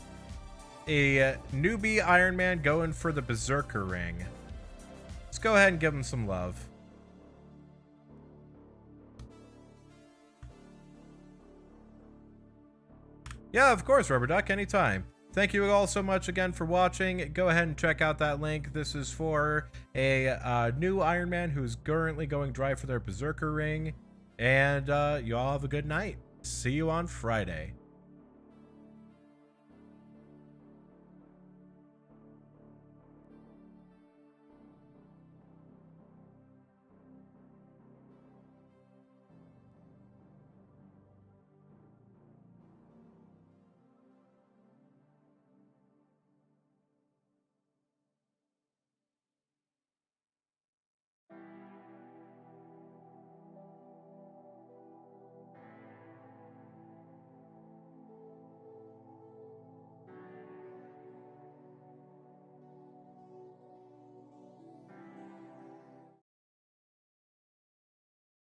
a newbie Iron Man going for the Berserker ring. Let's go ahead and give him some love. Yeah, of course, Rubber Duck, anytime. Thank you all so much again for watching. Go ahead and check out that link. This is for a new Iron Man who's currently going dry for their Berserker ring. And you all have a good night. See you on Friday.